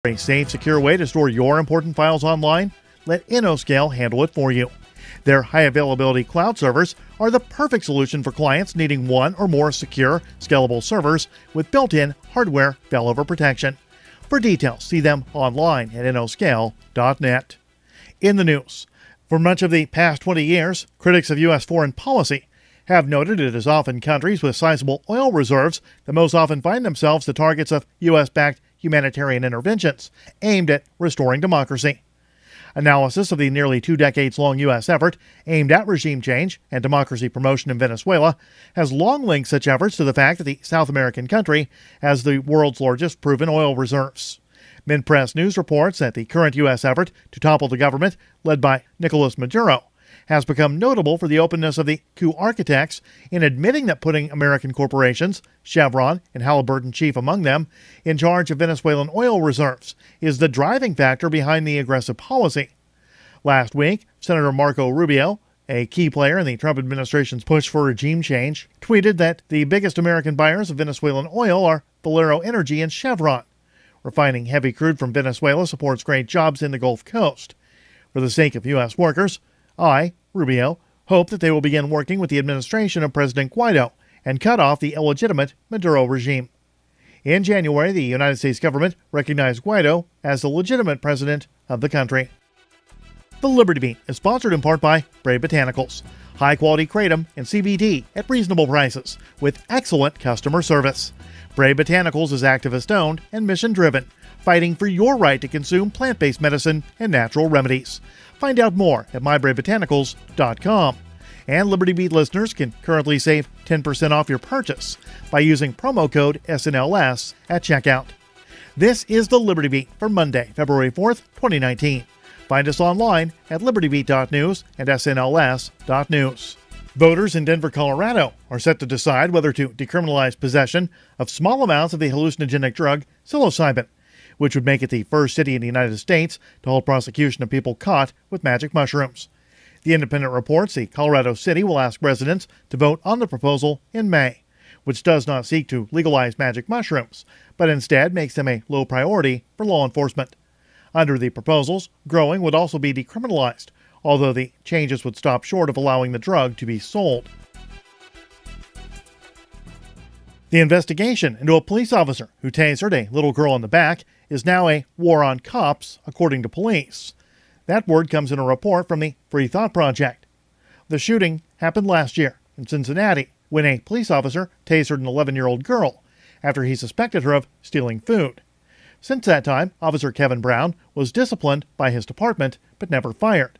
A safe, secure way to store your important files online? Let InnoScale handle it for you. Their high-availability cloud servers are the perfect solution for clients needing one or more secure, scalable servers with built-in hardware failover protection. For details, see them online at InnoScale.net. In the news, for much of the past 20 years, critics of U.S. foreign policy have noted it is often countries with sizable oil reserves that most often find themselves the targets of U.S.-backed humanitarian interventions aimed at restoring democracy. Analysis of the nearly 2 decades-long U.S. effort aimed at regime change and democracy promotion in Venezuela has long linked such efforts to the fact that the South American country has the world's largest proven oil reserves. Mid-Press News reports that the current U.S. effort to topple the government led by Nicolas Maduro has become notable for the openness of the coup architects in admitting that putting American corporations, Chevron and Halliburton chief among them, in charge of Venezuelan oil reserves is the driving factor behind the aggressive policy. Last week, Senator Marco Rubio, a key player in the Trump administration's push for regime change, tweeted that the biggest American buyers of Venezuelan oil are Valero Energy and Chevron. Refining heavy crude from Venezuela supports great jobs in the Gulf Coast. For the sake of U.S. workers, I, Rubio, hope that they will begin working with the administration of President Guaido and cut off the illegitimate Maduro regime. In January, the United States government recognized Guaido as the legitimate president of the country. The Liberty Beat is sponsored in part by Brave Botanicals, high-quality kratom and CBD at reasonable prices with excellent customer service. Brave Botanicals is activist-owned and mission-driven, fighting for your right to consume plant-based medicine and natural remedies. Find out more at mybrevebotanicals.com. And Liberty Beat listeners can currently save 10% off your purchase by using promo code SNLS at checkout. This is the Liberty Beat for Monday, February 4th, 2019. Find us online at libertybeat.news and snls.news. Voters in Denver, Colorado are set to decide whether to decriminalize possession of small amounts of the hallucinogenic drug psilocybin, which would make it the first city in the United States to hold prosecution of people caught with magic mushrooms. The Independent reports the Colorado City will ask residents to vote on the proposal in May, which does not seek to legalize magic mushrooms, but instead makes them a low priority for law enforcement. Under the proposals, growing would also be decriminalized, although the changes would stop short of allowing the drug to be sold. The investigation into a police officer who tasered a little girl in the back is now a war on cops, according to police. That word comes in a report from the Free Thought Project. The shooting happened last year in Cincinnati when a police officer tasered an 11-year-old girl after he suspected her of stealing food. Since that time, Officer Kevin Brown was disciplined by his department but never fired.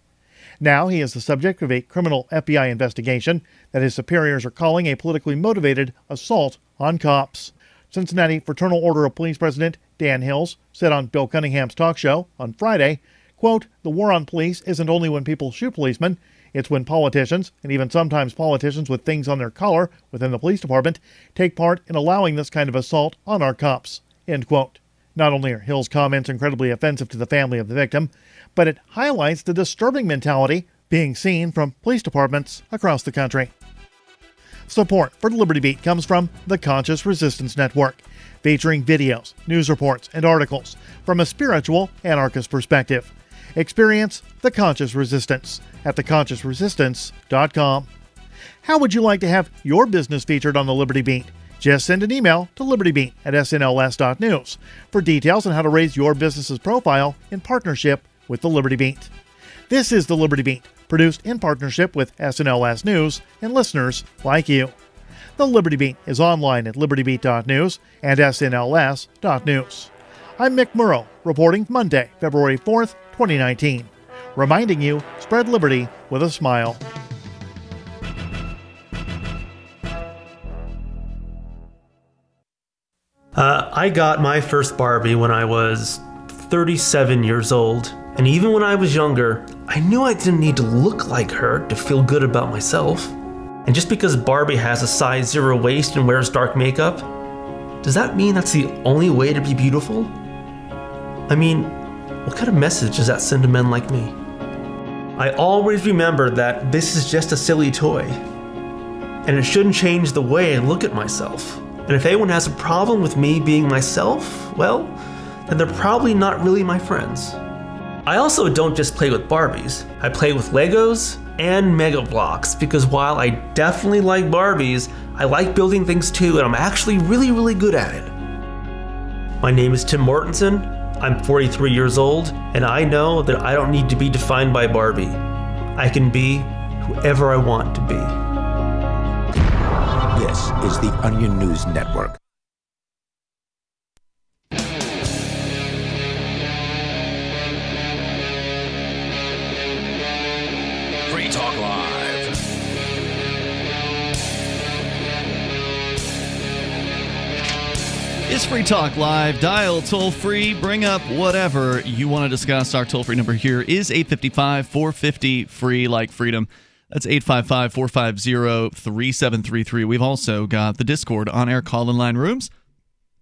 Now he is the subject of a criminal FBI investigation that his superiors are calling a politically motivated assault on cops. Cincinnati Fraternal Order of Police President Dan Hills said on Bill Cunningham's talk show on Friday, quote, "The war on police isn't only when people shoot policemen, it's when politicians, and even sometimes politicians with things on their collar within the police department, take part in allowing this kind of assault on our cops," end quote. Not only are Hill's comments incredibly offensive to the family of the victim, but it highlights the disturbing mentality being seen from police departments across the country. Support for the Liberty Beat comes from the Conscious Resistance Network, featuring videos, news reports, and articles from a spiritual anarchist perspective. Experience the Conscious Resistance at theconsciousresistance.com. How would you like to have your business featured on the Liberty Beat? Just send an email to libertybeat@snls.news for details on how to raise your business's profile in partnership with the Liberty Beat. This is the Liberty Beat, produced in partnership with SNLS News and listeners like you. The Liberty Beat is online at libertybeat.news and snls.news. I'm Mick Murrow, reporting Monday, February 4th, 2019, reminding you, spread liberty with a smile. I got my first Barbie when I was 37 years old, and even when I was younger, I knew I didn't need to look like her to feel good about myself. And just because Barbie has a size 0 waist and wears dark makeup, does that mean that's the only way to be beautiful? I mean, what kind of message does that send to men like me? I always remember that this is just a silly toy, and it shouldn't change the way I look at myself. And if anyone has a problem with me being myself, well, then they're probably not really my friends. I also don't just play with Barbies. I play with Legos and Mega Blocks, because while I definitely like Barbies, I like building things too, and I'm actually really, really good at it. My name is Tim Mortensen. I'm 43 years old, and I know that I don't need to be defined by Barbie. I can be whoever I want to be. This is the Onion News Network. Free Talk Live. It's Free Talk Live. Dial toll free. Bring up whatever you want to discuss. Our toll free number here is 855-450-FREE, like freedom. That's 855-450-3733. We've also got the Discord on-air call-in line rooms.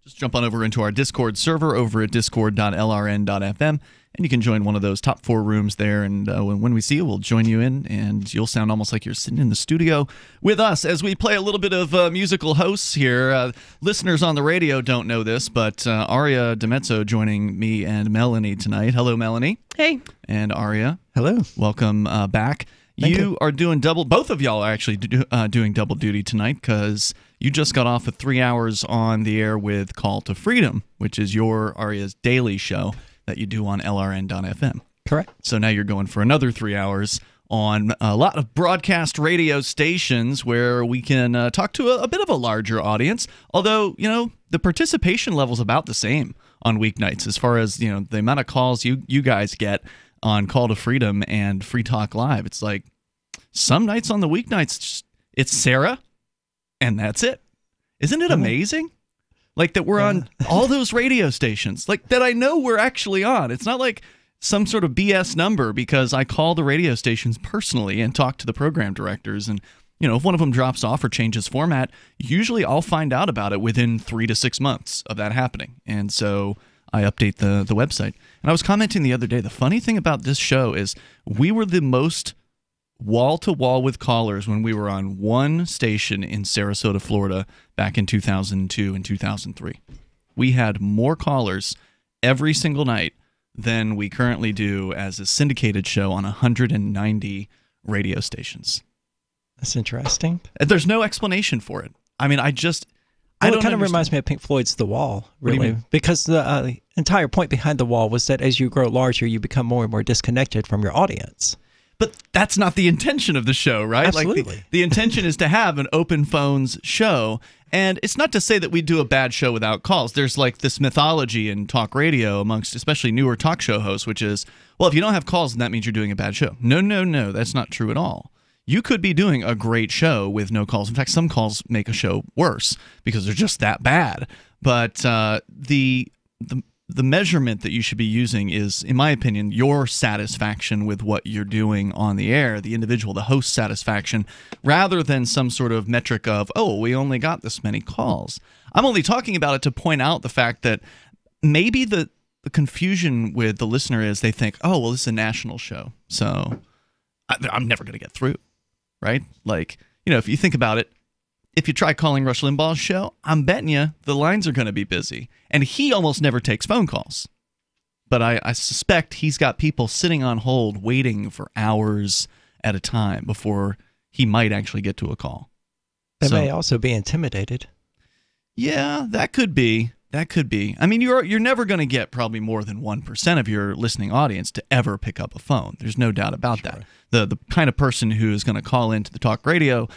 Just jump on over into our Discord server over at discord.lrn.fm, and you can join one of those top 4 rooms there. And when we see you, we'll join you in, and you'll sound almost like you're sitting in the studio with us as we play a little bit of musical hosts here. Listeners on the radio don't know this, but Aria DiMezzo joining me and Melanie tonight. Hello, Melanie. Hey. And Aria. Hello. Welcome back. You are doing double. Both of y'all are actually doing double duty tonight, because you just got off of 3 hours on the air with Call to Freedom, which is your Aria's daily show that you do on LRN.FM. Correct. So now you're going for another 3 hours on a lot of broadcast radio stations where we can talk to a bit of a larger audience. Although, the participation level's about the same on weeknights as far as, the amount of calls you guys get on Call to Freedom and Free Talk Live. It's like some nights on the weeknights, it's Sarah, and that's it. Isn't it amazing? Like that we're on all those radio stations, like that I know we're actually on. It's not like some sort of BS number, because I call the radio stations personally and talk to the program directors. And, if one of them drops off or changes format, usually I'll find out about it within 3 to 6 months of that happening. And so I update the website. And I was commenting the other day, the funny thing about this show is we were the most wall-to-wall with callers when we were on one station in Sarasota, Florida, back in 2002 and 2003. We had more callers every single night than we currently do as a syndicated show on 190 radio stations. That's interesting. There's no explanation for it. I mean, I don't it kind of reminds me of Pink Floyd's The Wall, really, because the entire point behind The Wall was that as you grow larger, you become more and more disconnected from your audience. But that's not the intention of the show, right? Absolutely. Like the intention is to have an open phones show. And it's not to say that we do a bad show without calls. There's like this mythology in talk radio amongst especially newer talk show hosts, which is, well, if you don't have calls, then that means you're doing a bad show. No, that's not true at all. You could be doing a great show with no calls. In fact, some calls make a show worse because they're just that bad. But the measurement that you should be using is, in my opinion, your satisfaction with what you're doing on the air, the individual, the host satisfaction, rather than some sort of metric of, oh, we only got this many calls. I'm only talking about it to point out the fact that maybe the confusion with the listener is they think, oh, well, this is a national show, so I'm never going to get through, right? Like, if you think about it, if you try calling Rush Limbaugh's show, I'm betting you the lines are going to be busy. And he almost never takes phone calls. But I suspect he's got people sitting on hold waiting for hours at a time before he might actually get to a call. They may also be intimidated. Yeah, that could be. That could be. I mean, you're never going to get probably more than 1% of your listening audience to ever pick up a phone. There's no doubt about that. The kind of person who is going to call into the talk radio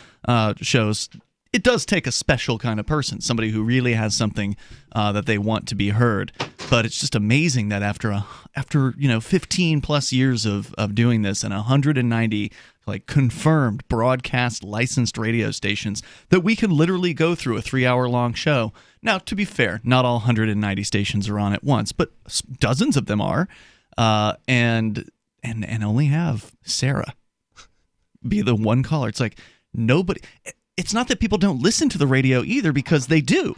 shows, it does take a special kind of person, somebody who really has something that they want to be heard. But it's just amazing that after 15 plus years of doing this and 190 like confirmed broadcast licensed radio stations, that we can literally go through a 3-hour long show. Now, to be fair, not all 190 stations are on at once, but dozens of them are, and only have Sarah be the one caller. It's like nobody. It's not that people don't listen to the radio either, because they do,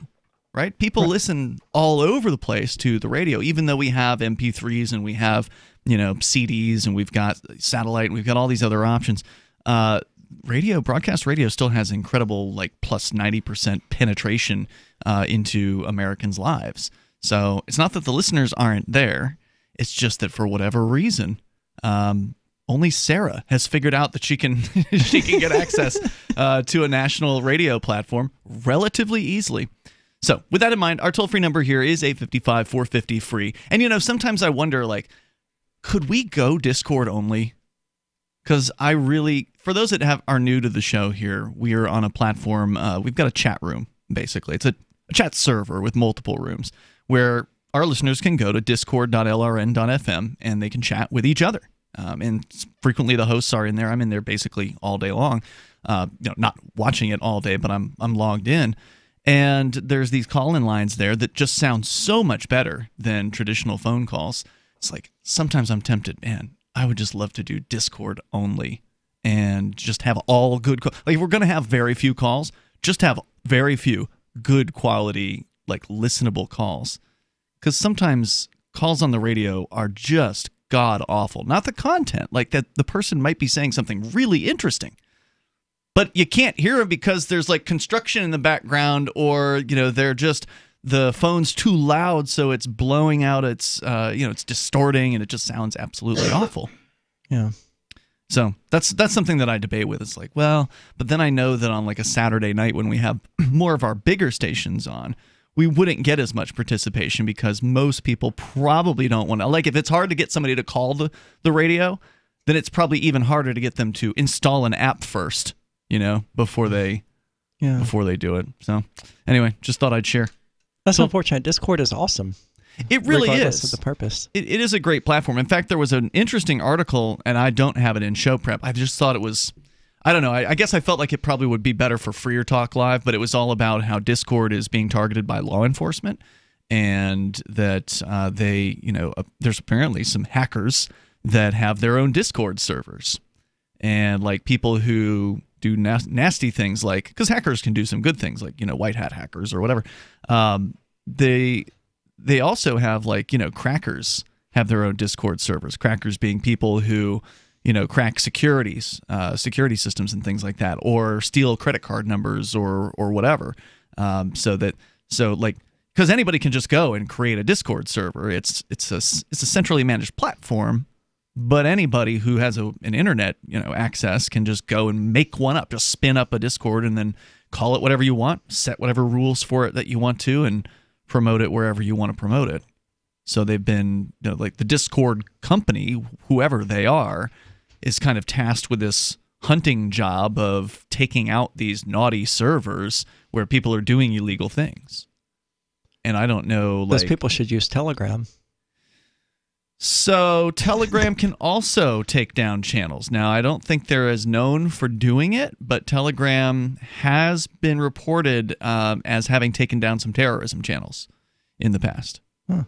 right? People listen all over the place to the radio, even though we have MP3s and we have, CDs and we've got satellite and we've got all these other options. Broadcast radio still has incredible, like plus 90% penetration into Americans' lives. So it's not that the listeners aren't there. It's just that for whatever reason, only Sarah has figured out that she can get access to a national radio platform relatively easily. So with that in mind, our toll-free number here is 855-450-FREE. And, sometimes I wonder, could we go Discord only? Because for those that are new to the show here, we are on a platform, we've got a chat room, basically. It's a chat server with multiple rooms where our listeners can go to discord.lrn.fm and they can chat with each other. And frequently the hosts are in there. I'm in there basically all day long, not watching it all day, but I'm logged in. And there's these call-in lines there that just sound so much better than traditional phone calls. It's like sometimes I'm tempted, man, I would just love to do Discord only and just have all good calls. If we're going to have very few calls, just have very few good quality, listenable calls. Because sometimes calls on the radio are just god-awful. Not the content, that the person might be saying something really interesting, but you can't hear them because there's construction in the background, or the phone's too loud, so it's blowing out, it's distorting, and it just sounds absolutely awful. Yeah. So that's something that I debate with. It's but then I know that on a Saturday night when we have more of our bigger stations on, we wouldn't get as much participation because most people probably don't want to. If it's hard to get somebody to call the radio, then it's probably even harder to get them to install an app first, before they do it. So anyway, just thought I'd share. That's unfortunate. Discord is awesome. It really regardless is. of the purpose. It is a great platform. In fact, there was an interesting article, and I don't have it in show prep. I just thought it was, I don't know, I guess I felt like it probably would be better for Freer Talk Live, but it was all about how Discord is being targeted by law enforcement, and that there's apparently some hackers that have their own Discord servers. And people who do nasty things, because hackers can do some good things, white hat hackers or whatever. They also have crackers have their own Discord servers. Crackers being people who crack security systems and things like that, or steal credit card numbers or whatever. Because anybody can just go and create a Discord server. It's a centrally managed platform, but anybody who has an internet access can just go and make one up, just spin up a Discord and then call it whatever you want, set whatever rules for it that you want to, and promote it wherever you want to promote it. So they've been, the Discord company, whoever they are, is kind of tasked with this hunting job of taking out these naughty servers where people are doing illegal things. And I don't know, those people should use Telegram. So Telegram can also take down channels. Now, I don't think they're as known for doing it, but Telegram has been reported as having taken down some terrorism channels in the past. Huh.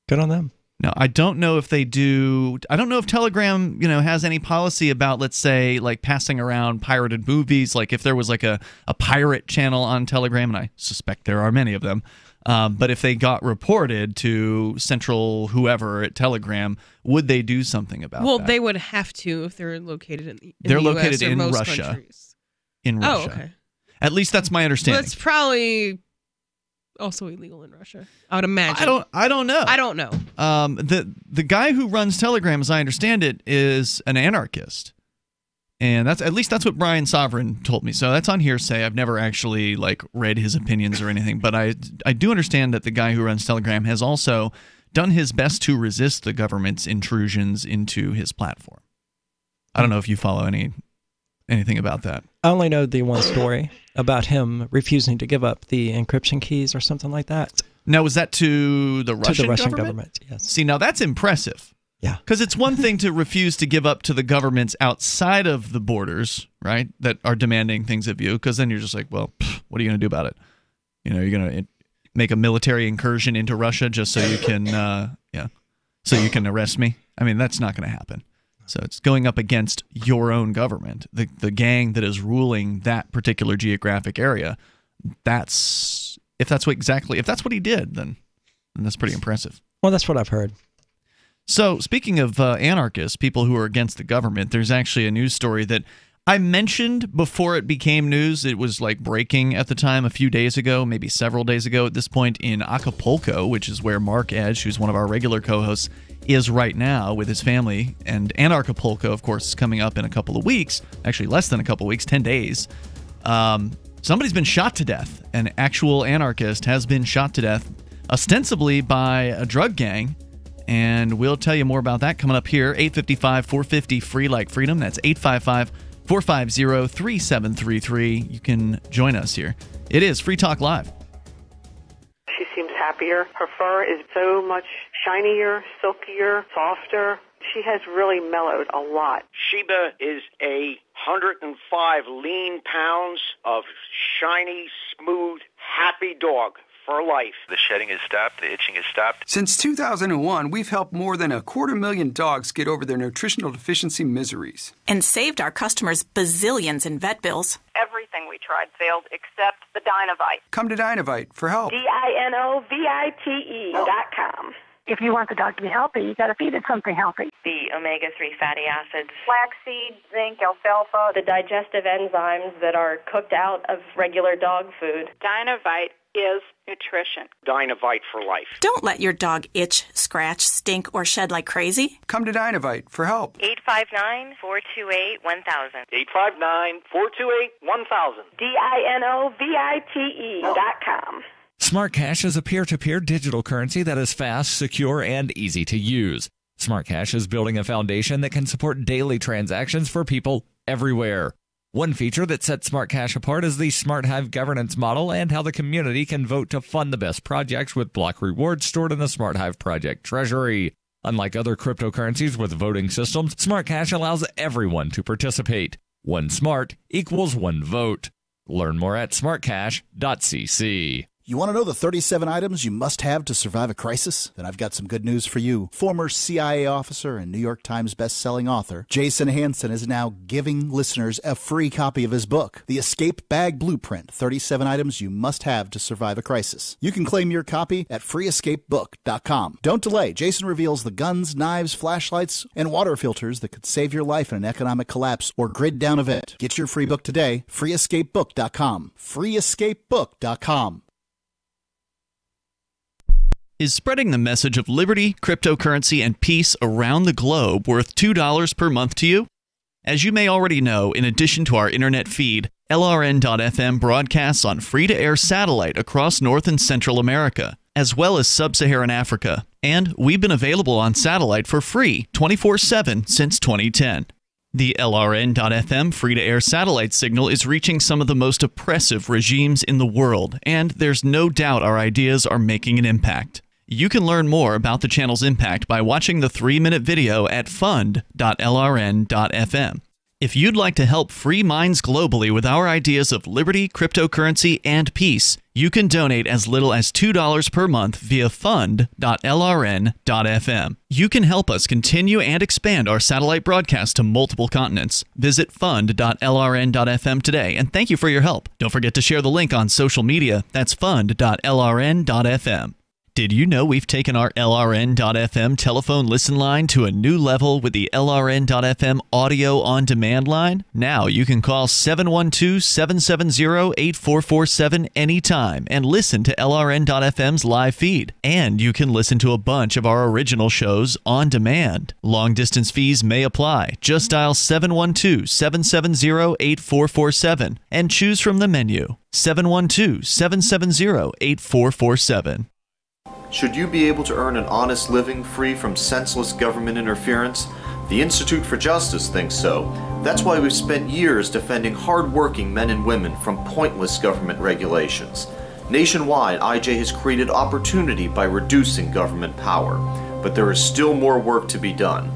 Good on them. Now, I don't know if they do. I don't know if Telegram, has any policy about, let's say, passing around pirated movies. If there was a pirate channel on Telegram, and I suspect there are many of them. But if they got reported to central whoever at Telegram, would they do something about that? Well, they would have to if they're located in they're the located US or in most Russia. Countries. In Russia. Oh, okay. At least that's my understanding. Well, it's probably also illegal in Russia, I would imagine. I don't know. I don't know. The guy who runs Telegram, as I understand it, is an anarchist. And that's what Brian Sovereign told me. So that's on hearsay. I've never actually read his opinions or anything, but I do understand that the guy who runs Telegram has also done his best to resist the government's intrusions into his platform. I don't know if you follow anything about that. I only know the one story about him refusing to give up the encryption keys or something like that. Now, was that to the Russian government? Yes. See, now that's impressive. Yeah. Because it's one thing to refuse to give up to the governments outside of the borders, right, that are demanding things of you, because then you're just well, what are you going to do about it? You're going to make a military incursion into Russia just so you can, so you can arrest me? I mean, that's not going to happen. So it's going up against your own government, the gang that is ruling that particular geographic area. If that's what he did, then that's pretty impressive. Well, that's what I've heard. So speaking of anarchists, people who are against the government, there's actually a news story that I mentioned before it became news, it was like breaking at the time a few days ago, maybe several days ago at this point, in Acapulco, which is where Mark Edge, who's one of our regular co-hosts, is right now with his family. And Anarchist, of course, is coming up in a couple of weeks, actually less than a couple of weeks, 10 days. Somebody's been shot to death. An actual anarchist has been shot to death, ostensibly by a drug gang. And we'll tell you more about that coming up here. 855-450-FREE like freedom. That's 855-450-3733. You can join us here. It is Free Talk Live. She seems happier. Her fur is so much shinier, silkier, softer. She has really mellowed a lot. Sheba is 105 lean pounds of shiny, smooth, happy dog for life. The shedding has stopped. The itching has stopped. Since 2001, we've helped more than 250,000 dogs get over their nutritional deficiency miseries. And saved our customers bazillions in vet bills. Everything we tried failed except the Dynovite. Come to Dynovite for help. DINOVITE.com. If you want the dog to be healthy, you got to feed it something healthy. The omega-3 fatty acids, flaxseed, zinc, alfalfa, the digestive enzymes that are cooked out of regular dog food. Dynovite is nutrition. Dynovite for life. Don't let your dog itch, scratch, stink, or shed like crazy. Come to Dynovite for help. 859-428-1000. 859-428-1000. DINOVITE.com. Smart Cash is a peer-to-peer digital currency that is fast, secure, and easy to use. Smart Cash is building a foundation that can support daily transactions for people everywhere. One feature that sets Smart Cash apart is the Smart Hive governance model and how the community can vote to fund the best projects with block rewards stored in the Smart Hive project treasury. Unlike other cryptocurrencies with voting systems, Smart Cash allows everyone to participate. One smart equals one vote. Learn more at smartcash.cc. You want to know the 37 items you must have to survive a crisis? Then I've got some good news for you. Former CIA officer and New York Times best-selling author Jason Hansen is now giving listeners a free copy of his book, The Escape Bag Blueprint, 37 Items You Must Have to Survive a Crisis. You can claim your copy at freeescapebook.com. Don't delay. Jason reveals the guns, knives, flashlights, and water filters that could save your life in an economic collapse or grid down event. Get your free book today, freeescapebook.com. freeescapebook.com. Is spreading the message of liberty, cryptocurrency, and peace around the globe worth $2 per month to you? As you may already know, in addition to our internet feed, LRN.FM broadcasts on free-to-air satellite across North and Central America, as well as Sub-Saharan Africa. And we've been available on satellite for free 24/7 since 2010. The LRN.FM free-to-air satellite signal is reaching some of the most oppressive regimes in the world, and there's no doubt our ideas are making an impact. You can learn more about the channel's impact by watching the 3-minute video at fund.lrn.fm. If you'd like to help free minds globally with our ideas of liberty, cryptocurrency, and peace, you can donate as little as $2 per month via fund.lrn.fm. You can help us continue and expand our satellite broadcast to multiple continents. Visit fund.lrn.fm today, and thank you for your help. Don't forget to share the link on social media. That's fund.lrn.fm. Did you know we've taken our LRN.FM telephone listen line to a new level with the LRN.FM audio on demand line? Now you can call 712-770-8447 anytime and listen to LRN.FM's live feed. And you can listen to a bunch of our original shows on demand. Long distance fees may apply. Just dial 712-770-8447 and choose from the menu. 712-770-8447. Should you be able to earn an honest living free from senseless government interference? The Institute for Justice thinks so. That's why we've spent years defending hard-working men and women from pointless government regulations. Nationwide, IJ has created opportunity by reducing government power. But there is still more work to be done.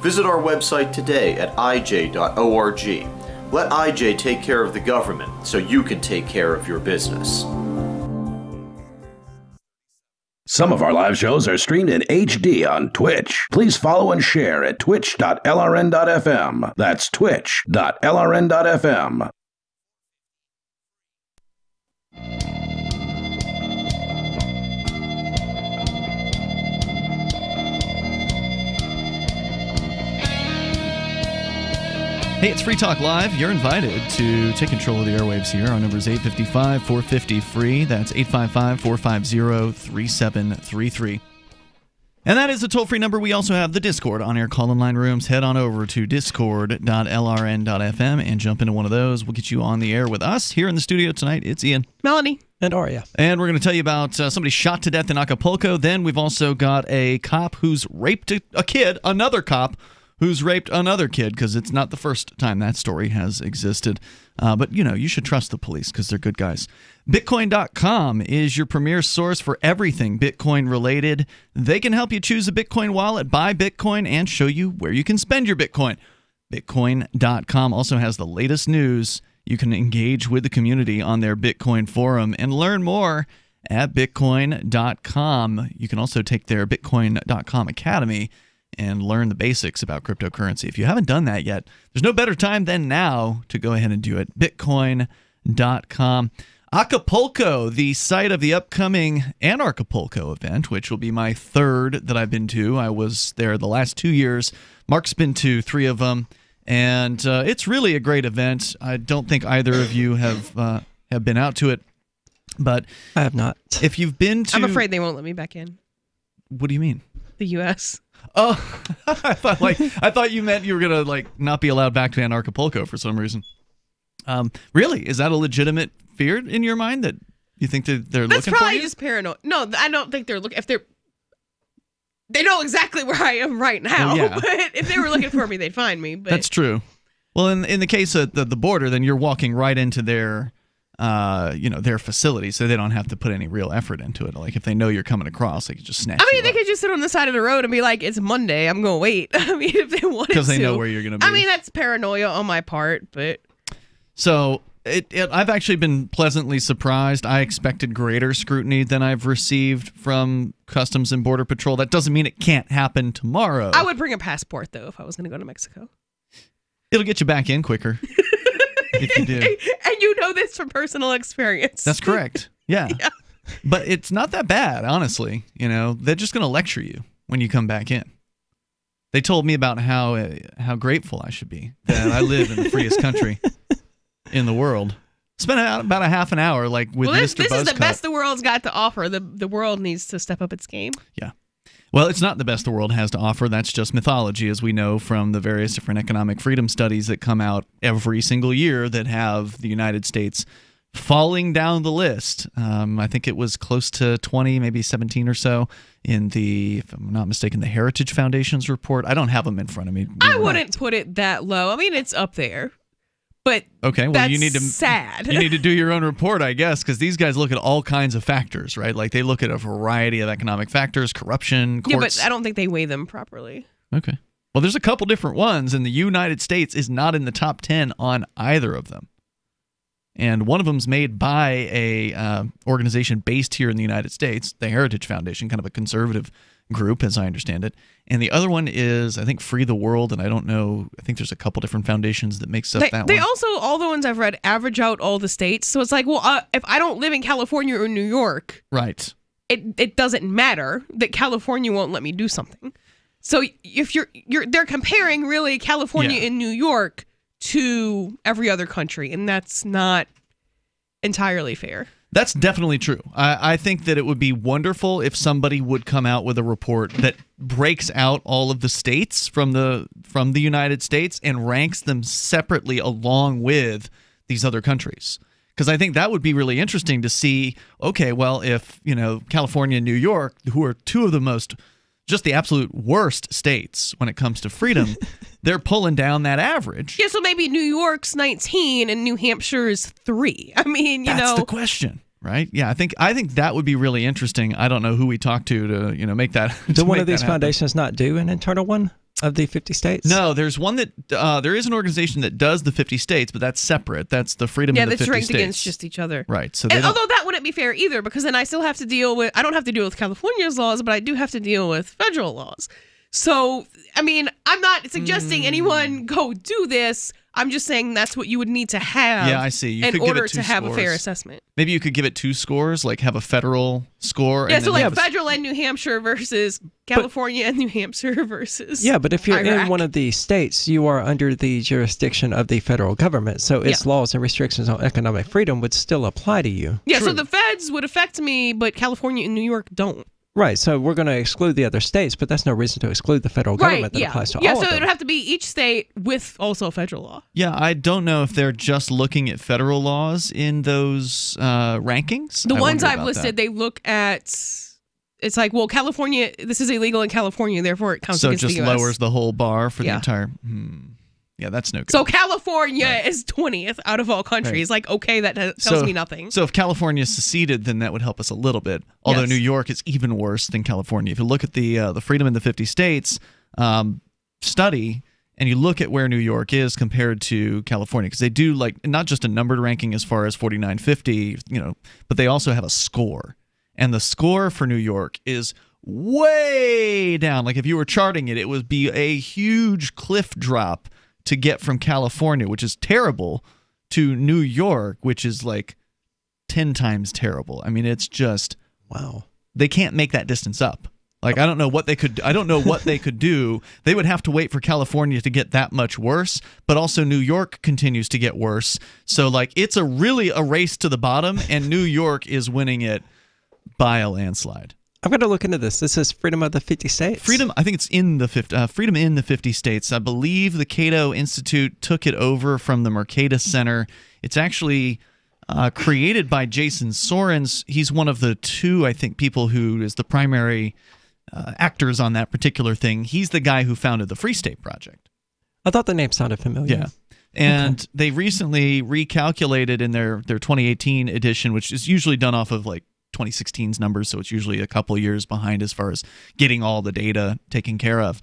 Visit our website today at ij.org. Let IJ take care of the government so you can take care of your business. Some of our live shows are streamed in HD on Twitch. Please follow and share at twitch.lrn.fm. That's twitch.lrn.fm. Hey, it's Free Talk Live. You're invited to take control of the airwaves here. Our number is 855-450-FREE. That's 855-450-3733. And that is the toll-free number. We also have the Discord on-air call-in line rooms. Head on over to discord.lrn.fm and jump into one of those. We'll get you on the air with us. Here in the studio tonight, it's Ian. Melanie. And Aria. And we're going to tell you about somebody shot to death in Acapulco. Then we've also got a cop who's raped a kid, another cop who's raped another kid, because it's not the first time that story has existed. But, you should trust the police because they're good guys. Bitcoin.com is your premier source for everything Bitcoin related. They can help you choose a Bitcoin wallet, buy Bitcoin, and show you where you can spend your Bitcoin. Bitcoin.com also has the latest news. You can engage with the community on their Bitcoin forum and learn more at Bitcoin.com. You can also take their Bitcoin.com Academy and learn the basics about cryptocurrency. If you haven't done that yet, there's no better time than now to go ahead and do it. Bitcoin.com. Acapulco, the site of the upcoming Anarchapulco event, which will be my third that I've been to. I was there the last 2 years. Mark's been to 3 of them, and it's really a great event. I don't think either of you have been out to it, but I have not. If you've been to, I'm afraid they won't let me back in. What do you mean? The U.S. Oh, I thought you meant you were gonna not be allowed back to Anarchapulco for some reason. Really, is that a legitimate fear in your mind that you think that they're looking for you? That's probably just paranoid. No, I don't think they're looking. They know exactly where I am right now. Well, yeah. But if they were looking for me, they'd find me. But that's true. Well, in the case of the border, then you're walking right into their facility, so they don't have to put any real effort into it. Like if they know you're coming across, they can just snatch. They could just sit on the side of the road and be like, "It's Monday. I'm gonna wait." If they wanted to, because they know where you're gonna be. That's paranoia on my part, but so. I've actually been pleasantly surprised. I expected greater scrutiny than I've received from Customs and Border Patrol. That doesn't mean it can't happen tomorrow. I would bring a passport, though, if I was going to go to Mexico. It'll get you back in quicker if you do. And you know this from personal experience. That's correct. Yeah. But it's not that bad, honestly. They're just going to lecture you when you come back in. They told me about how grateful I should be that I live in the freest country in the world. Spent about a half an hour with Mr. This is the Buzzcut. best the world's got to offer. The world needs to step up its game. Yeah. Well, it's not the best the world has to offer. That's just mythology, as we know from the various different economic freedom studies that come out every single year that have the United States falling down the list. I think it was close to 20, maybe 17 or so in the, if I'm not mistaken, the Heritage Foundation's report. I don't have them in front of me. I wouldn't put it that low. it's up there. But okay, well, that's you need to sad. You need to do your own report, I guess, because these guys look at all kinds of factors, right? Like they look at a variety of economic factors, corruption, courts. Yeah, but I don't think they weigh them properly. Okay. Well, there's a couple different ones, and the United States is not in the top 10 on either of them. And one of them's made by a organization based here in the United States, the Heritage Foundation, kind of a conservative group, as I understand it. And the other one is, I think, Free the World, and I don't know, I think there's a couple different foundations that makes up that one. They also, all the ones I've read, average out all the states. So it's like, well, if I don't live in California or New York, right, it doesn't matter that California won't let me do something. So if they're comparing really California and New York to every other country, and that's not entirely fair. That's definitely true. I think that it would be wonderful if somebody would come out with a report that breaks out all of the states from the United States and ranks them separately along with these other countries. Because I think that would be really interesting to see, okay, well, if, California and New York, who are two of the most, just the absolute worst states when it comes to freedom, they're pulling down that average. Yeah, so maybe New York's 19 and New Hampshire's 3. That's the question. Right? Yeah, I think that would be really interesting. I don't know who we talk to make that. Do one of these foundations not do an internal one of the 50 states? No, there's one that there is an organization that does the 50 states, but that's separate. That's the Freedom of the 50 States. Yeah, that's ranked against just each other. Right. So although that wouldn't be fair either, because then I still have to deal with. I don't have to deal with California's laws, but I do have to deal with federal laws. So I'm not suggesting anyone go do this. I'm just saying that's what you would need to have. Yeah, I see. You in could give order it 2 to have a fair scores. assessment. Maybe you could give it 2 scores, like have a federal score. Yeah, and so then like federal and New Hampshire versus California and New Hampshire versus Yeah, but if you're Iraq. in one of these states, you are under the jurisdiction of the federal government. So its laws and restrictions on economic freedom would still apply to you. Yeah, so the feds would affect me, but California and New York don't. Right, so we're going to exclude the other states, but that's no reason to exclude the federal government that applies to all of so them. it would have to be each state with also federal law. Yeah, I don't know if they're just looking at federal laws in those rankings. The I ones wonder I've about listed, that. they look at, it's like, well, California, this is illegal in California, therefore it counts So it against just the U.S. lowers the whole bar for the Yeah. entire... Yeah, that's no good. So California is 20th out of all countries. Like, okay, that tells me nothing. So if California seceded, then that would help us a little bit. Although Yes. New York is even worse than California. If you look at the Freedom in the 50 States study, and you look at where New York is compared to California, because they do like not just a numbered ranking as far as 4950, but they also have a score, and the score for New York is way down. Like if you were charting it, it would be a huge cliff drop to get from California, which is terrible, to New York, which is like 10 times terrible. I mean, it's just wow. They can't make that distance up. Like I don't know what they could do. They would have to wait for California to get that much worse, but also New York continues to get worse. So like it's really a race to the bottom, and New York is winning it by a landslide. I'm going to look into this. This is Freedom of the 50 States? Freedom, I think it's in the Freedom in the 50 States. I believe the Cato Institute took it over from the Mercatus Center. It's actually created by Jason Sorens. He's one of the 2, I think, people who is the primary actors on that particular thing. He's the guy who founded the Free State Project. I thought the name sounded familiar. Yeah. And they recently recalculated in their 2018 edition, which is usually done off of like 2016's numbers, so it's usually a couple years behind as far as getting all the data taken care of.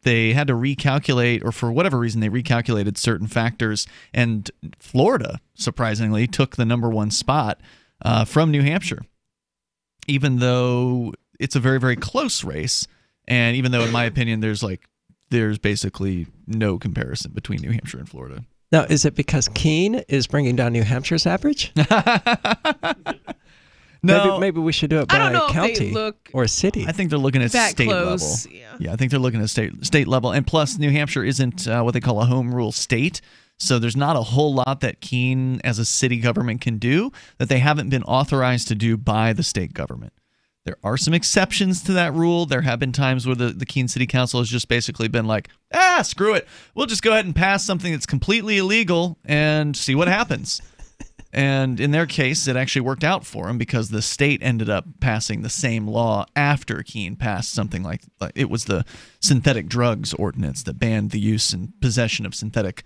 They had to recalculate, or for whatever reason, they recalculated certain factors, and Florida, surprisingly, took the number 1 spot from New Hampshire, even though it's a very, very close race, and even though, in my opinion, there's basically no comparison between New Hampshire and Florida. Now, is it because Keene is bringing down New Hampshire's average? No, maybe we should do it by county or city. I think they're looking at state close, level. Yeah, I think they're looking at state level, and plus New Hampshire isn't what they call a home rule state, so there's not a whole lot that Keene as a city government can do that they haven't been authorized to do by the state government. There are some exceptions to that rule. There have been times where the Keene City Council has just basically been like, screw it. We'll just go ahead and pass something that's completely illegal and see what happens. And in their case, it actually worked out for them because the state ended up passing the same law after Keene passed something like it was the synthetic drugs ordinance that banned the use and possession of synthetic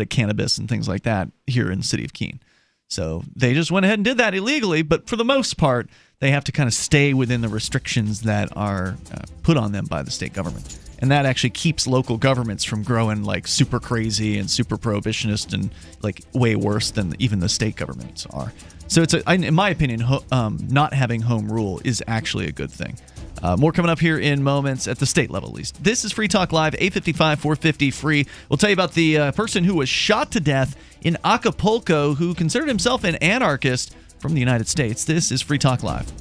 cannabis and things like that here in the city of Keene. So they just went ahead and did that illegally, but for the most part, they have to kind of stay within the restrictions that are put on them by the state government. And that actually keeps local governments from growing like super crazy and super prohibitionist and like way worse than even the state governments are. So it's in my opinion, not having home rule is actually a good thing. More coming up here in moments at the state level, at least. This is Free Talk Live, 855-450-FREE. We'll tell you about the person who was shot to death in Acapulco who considered himself an anarchist from the United States. This is Free Talk Live.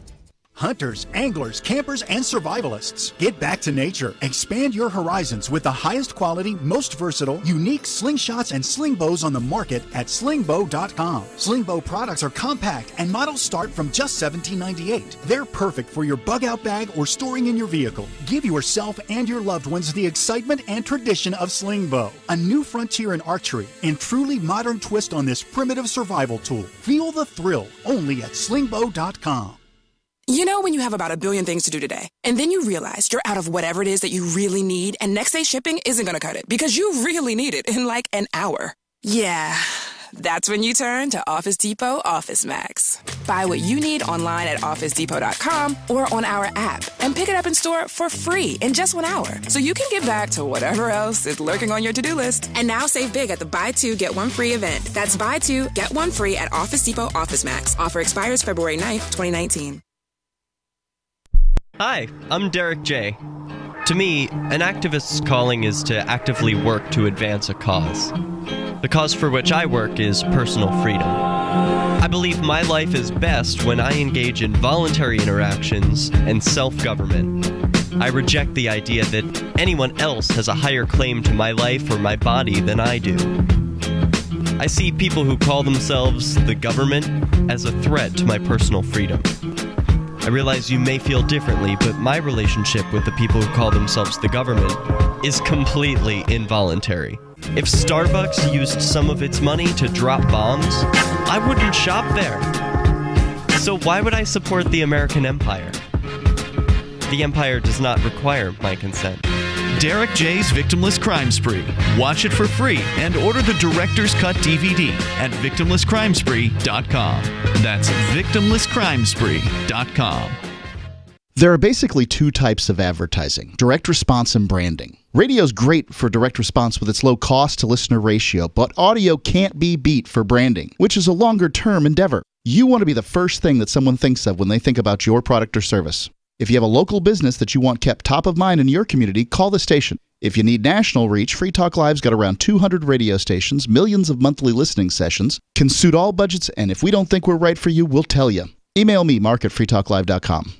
Hunters, anglers, campers, and survivalists. Get back to nature. Expand your horizons with the highest quality, most versatile, unique slingshots and sling bows on the market at slingbow.com. Slingbow products are compact and models start from just $17.98. They're perfect for your bug out bag or storing in your vehicle. Give yourself and your loved ones the excitement and tradition of Slingbow, a new frontier in archery and truly modern twist on this primitive survival tool. Feel the thrill only at slingbow.com. You know when you have about a billion things to do today, and then you realize you're out of whatever it is that you really need, and next day shipping isn't going to cut it because you really need it in like an hour. Yeah, that's when you turn to Office Depot Office Max. Buy what you need online at OfficeDepot.com or on our app, and pick it up in store for free in just 1 hour, so you can get back to whatever else is lurking on your to-do list. And now save big at the Buy 2, Get 1 free event. That's Buy 2, Get 1 free at Office Depot Office Max. Offer expires February 9th, 2019. Hi, I'm Derek J. To me, an activist's calling is to actively work to advance a cause. The cause for which I work is personal freedom. I believe my life is best when I engage in voluntary interactions and self-government. I reject the idea that anyone else has a higher claim to my life or my body than I do. I see people who call themselves the government as a threat to my personal freedom. I realize you may feel differently, but my relationship with the people who call themselves the government is completely involuntary. If Starbucks used some of its money to drop bombs, I wouldn't shop there. So why would I support the American empire? The empire does not require my consent. Derek J's Victimless Crime Spree. Watch it for free and order the Director's Cut DVD at victimlesscrimespree.com. That's victimlesscrimespree.com. There are basically two types of advertising, direct response and branding. Radio's great for direct response with its low cost to listener ratio, but audio can't be beat for branding, which is a longer-term endeavor. You want to be the first thing that someone thinks of when they think about your product or service. If you have a local business that you want kept top of mind in your community, call the station. If you need national reach, Free Talk Live's got around 200 radio stations, millions of monthly listening sessions, can suit all budgets, and if we don't think we're right for you, we'll tell you. Email me, mark@freetalklive.com.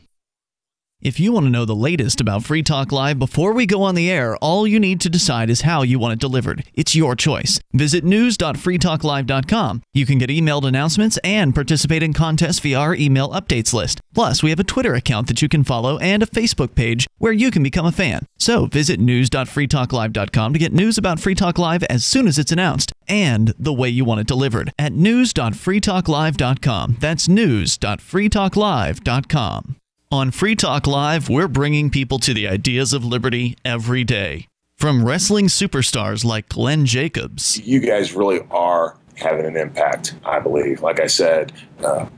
If you want to know the latest about Free Talk Live before we go on the air, all you need to decide is how you want it delivered. It's your choice. Visit news.freetalklive.com. You can get emailed announcements and participate in contests via our email updates list. Plus, we have a Twitter account that you can follow and a Facebook page where you can become a fan. So visit news.freetalklive.com to get news about Free Talk Live as soon as it's announced and the way you want it delivered at news.freetalklive.com. That's news.freetalklive.com. On Free Talk Live, we're bringing people to the ideas of liberty every day. From wrestling superstars like Glenn Jacobs. You guys really are having an impact, I believe. Like I said,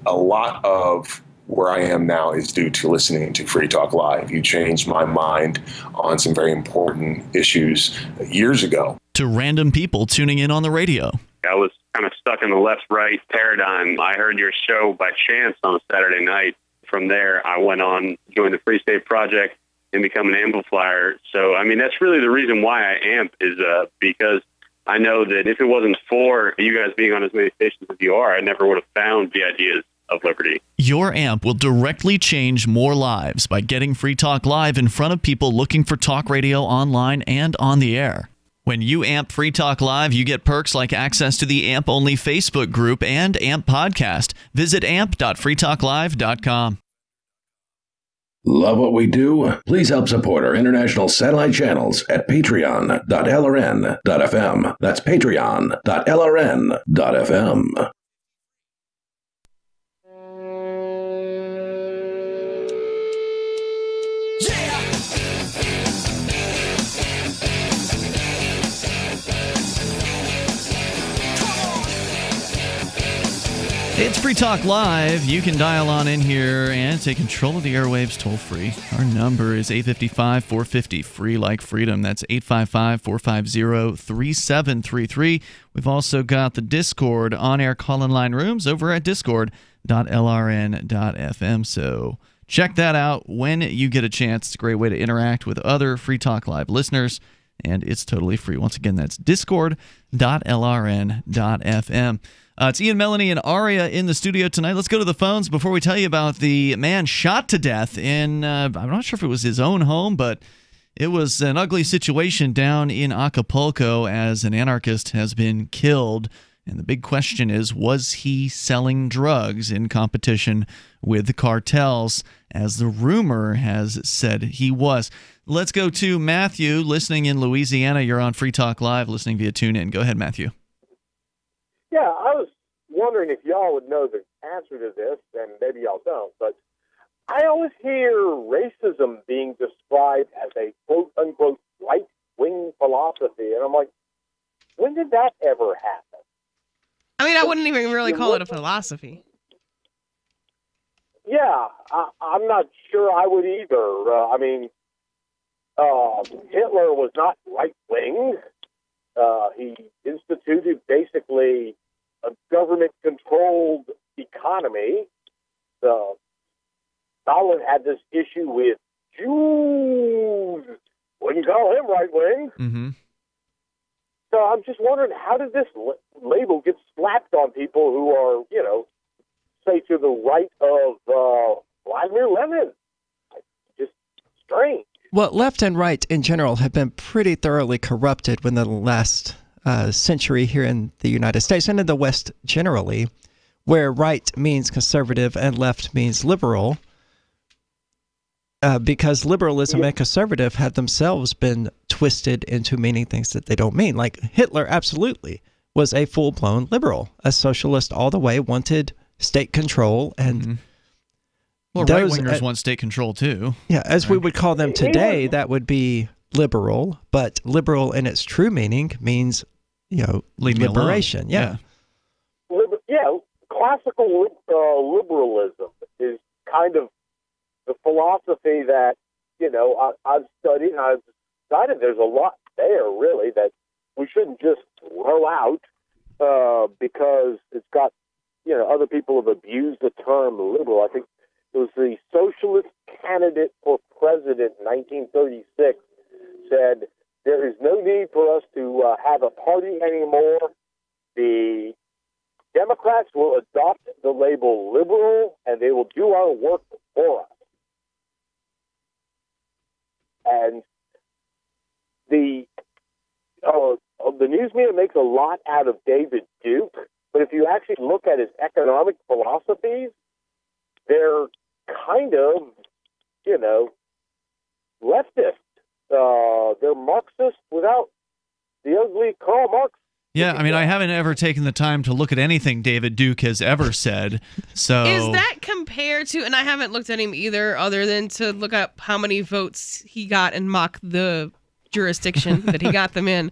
a lot of where I am now is due to listening to Free Talk Live. You changed my mind on some very important issues years ago. To random people tuning in on the radio. I was kind of stuck in the left-right paradigm. I heard your show by chance on a Saturday night. From there, I went on, joined the Free State Project, and become an amplifier. So, I mean, that's really the reason why I amp is because I know that if it wasn't for you guys being on as many stations as you are, I never would have found the ideas of liberty. Your amp will directly change more lives by getting Free Talk Live in front of people looking for talk radio online and on the air. When you amp Free Talk Live, you get perks like access to the AMP-only Facebook group and AMP podcast. Visit amp.freetalklive.com. Love what we do? Please help support our international satellite channels at patreon.lrn.fm. That's patreon.lrn.fm. It's Free Talk Live. You can dial on in here and take control of the airwaves toll-free. Our number is 855-450-FREE like freedom. That's 855-450-3733. We've also got the Discord on-air call-in line rooms over at discord.lrn.fm. So check that out when you get a chance. It's a great way to interact with other Free Talk Live listeners, and it's totally free. Once again, that's discord.lrn.fm. It's Ian, Melanie, and Aria in the studio tonight. Let's go to the phones before we tell you about the man shot to death in, I'm not sure if it was his own home, but it was an ugly situation down in Acapulco as an anarchist has been killed. And the big question is, was he selling drugs in competition with the cartels, as the rumor has said he was? Let's go to Matthew, listening in Louisiana. You're on Free Talk Live, listening via TuneIn. Go ahead, Matthew. Yeah, I was wondering if y'all would know the answer to this, and maybe y'all don't, but I always hear racism being described as a quote-unquote right-wing philosophy, and I'm like, when did that ever happen? I mean, I wouldn't even really call it a philosophy. Yeah, I'm not sure I would either. I mean, Hitler was not right-wing. He instituted basically a government-controlled economy. Stalin had this issue with Jews, wouldn't call him right-wing. Mm-hmm. So I'm just wondering, how did this label get slapped on people who are, say to the right of Vladimir Lenin? Just strange. Well, left and right in general have been pretty thoroughly corrupted within the last century here in the United States and in the West generally, where right means conservative and left means liberal, because liberalism and conservative have themselves been twisted into meaning things that they don't mean. Like Hitler absolutely was a full-blown liberal, a socialist all the way, wanted state control, and well, right-wingers want state control too. Yeah, as we would call them today, that would be liberal, but liberal in its true meaning means, leave me liberation. Alone. Yeah. Classical liberalism is kind of the philosophy that, I've studied and I've decided there's a lot there, really, that we shouldn't just throw out because it's got, other people have abused the term liberal. I think it was the socialist candidate for president in 1936 said, there is no need for us to have a party anymore. The Democrats will adopt the label liberal, and they will do our work for us. And the news media makes a lot out of David Duke, but if you actually look at his economic philosophies, they're kind of, leftist. They're Marxist without the ugly Karl Marx. Yeah, I mean, I haven't ever taken the time to look at anything David Duke has ever said. So is that compared to, and I haven't looked at him either, other than to look up how many votes he got and mock the jurisdiction that he got them in.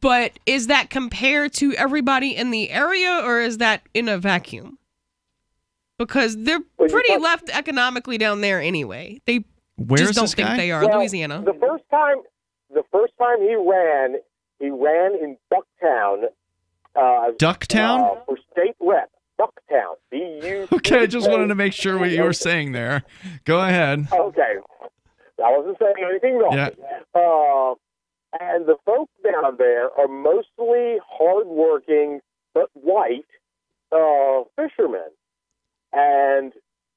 But is that compared to everybody in the area, or is that in a vacuum? Because they're pretty left economically down there anyway. They just don't think they are. Well, Louisiana. The first time he ran in Bucktown. Ducktown? For state rep. Bucktown. B-U. Okay, I just wanted to make sure what you were saying there. Go ahead. Okay. I wasn't saying anything wrong. Yeah. And the folks down there are mostly hardworking but white fishermen. And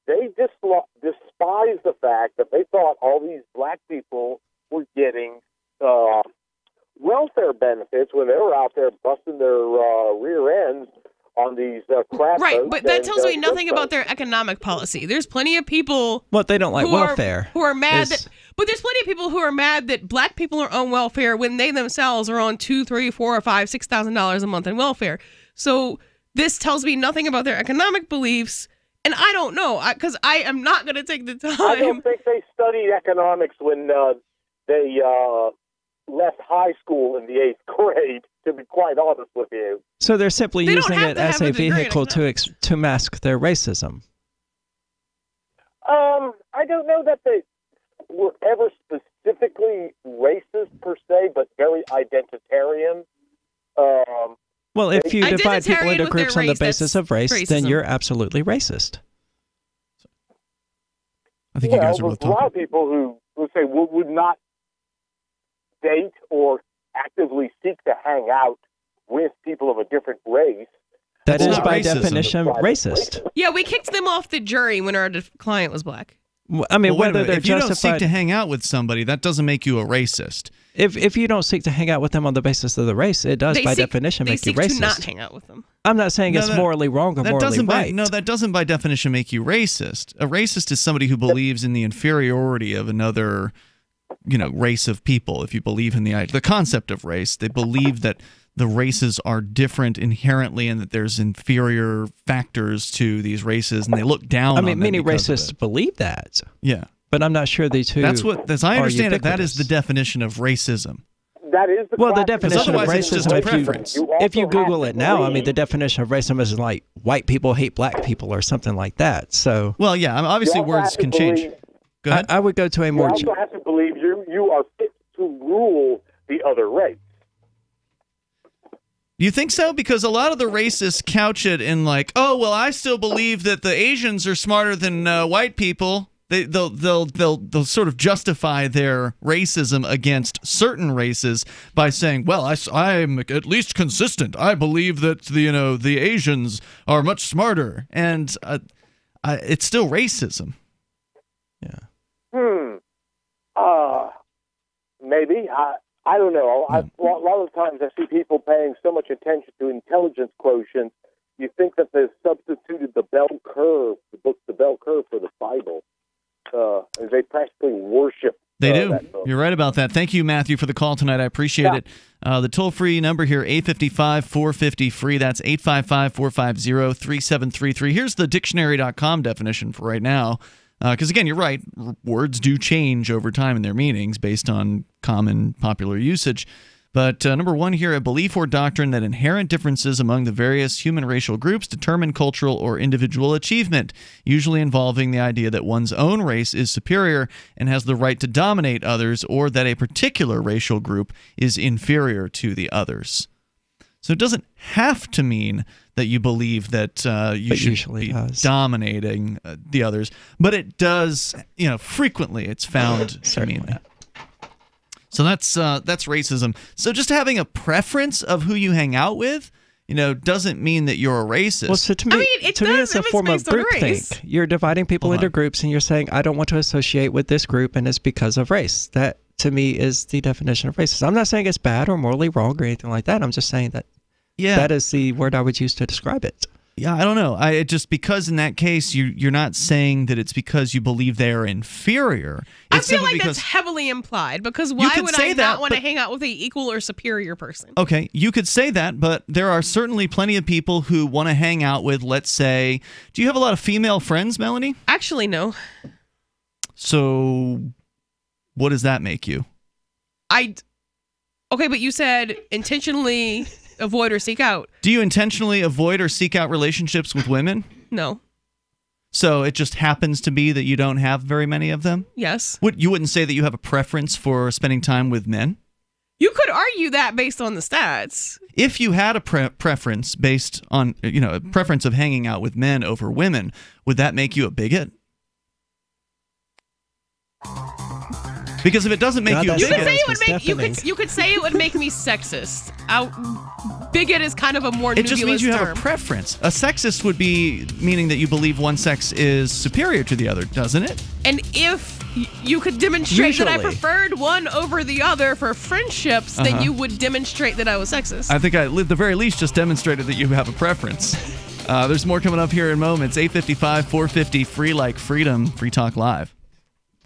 they despise the fact that they thought all these black people were getting welfare benefits when they were out there busting their rear ends on these crab right, boats. But that tells me nothing about their economic policy. There's plenty of people. Well, they don't like welfare. Who are mad but there's plenty of people who are mad that black people are on welfare when they themselves are on $2,000, $3,000, $4,000, $5,000, $6,000 a month in welfare. So this tells me nothing about their economic beliefs. And I don't know, because I am not going to take the time. I don't think they studied economics when they left high school in the 8th grade, to be quite honest with you. So they're simply using it as a vehicle to mask their racism. I don't know that they were ever specifically racist per se, but very identitarian. Well, if you divide people into groups on the basis of race, then you're absolutely racist. I think you guys are both talking. A lot of people who say would not date or actively seek to hang out with people of a different race. That is by definition racist. Yeah, we kicked them off the jury when our client was black. I mean, whether they're if you justified, don't seek to hang out with somebody, that doesn't make you a racist. If you don't seek to hang out with them on the basis of the race, it does by definition make you racist. They seek to not hang out with them. I'm not saying it's morally wrong or morally right. No, that doesn't by definition make you racist. A racist is somebody who believes in the inferiority of another, race of people. If you believe in the concept of race, they believe that the races are different inherently and that there's inferior factors to these races, and they look down on them. Many racists believe that. Yeah. But I'm not sure the two. As I understand it, that is the definition of racism. That is the definition of racism. If you Google it now, the definition of racism is like white people hate black people or something like that. So. Well, yeah, obviously words can change. Go ahead. I would go to a more. You also have to believe you are fit to rule the other race. You think so? Because a lot of the racists couch it in like, oh, well, I still believe that the Asians are smarter than white people. They'll sort of justify their racism against certain races by saying, well, I'm at least consistent. I believe that the Asians are much smarter, and it's still racism. Maybe. I don't know. A lot of times I see people paying so much attention to intelligence quotient. You think that they've substituted the bell curve, the bell curve for the Bible. They practically worship. They do. You're right about that. Thank you, Matthew, for the call tonight. I appreciate it. The toll-free number here, 855-450-FREE. That's 855-450-3733. Here's the dictionary.com definition for right now. Because, again, you're right. Words do change over time in their meanings based on common popular usage. But number one here, a belief or doctrine that inherent differences among the various human racial groups determine cultural or individual achievement, usually involving the idea that one's own race is superior and has the right to dominate others, or that a particular racial group is inferior to the others. So it doesn't have to mean that you believe that you should be dominating the others, but it does, frequently it's found to mean that. So that's racism. So just having a preference of who you hang out with, doesn't mean that you're a racist. Well, so to me, it's a form of groupthink. You're dividing people into groups, and you're saying, I don't want to associate with this group, and it's because of race. That, to me, is the definition of racism. I'm not saying it's bad or morally wrong or anything like that. I'm just saying that that is the word I would use to describe it. Yeah, I don't know. Just because in that case you're not saying that it's because you believe they are inferior. I feel like that's heavily implied, because why would I not want to hang out with an equal or superior person? Okay, you could say that, but there are certainly plenty of people who want to hang out with, let's say, do you have a lot of female friends, Melanie? Actually, no. So what does that make you? Okay, but you said intentionally avoid or seek out. Do you intentionally avoid or seek out relationships with women? No. So it just happens to be that you don't have very many of them? Yes. You wouldn't say that you have a preference for spending time with men? You could argue that based on the stats. If you had a preference based on, a preference of hanging out with men over women, would that make you a bigot? Because if it doesn't make you a bigot, you could say it would make me sexist. Bigot is kind of a more nebulous term. It just means you have a preference. A sexist would be meaning that you believe one sex is superior to the other, doesn't it? And if you could demonstrate that I preferred one over the other for friendships, then you would demonstrate that I was sexist. I think I, at the very least, just demonstrated that you have a preference. There's more coming up here in moments. 855-450-FREE like freedom. Free Talk Live.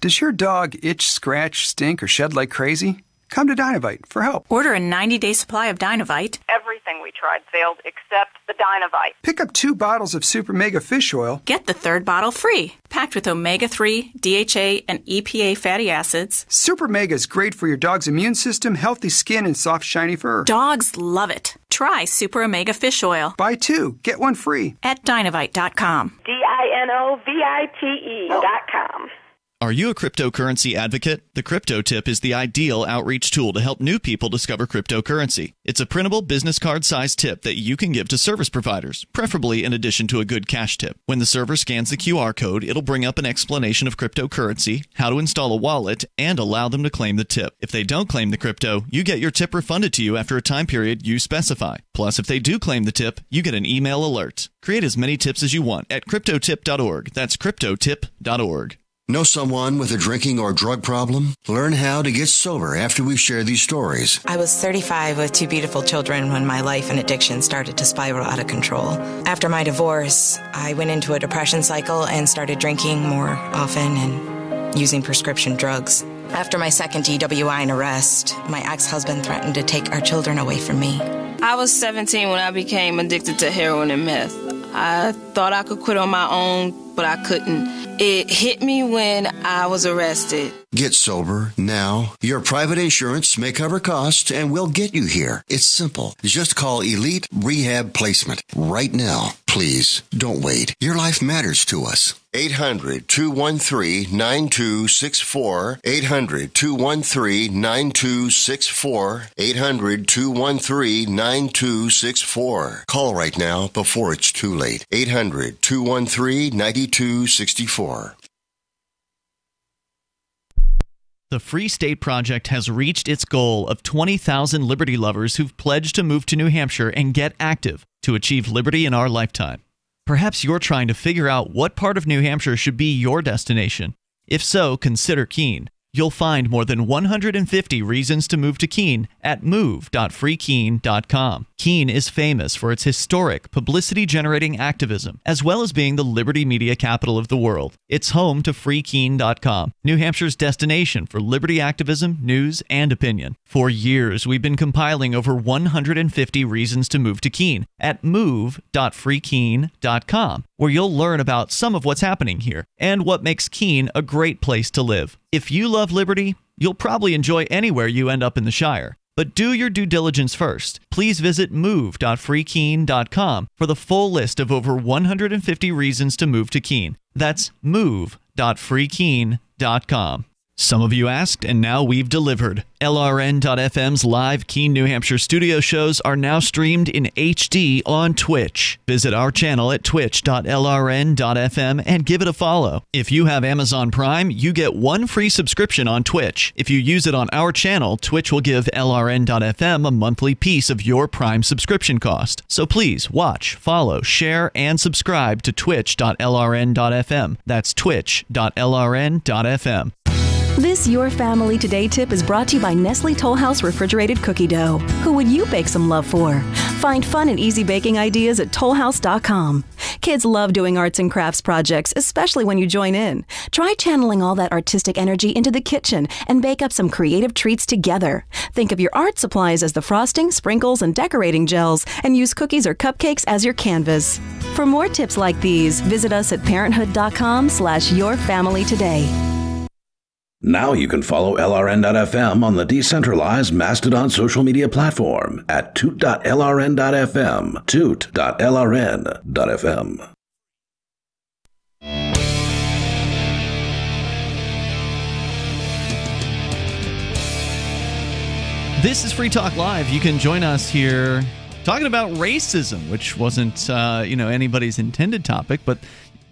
Does your dog itch, scratch, stink, or shed like crazy? Come to Dynavite for help. Order a 90-day supply of Dynavite. Everything we tried failed except the Dynavite. Pick up 2 bottles of Super Mega Fish Oil. Get the 3rd bottle free. Packed with omega-3, DHA, and EPA fatty acids. Super Mega is great for your dog's immune system, healthy skin, and soft, shiny fur. Dogs love it. Try Super Omega Fish Oil. Buy 2, get 1 free. At Dynavite.com. DINOVITE.com. Are you a cryptocurrency advocate? The Crypto Tip is the ideal outreach tool to help new people discover cryptocurrency. It's a printable business card-sized tip that you can give to service providers, preferably in addition to a good cash tip. When the server scans the QR code, it'll bring up an explanation of cryptocurrency, how to install a wallet, and allow them to claim the tip. If they don't claim the crypto, you get your tip refunded to you after a time period you specify. Plus, if they do claim the tip, you get an email alert. Create as many tips as you want at cryptotip.org. That's cryptotip.org. Know someone with a drinking or drug problem? Learn how to get sober after we share these stories. I was 35 with 2 beautiful children when my life and addiction started to spiral out of control. After my divorce, I went into a depression cycle and started drinking more often and using prescription drugs. After my second DWI and arrest, my ex-husband threatened to take our children away from me. I was 17 when I became addicted to heroin and meth. I thought I could quit on my own, but I couldn't. It hit me when I was arrested. Get sober now. Your private insurance may cover costs and we'll get you here. It's simple. Just call Elite Rehab Placement right now. Please, don't wait. Your life matters to us. 800-213-9264. 800-213-9264. 800-213-9264. Call right now before it's too late. 800-213-9264. The Free State Project has reached its goal of 20,000 liberty lovers who've pledged to move to New Hampshire and get active to achieve liberty in our lifetime. Perhaps you're trying to figure out what part of New Hampshire should be your destination. If so, consider Keene. You'll find more than 150 reasons to move to Keene at move.freekeene.com. Keene is famous for its historic, publicity-generating activism, as well as being the liberty media capital of the world. It's home to freekeene.com, New Hampshire's destination for liberty activism, news, and opinion. For years, we've been compiling over 150 reasons to move to Keene at move.freekeene.com, where you'll learn about some of what's happening here and what makes Keene a great place to live. If you love liberty, you'll probably enjoy anywhere you end up in the Shire. But do your due diligence first. Please visit move.freekeene.com for the full list of over 150 reasons to move to Keene. That's move.freekeene.com. Some of you asked, and now we've delivered. LRN.FM's live Keene, New Hampshire studio shows are now streamed in HD on Twitch. Visit our channel at twitch.lrn.fm and give it a follow. If you have Amazon Prime, you get one free subscription on Twitch. If you use it on our channel, Twitch will give LRN.FM a monthly piece of your Prime subscription cost. So please watch, follow, share, and subscribe to twitch.lrn.fm. That's twitch.lrn.fm. This Your Family Today tip is brought to you by Nestle Toll House Refrigerated Cookie Dough. Who would you bake some love for? Find fun and easy baking ideas at tollhouse.com. Kids love doing arts and crafts projects, especially when you join in. Try channeling all that artistic energy into the kitchen and bake up some creative treats together. Think of your art supplies as the frosting, sprinkles, and decorating gels, and use cookies or cupcakes as your canvas. For more tips like these, visit us at parenthood.com/yourfamilytoday. Now you can follow LRN.FM on the decentralized Mastodon social media platform at toot.lrn.fm, toot.lrn.fm. This is Free Talk Live. You can join us here talking about racism, which wasn't anybody's intended topic, but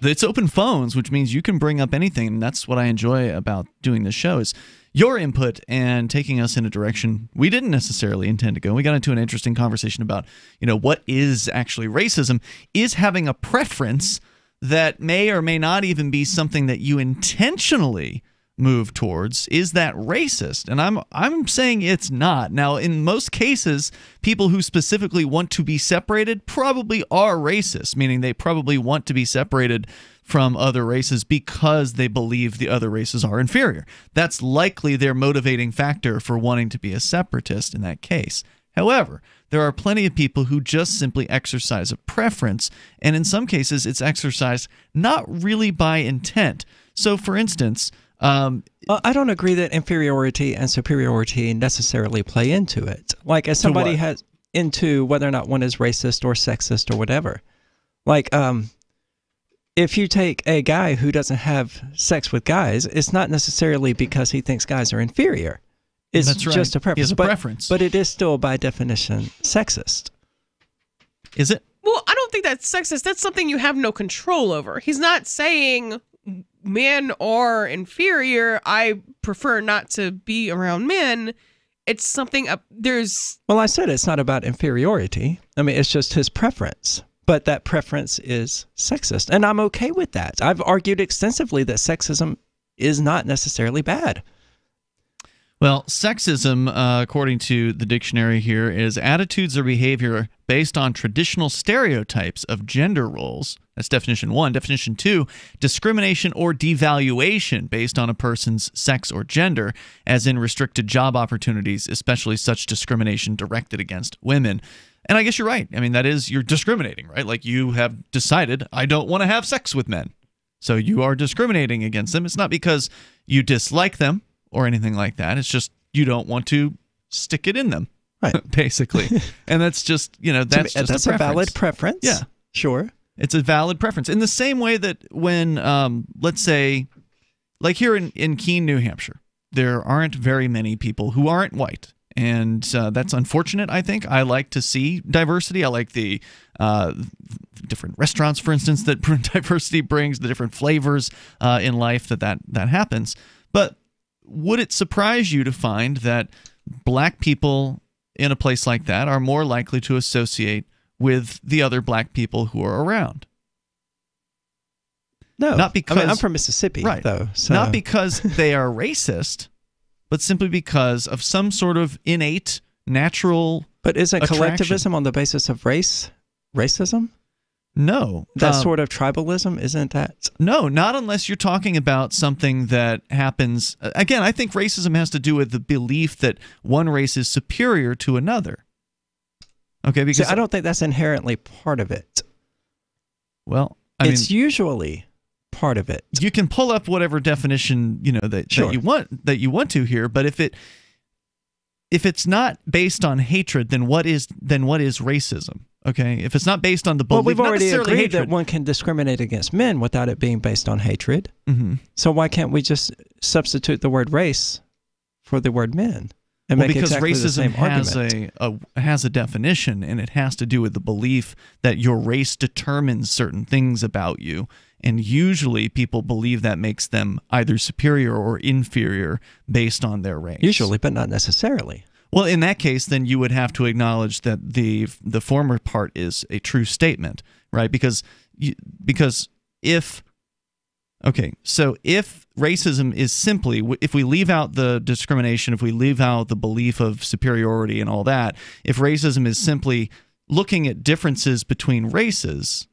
it's open phones, which means you can bring up anything, and that's what I enjoy about doing this show is your input and taking us in a direction we didn't necessarily intend to go. We got into an interesting conversation about, what is actually racism. Is having a preference that may or may not even be something that you intentionally move towards, is that racist? And I'm saying it's not. Now, in most cases, people who specifically want to be separated probably are racist, meaning they probably want to be separated from other races because they believe the other races are inferior. That's likely their motivating factor for wanting to be a separatist in that case. However, there are plenty of people who just simply exercise a preference, and in some cases, it's exercised not really by intent. So, for instance, I don't agree that inferiority and superiority necessarily play into it. Like, as somebody has into whether or not one is racist or sexist or whatever. Like, if you take a guy who doesn't have sex with guys, it's not necessarily because he thinks guys are inferior. It's That's right. just a preference. He has a preference. But it is still, by definition, sexist. Is it? Well, I don't think that's sexist. That's something you have no control over. He's not saying men are inferior. I prefer not to be around men. It's something there's. Well, I said it's not about inferiority. I mean, it's just his preference. But that preference is sexist. And I'm okay with that. I've argued extensively that sexism is not necessarily bad. Well, sexism, according to the dictionary here, is attitudes or behavior based on traditional stereotypes of gender roles. That's definition 1. Definition 2, discrimination or devaluation based on a person's sex or gender, as in restricted job opportunities, especially such discrimination directed against women. And I guess you're right. I mean, that is, you're discriminating, right? Like, you have decided, I don't want to have sex with men. So you are discriminating against them. It's not because you dislike them or anything like that. It's just you don't want to stick it in them, right? Basically. And that's just, that's just a valid preference. Yeah. Sure. It's a valid preference. In the same way that when, let's say, like here in Keene, New Hampshire, there aren't very many people who aren't white. And that's unfortunate, I think. I like to see diversity. I like the different restaurants, for instance, that diversity brings, the different flavors in life that happens. But would it surprise you to find that black people in a place like that are more likely to associate with the other black people who are around? No. Not because I'm from Mississippi, right, though. So. Not because they are racist, but simply because of some sort of innate, natural But isn't attraction. collectivism on the basis of racism? No. That sort of tribalism, isn't that? No, not unless you're talking about something that happens. Again, I think racism has to do with the belief that one race is superior to another. Okay, because I don't think that's inherently part of it. Well, it's usually part of it. You can pull up whatever definition that you want to here, but if it's not based on hatred, then what is racism? Okay, if it's not based on the belief, well, we've already agreed hatred. that one can discriminate against men without it being based on hatred. Mm-hmm. So why can't we just substitute the word race for the word men and make because exactly the same racism has a definition, and it has to do with the belief that your race determines certain things about you, and usually people believe that makes them either superior or inferior based on their race. Usually, but not necessarily. Well, in that case, then you would have to acknowledge that the former part is a true statement, right? Because if racism is simply, if we leave out the discrimination, if we leave out the belief of superiority and all that, if racism is simply looking at differences between races,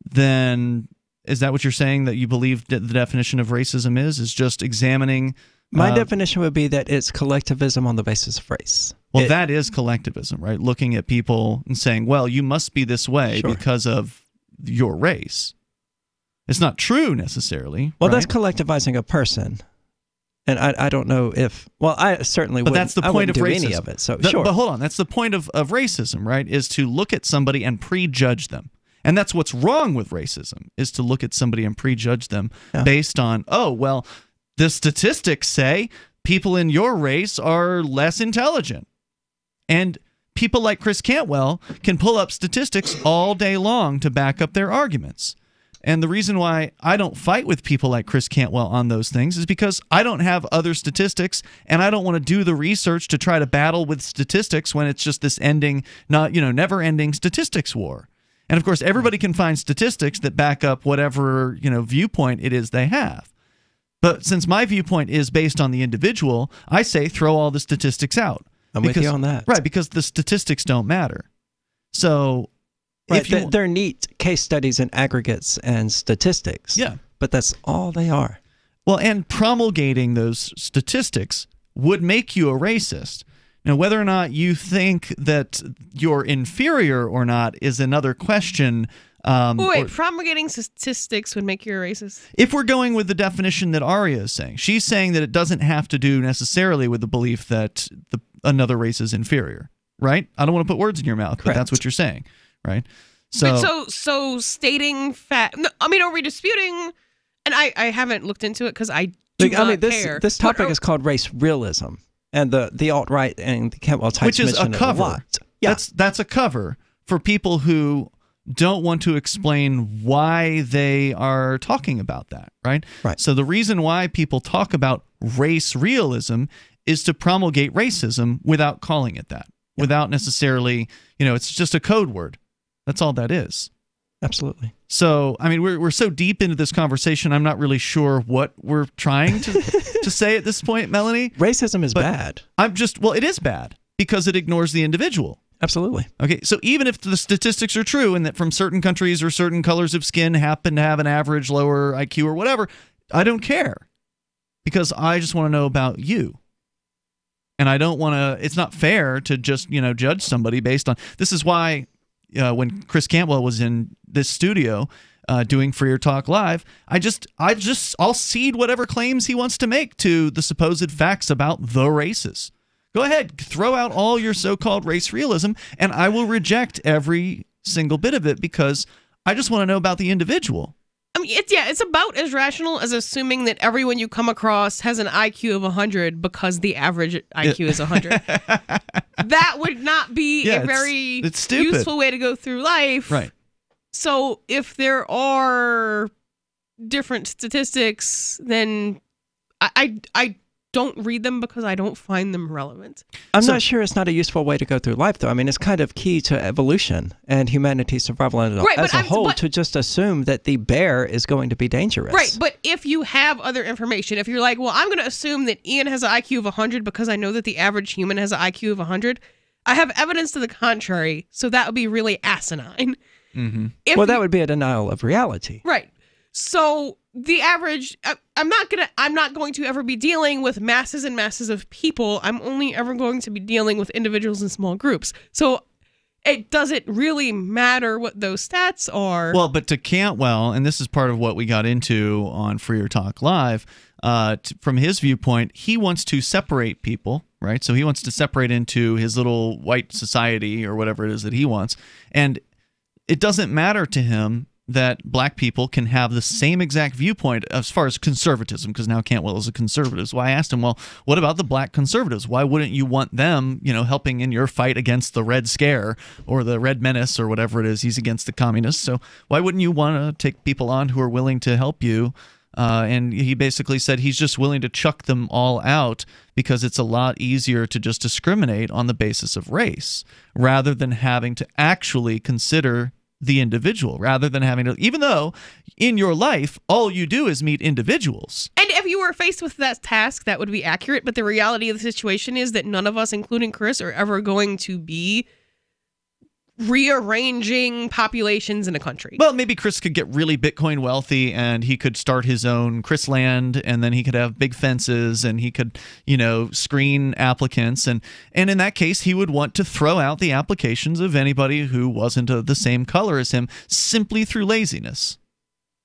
then is that what you're saying, that you believe that the definition of racism is just examining? My definition would be that it's collectivism on the basis of race. Well, that is collectivism, right? Looking at people and saying, well, you must be this way because of your race. It's not true necessarily. Well, right? that's collectivizing a person. And I don't know if, well, I certainly wouldn't. But that's the point of do racism. Any of it, so But hold on, that's the point of racism, right? Is to look at somebody and prejudge them. And that's what's wrong with racism, is to look at somebody and prejudge them based on, oh, well, the statistics say people in your race are less intelligent. And people like Chris Cantwell can pull up statistics all day long to back up their arguments. And the reason why I don't fight with people like Chris Cantwell on those things is because I don't have other statistics, and I don't want to do the research to try to battle with statistics when it's just this never-ending statistics war. And of course, everybody can find statistics that back up whatever, viewpoint it is they have. But since my viewpoint is based on the individual, I say throw all the statistics out. I'm with you on that. Right, because the statistics don't matter. So, right, they're neat case studies and aggregates and statistics. Yeah. But that's all they are. Well, and promulgating those statistics would make you a racist. Now, whether or not you think that you're inferior or not is another question. Promulgating statistics would make you a racist? If we're going with the definition that Aria is saying, she's saying that it doesn't have to do necessarily with the belief that another race is inferior, right? I don't want to put words in your mouth, but that's what you're saying, right? So stating fact. No, are we disputing? And I haven't looked into it because I do not care. This topic is called race realism, and the alt-right and the Cantwell types, which is a cover. A lot. Yeah. That's a cover for people who don't want to explain why they are talking about that, right? Right. So the reason why people talk about race realism is to promulgate racism without calling it that, without necessarily, it's just a code word. That's all that is. Absolutely. So, we're so deep into this conversation, I'm not really sure what we're trying to say at this point, Melanie. Racism is bad. It is bad because it ignores the individual. Absolutely. Okay, so even if the statistics are true and that from certain countries or certain colors of skin happen to have an average lower IQ or whatever, I don't care because I just want to know about you. And I don't want to, it's not fair to just, judge somebody based on, this is why when Chris Cantwell was in this studio doing Freer Talk Live, I'll cede whatever claims he wants to make to the supposed facts about the races. Go ahead, throw out all your so-called race realism, and I will reject every single bit of it because I just want to know about the individual. It's about as rational as assuming that everyone you come across has an IQ of 100 because the average IQ is 100. That would not be a very useful way to go through life. Right. So if there are different statistics, then I don't read them because I don't find them relevant. I'm not sure it's not a useful way to go through life, though. I mean, it's kind of key to evolution and humanity's survival as a whole to just assume that the bear is going to be dangerous. Right, but if you have other information, if you're like, well, I'm going to assume that Ian has an IQ of 100 because I know that the average human has an IQ of 100, I have evidence to the contrary, so that would be really asinine. Mm-hmm. That would be a denial of reality. Right. So the average, I'm not going to ever be dealing with masses and masses of people. I'm only ever going to be dealing with individuals in small groups. So it doesn't really matter what those stats are. Well, but to Cantwell, and this is part of what we got into on Freer Talk Live, from his viewpoint, he wants to separate people, right? So he wants to separate into his little white society or whatever it is that he wants. And it doesn't matter to him that black people can have the same exact viewpoint as far as conservatism, because now Cantwell is a conservative. So I asked him, well, what about the black conservatives? Why wouldn't you want them, helping in your fight against the Red Scare or the Red Menace or whatever it is? He's against the communists. So why wouldn't you want to take people on who are willing to help you? And he basically said he's just willing to chuck them all out because it's a lot easier to just discriminate on the basis of race rather than having to actually consider the individual, rather than having to, even though in your life all you do is meet individuals. And if you were faced with that task, that would be accurate, but the reality of the situation is that none of us, including Chris, are ever going to be rearranging populations in a country. Well, maybe Chris could get really Bitcoin wealthy and he could start his own Chris Land, and then he could have big fences and he could, screen applicants. And in that case, he would want to throw out the applications of anybody who wasn't of the same color as him simply through laziness.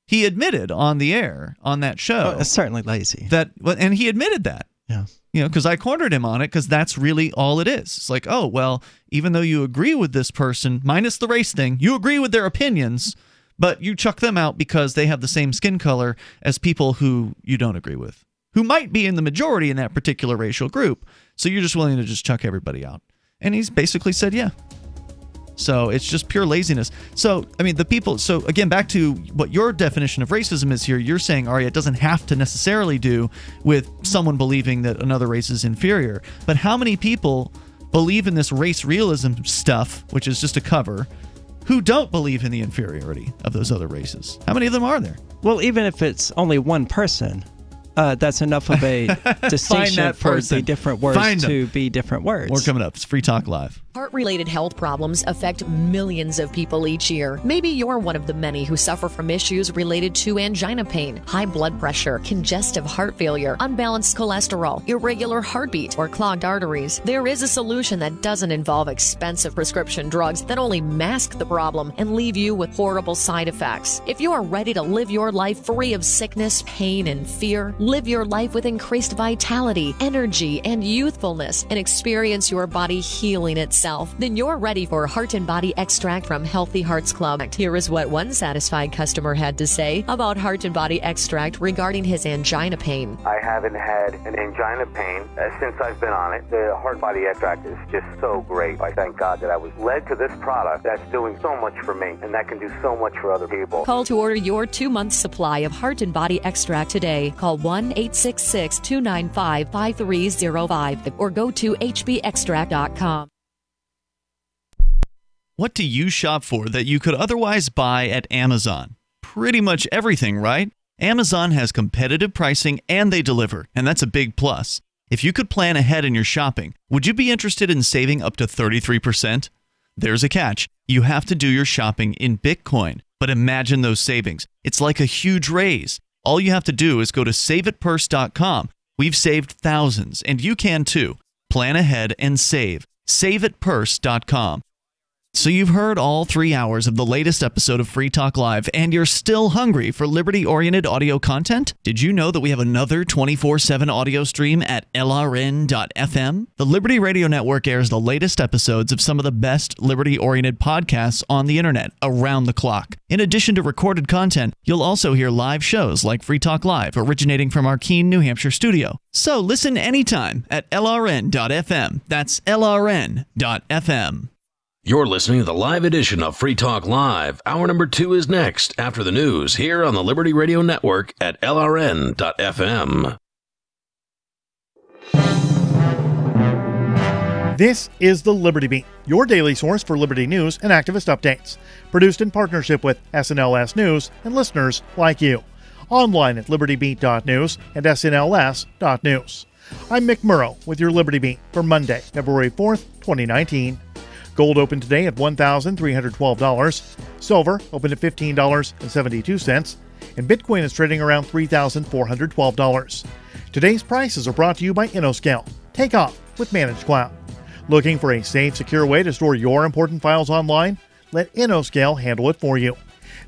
He admitted on the air on that show. It's certainly lazy. And he admitted that. Yeah. Because I cornered him on it, because that's really all it is. It's like, oh, well, even though you agree with this person, minus the race thing, you agree with their opinions, but you chuck them out because they have the same skin color as people who you don't agree with, who might be in the majority in that particular racial group. So you're just willing to just chuck everybody out. And he's basically said, yeah. So it's just pure laziness. So, so again, back to what your definition of racism is here, you're saying, Aria, it doesn't have to necessarily do with someone believing that another race is inferior. But how many people believe in this race realism stuff, which is just a cover, who don't believe in the inferiority of those other races? How many of them are there? Well, even if it's only one person, that's enough of a distinction for the different words to be different words. More coming up. It's Free Talk Live. Heart-related health problems affect millions of people each year. Maybe you're one of the many who suffer from issues related to angina pain, high blood pressure, congestive heart failure, unbalanced cholesterol, irregular heartbeat, or clogged arteries. There is a solution that doesn't involve expensive prescription drugs that only mask the problem and leave you with horrible side effects. If you are ready to live your life free of sickness, pain, and fear, live your life with increased vitality, energy, and youthfulness, and experience your body healing itself, then you're ready for Heart and Body Extract from Healthy Hearts Club. Here is what one satisfied customer had to say about Heart and Body Extract regarding his angina pain. I haven't had an angina pain since I've been on it. The Heart Body Extract is just so great. I thank God that I was led to this product that's doing so much for me, and that can do so much for other people. Call to order your 2-month supply of Heart and Body Extract today. Call 1-866-295-5305 or go to hbextract.com. What do you shop for that you could otherwise buy at Amazon? Pretty much everything, right? Amazon has competitive pricing and they deliver, and that's a big plus. If you could plan ahead in your shopping, would you be interested in saving up to 33%? There's a catch. You have to do your shopping in Bitcoin, but imagine those savings. It's like a huge raise. All you have to do is go to saveitpurse.com. We've saved thousands, and you can too. Plan ahead and save. Saveitpurse.com. So you've heard all 3 hours of the latest episode of Free Talk Live, and you're still hungry for liberty-oriented audio content? Did you know that we have another 24/7 audio stream at LRN.FM? The Liberty Radio Network airs the latest episodes of some of the best liberty-oriented podcasts on the internet around the clock. In addition to recorded content, you'll also hear live shows like Free Talk Live, originating from our Keene, New Hampshire studio. So listen anytime at LRN.FM. That's LRN.FM. You're listening to the live edition of Free Talk Live. Hour number 2 is next, after the news, here on the Liberty Radio Network at LRN.FM. This is the Liberty Beat, your daily source for liberty news and activist updates. Produced in partnership with SNLS News and listeners like you. Online at libertybeat.news and snls.news. I'm Mick Murrow with your Liberty Beat for Monday, February 4th, 2019. Gold opened today at $1,312. Silver opened at $15.72. And Bitcoin is trading around $3,412. Today's prices are brought to you by InnoScale. Take off with Managed Cloud. Looking for a safe, secure way to store your important files online? Let InnoScale handle it for you.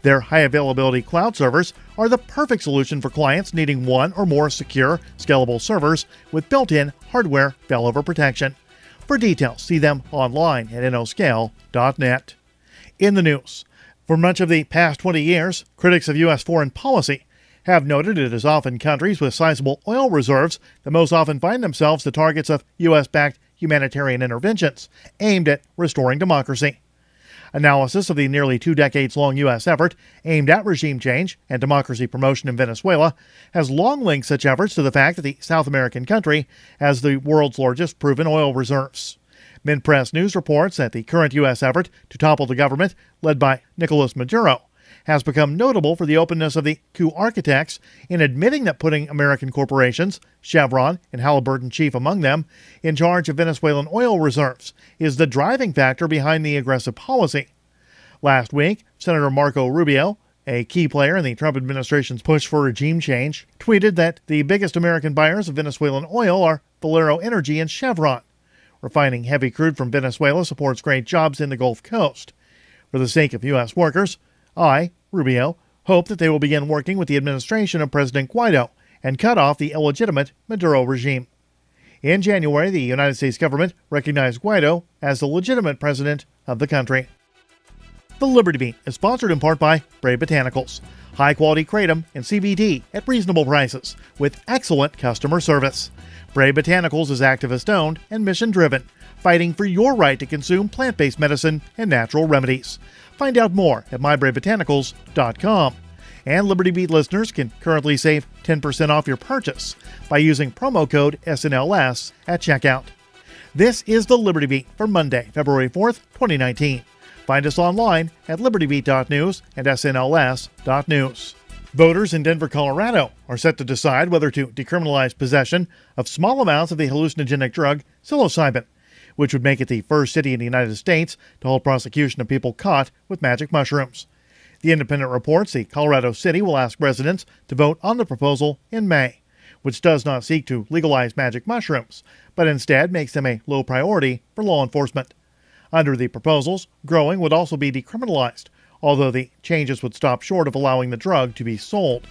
Their high-availability cloud servers are the perfect solution for clients needing one or more secure, scalable servers with built-in hardware failover protection. For details, see them online at innoscale.net. In the news, for much of the past 20 years, critics of U.S. foreign policy have noted it is often countries with sizable oil reserves that most often find themselves the targets of U.S.-backed humanitarian interventions aimed at restoring democracy. Analysis of the nearly 2 decades-long U.S. effort aimed at regime change and democracy promotion in Venezuela has long linked such efforts to the fact that the South American country has the world's largest proven oil reserves. Mid-Press News reports that the current U.S. effort to topple the government, led by Nicolas Maduro, has become notable for the openness of the coup architects in admitting that putting American corporations, Chevron and Halliburton chief among them, in charge of Venezuelan oil reserves is the driving factor behind the aggressive policy. Last week, Senator Marco Rubio, a key player in the Trump administration's push for regime change, tweeted that the biggest American buyers of Venezuelan oil are Valero Energy and Chevron. Refining heavy crude from Venezuela supports great jobs in the Gulf Coast. For the sake of U.S. workers, I, Rubio, hope that they will begin working with the administration of President Guaido and cut off the illegitimate Maduro regime. In January, the United States government recognized Guaido as the legitimate president of the country. The Liberty Beat is sponsored in part by Brave Botanicals, high-quality kratom and CBD at reasonable prices with excellent customer service. Brave Botanicals is activist-owned and mission-driven, fighting for your right to consume plant-based medicine and natural remedies. Find out more at mybraybotanicals.com. And Liberty Beat listeners can currently save 10% off your purchase by using promo code SNLS at checkout. This is the Liberty Beat for Monday, February 4th, 2019. Find us online at libertybeat.news and snls.news. Voters in Denver, Colorado are set to decide whether to decriminalize possession of small amounts of the hallucinogenic drug psilocybin, which would make it the first city in the United States to hold prosecution of people caught with magic mushrooms. The Independent reports the Colorado City will ask residents to vote on the proposal in May, which does not seek to legalize magic mushrooms, but instead makes them a low priority for law enforcement. Under the proposals, growing would also be decriminalized, although the changes would stop short of allowing the drug to be sold.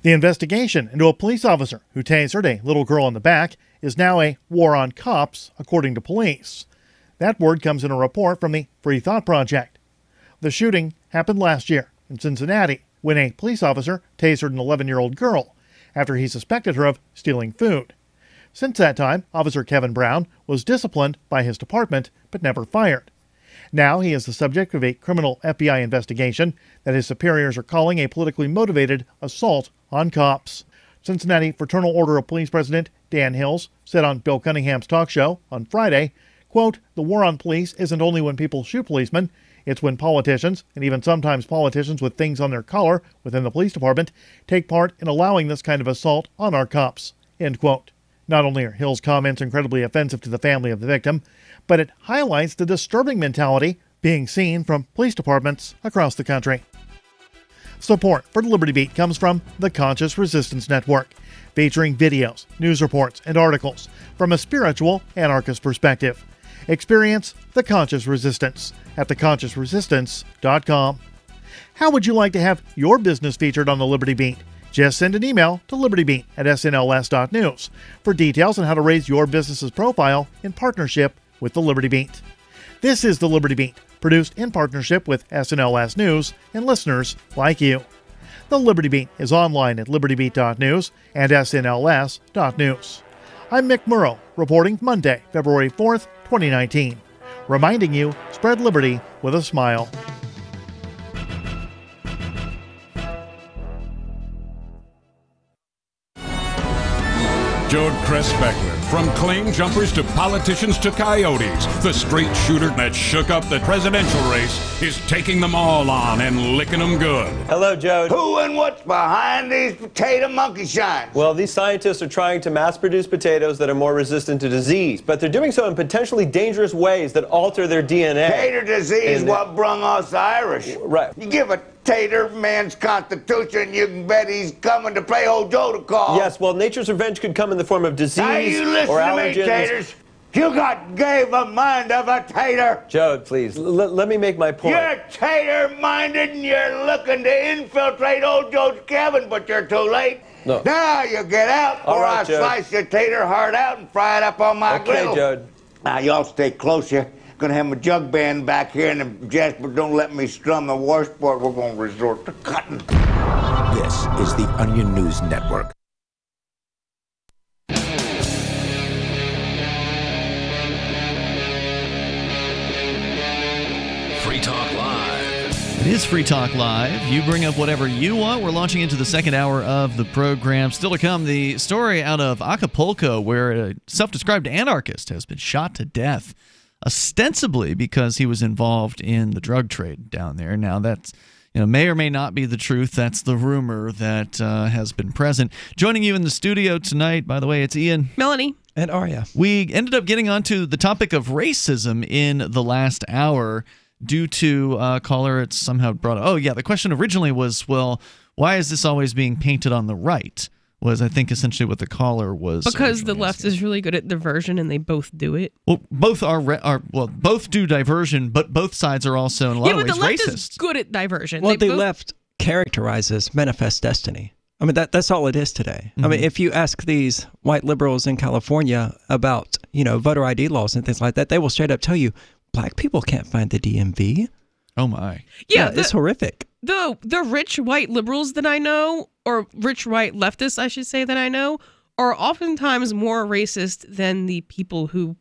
The investigation into a police officer who tasered a little girl in the back is now a war on cops, according to police. That word comes in a report from the Free Thought Project. The shooting happened last year in Cincinnati when a police officer tasered an 11-year-old girl after he suspected her of stealing food. Since that time, Officer Kevin Brown was disciplined by his department but never fired. Now he is the subject of a criminal FBI investigation that his superiors are calling a politically motivated assault on cops. Cincinnati Fraternal Order of Police President Dan Hills said on Bill Cunningham's talk show on Friday, quote, "The war on police isn't only when people shoot policemen, it's when politicians, and even sometimes politicians with things on their collar within the police department, take part in allowing this kind of assault on our cops," end quote. Not only are Hill's comments incredibly offensive to the family of the victim, but it highlights the disturbing mentality being seen from police departments across the country. Support for Liberty Beat comes from the Conscious Resistance Network, featuring videos, news reports, and articles from a spiritual anarchist perspective. Experience the Conscious Resistance at theconsciousresistance.com. How would you like to have your business featured on the Liberty Beat? Just send an email to libertybeat@snls.news for details on how to raise your business's profile in partnership with the Liberty Beat. This is the Liberty Beat, produced in partnership with SNLS News and listeners like you. The Liberty Beat is online at libertybeat.news and snls.news. I'm Mick Murrow, reporting Monday, February 4th, 2019. Reminding you, spread liberty with a smile. Joe Cress Beckler From claim jumpers to politicians to coyotes, the straight shooter that shook up the presidential race is taking them all on and licking them good. Hello, Joe. Who and what's behind these potato monkey shines? Well, these scientists are trying to mass-produce potatoes that are more resistant to disease, but they're doing so in potentially dangerous ways that alter their DNA. Tater disease, what brung us Irish. Right. You give a tater man's constitution, you can bet he's coming to play old Joe to call. Yes, well, nature's revenge could come in the form of disease now you listen or to allergens. me, taters. You gave a mind of a tater. Joe, please, let me make my point. You're tater-minded and you're looking to infiltrate old Joe's cabin, but you're too late. No. Now you get out, or right, I'll Judd. slice your tater heart out and fry it up on my griddle. Okay, Judd. Now y'all stay close. You're gonna have my jug band back here, and if Jasper don't let me strum the washboard, we're gonna resort to cutting. This is the Onion News Network. Free Talk Live. It is Free Talk Live. You bring up whatever you want. We're launching into the second hour of the program. Still to come, the story out of Acapulco where a self-described anarchist has been shot to death, ostensibly because he was involved in the drug trade down there. Now, that's may or may not be the truth. That's the rumor that has been present. Joining you in the studio tonight, by the way, it's Ian. Melanie. And Aria. We ended up getting onto the topic of racism in the last hour due to a caller. It's somehow brought up. Oh, yeah. The question originally was, well, why is this always being painted on the right? Was, I think, essentially what the caller was. Because the left is really good at diversion and they both do it. Well, both both do diversion, but both sides are also in a lot of ways racist. The left is good at diversion. Well, the left characterizes manifest destiny. I mean, that's all it is today. Mm-hmm. I mean, if you ask these white liberals in California about, voter ID laws and things like that, they will straight up tell you, black people can't find the DMV. Oh, my. Yeah, it's horrific. The rich white liberals that I know, or rich white leftists, I should say, that I know, are oftentimes more racist than the people who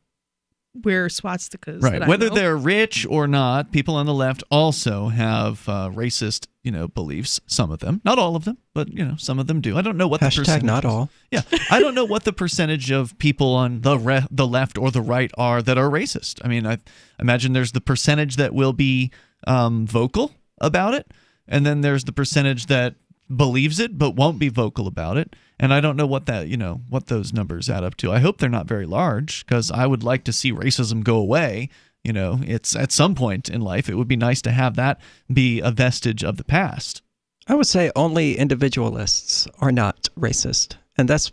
wear swastikas. Right. Whether they're rich or not, people on the left also have racist, beliefs. Some of them, not all of them, but some of them do. I don't know what the percentage. Not all. Yeah, I don't know what the percentage of people on the left or the right are that are racist. I mean, I imagine there's the percentage that will be vocal about it, and then there's the percentage that believes it but won't be vocal about it. And I don't know what that, what those numbers add up to. I hope they're not very large, because I would like to see racism go away. It's at some point in life, it would be nice to have that be a vestige of the past. I would say only individualists are not racist. And that's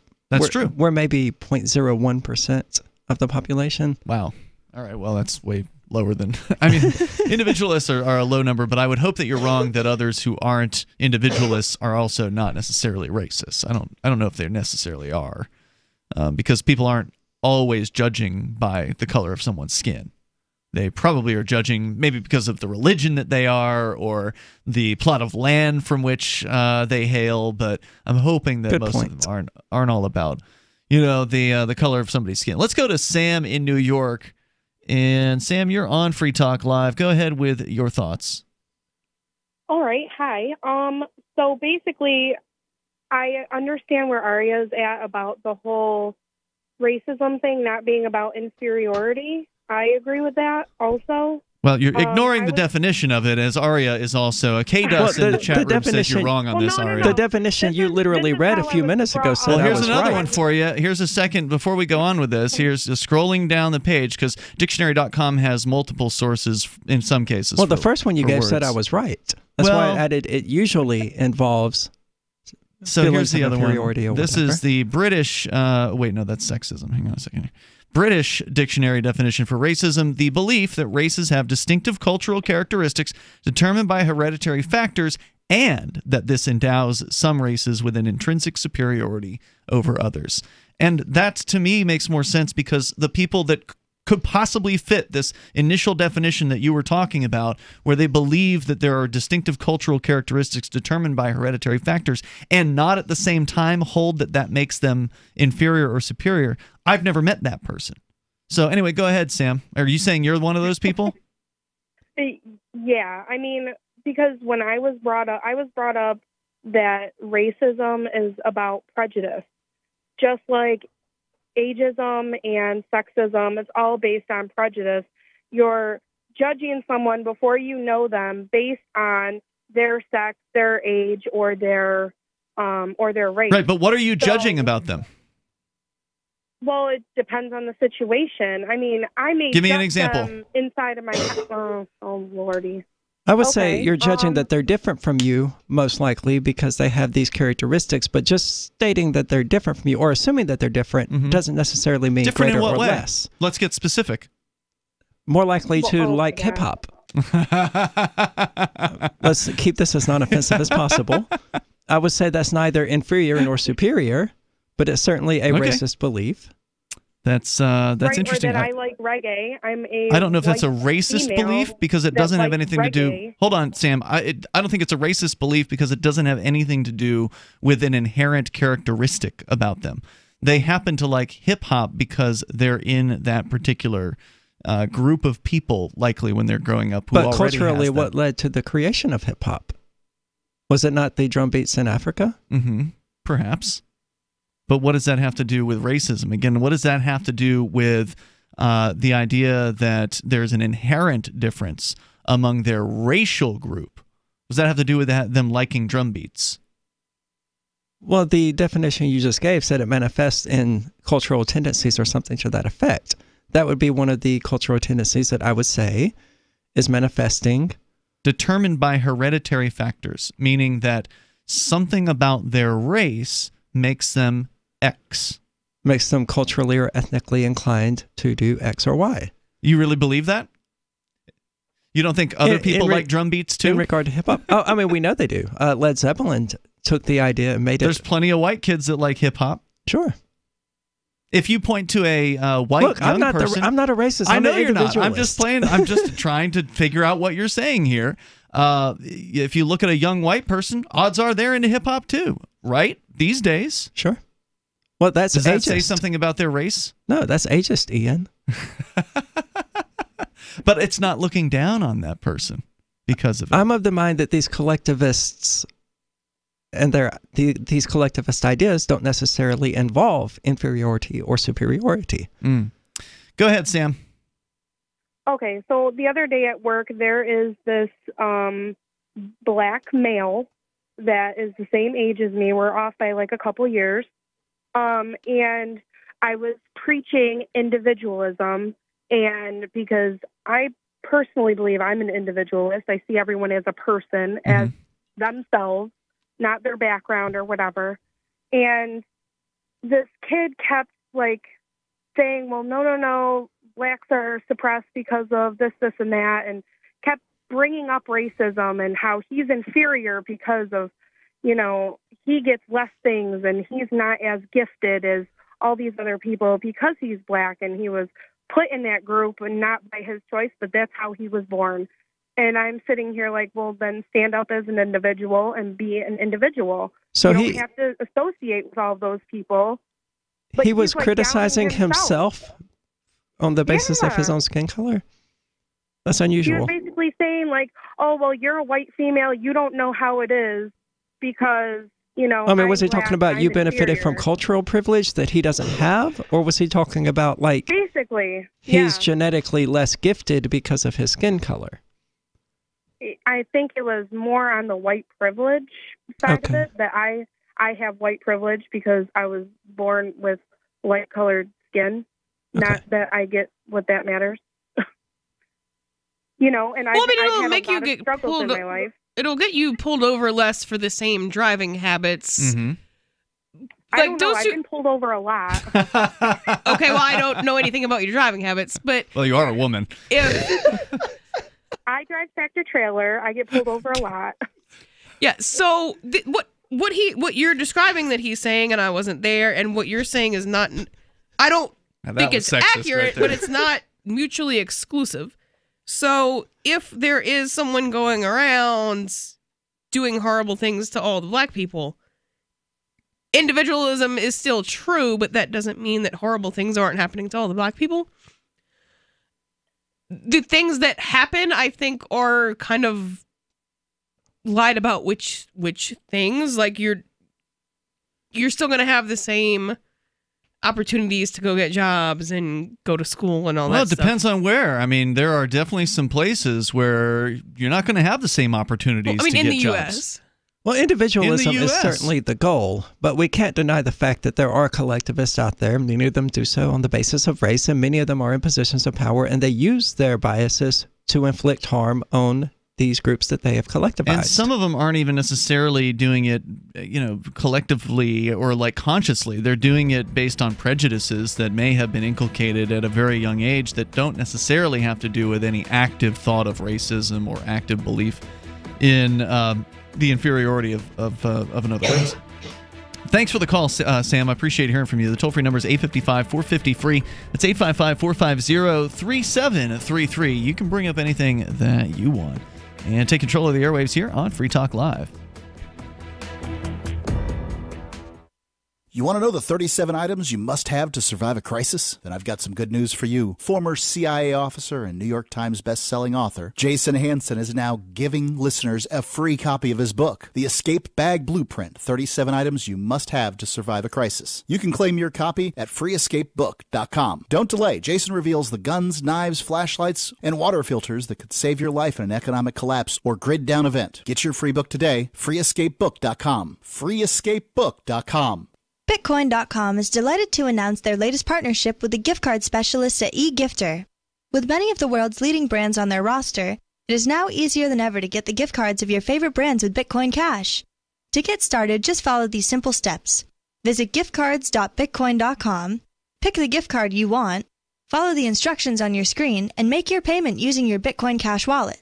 true. We're maybe 0.01% of the population. Wow. All right. Well, that's way lower than, I mean, individualists are a low number, but I would hope that you're wrong that others who aren't individualists are also not necessarily racist. I don't know if they necessarily are, because people aren't always judging by the color of someone's skin. They probably are judging maybe because of the religion that they are or the plot of land from which they hail, but I'm hoping that most of them aren't all about, the color of somebody's skin. Let's go to Sam in New York. And Sam, you're on Free Talk Live. Go ahead with your thoughts. All right. Hi. So basically, I understand where Aria's at about the whole racism thing not being about inferiority. I agree with that also. Well, you're ignoring the definition of it, as Aria is also. K-Dust in the chat room says you're wrong on this, Aria. The definition you literally read a few minutes ago said I was right. Well, here's another one for you. Here's a second, before we go on with this, here's scrolling down the page, because dictionary.com has multiple sources in some cases. Well, the first one you gave said I was right. That's why I added it usually involves So here's the other one. This is the British, wait, no, that's sexism. Hang on a second here. British dictionary definition for racism: the belief that races have distinctive cultural characteristics determined by hereditary factors, and that this endows some races with an intrinsic superiority over others. And that, to me, makes more sense, because the people that could possibly fit this initial definition that you were talking about, where they believe that there are distinctive cultural characteristics determined by hereditary factors, and not at the same time hold that makes them inferior or superior. I've never met that person. So anyway, go ahead, Sam. Are you saying you're one of those people? Yeah, I mean, because when I was brought up that racism is about prejudice, just like ageism and sexism. It's all based on prejudice. You're judging someone before you know them based on their sex, their age, or their race. Right, but what are you judging about them? Well, it depends on the situation. I mean, I may give me an judge example them inside of my oh lordy. I would say you're judging that they're different from you, most likely, because they have these characteristics, but just stating that they're different from you or assuming that they're different doesn't necessarily mean different greater in what or way? less. Let's get specific. More likely to like hip-hop. Let's keep this as non-offensive as possible. I would say that's neither inferior nor superior, but it's certainly a racist belief. That's Right, interesting. Or that I like reggae. I don't know if that's a racist belief because it doesn't have anything to do. reggae. Hold on, Sam. I don't think it's a racist belief because it doesn't have anything to do with an inherent characteristic about them. They happen to like hip hop because they're in that particular group of people, likely when they're growing up. Who But already culturally, has what led to the creation of hip hop? Was it not the drum beats in Africa? Perhaps. But what does that have to do with racism? Again, what does that have to do with the idea that there's an inherent difference among their racial group? Does that have to do with them liking drum beats? Well, the definition you just gave said it manifests in cultural tendencies or something to that effect. That would be one of the cultural tendencies that I would say is manifesting. Determined by hereditary factors, meaning that something about their race makes them X. Makes them culturally or ethnically inclined to do X or Y. You really believe that? You don't think other people like drum beats too? In regard to hip-hop? Oh, I mean, we know they do. Led Zeppelin took the idea and made it. There's plenty of white kids that like hip-hop. Sure. If you point to a white young person... I'm not a racist. I know you're not. I'm just playing. I'm just trying to figure out what you're saying here. If you look at a young white person, odds are they're into hip-hop too, right? These days. Sure. Well, that's Does ageist. that say something about their race? No, that's ageist, Ian. But it's not looking down on that person because of it. I'm of the mind that these collectivists and these collectivist ideas don't necessarily involve inferiority or superiority. Go ahead, Sam. Okay, so the other day at work, there is this black male that is the same age as me. We're off by like a couple years. And I was preaching individualism, and because I personally believe I'm an individualist, I see everyone as a person, as themselves, not their background or whatever. And this kid kept like saying, well, no, blacks are suppressed because of this, and that, and kept bringing up racism and how he's inferior because of, he gets less things and he's not as gifted as all these other people because he's black and he was put in that group and not by his choice, but that's how he was born. And I'm sitting here like, well, then stand up as an individual and be an individual. So you don't have to associate with all those people. He was like criticizing himself on the basis of his own skin color? That's unusual. He was basically saying like, oh, well, you're a white female. You don't know how it is because, I mean, was he talking about you benefited from cultural privilege that he doesn't have? Or was he talking about like basically he's genetically less gifted because of his skin color? I think it was more on the white privilege side of it, that I have white privilege because I was born with light colored skin. Not that I get what that matters. And it'll make you get struggles in my life. It'll get you pulled over less for the same driving habits. I don't know. I've been pulled over a lot. Okay, well, I don't know anything about your driving habits, but... Well, you are a woman. I drive tractor trailer. I get pulled over a lot. Yeah, so what you're describing that he's saying, and I wasn't there, and what you're saying is not... I don't think it's accurate, but it's not mutually exclusive. So if there is someone going around doing horrible things to all the black people, individualism is still true, but that doesn't mean that horrible things aren't happening to all the black people. The things that happen, I think, are kind of lied about which things. Like you're still going to have the same opportunities to go get jobs and go to school and all that Well, it stuff. depends on where. I mean, there are definitely some places where you're not going to have the same opportunities to get in the jobs. U.S. Well, individualism In the is US. certainly the goal, but we can't deny the fact that there are collectivists out there. Many of them do so on the basis of race, and many of them are in positions of power, and they use their biases to inflict harm on these groups that they have collectivized. And some of them aren't even necessarily doing it, collectively or like consciously. They're doing it based on prejudices that may have been inculcated at a very young age that don't necessarily have to do with any active thought of racism or active belief in the inferiority of another race. Thanks for the call, Sam. I appreciate hearing from you. The toll-free number is 855-450-FREE. That's 855-450-3733. You can bring up anything that you want and take control of the airwaves here on Free Talk Live. You want to know the 37 items you must have to survive a crisis? Then I've got some good news for you. Former CIA officer and New York Times best-selling author Jason Hansen is now giving listeners a free copy of his book, The Escape Bag Blueprint, 37 Items You Must Have to Survive a Crisis. You can claim your copy at freeescapebook.com. Don't delay. Jason reveals the guns, knives, flashlights, and water filters that could save your life in an economic collapse or grid-down event. Get your free book today, freeescapebook.com. freeescapebook.com. Bitcoin.com is delighted to announce their latest partnership with the gift card specialists at eGifter. With many of the world's leading brands on their roster, it is now easier than ever to get the gift cards of your favorite brands with Bitcoin Cash. To get started, just follow these simple steps. Visit giftcards.bitcoin.com, pick the gift card you want, follow the instructions on your screen, and make your payment using your Bitcoin Cash wallet.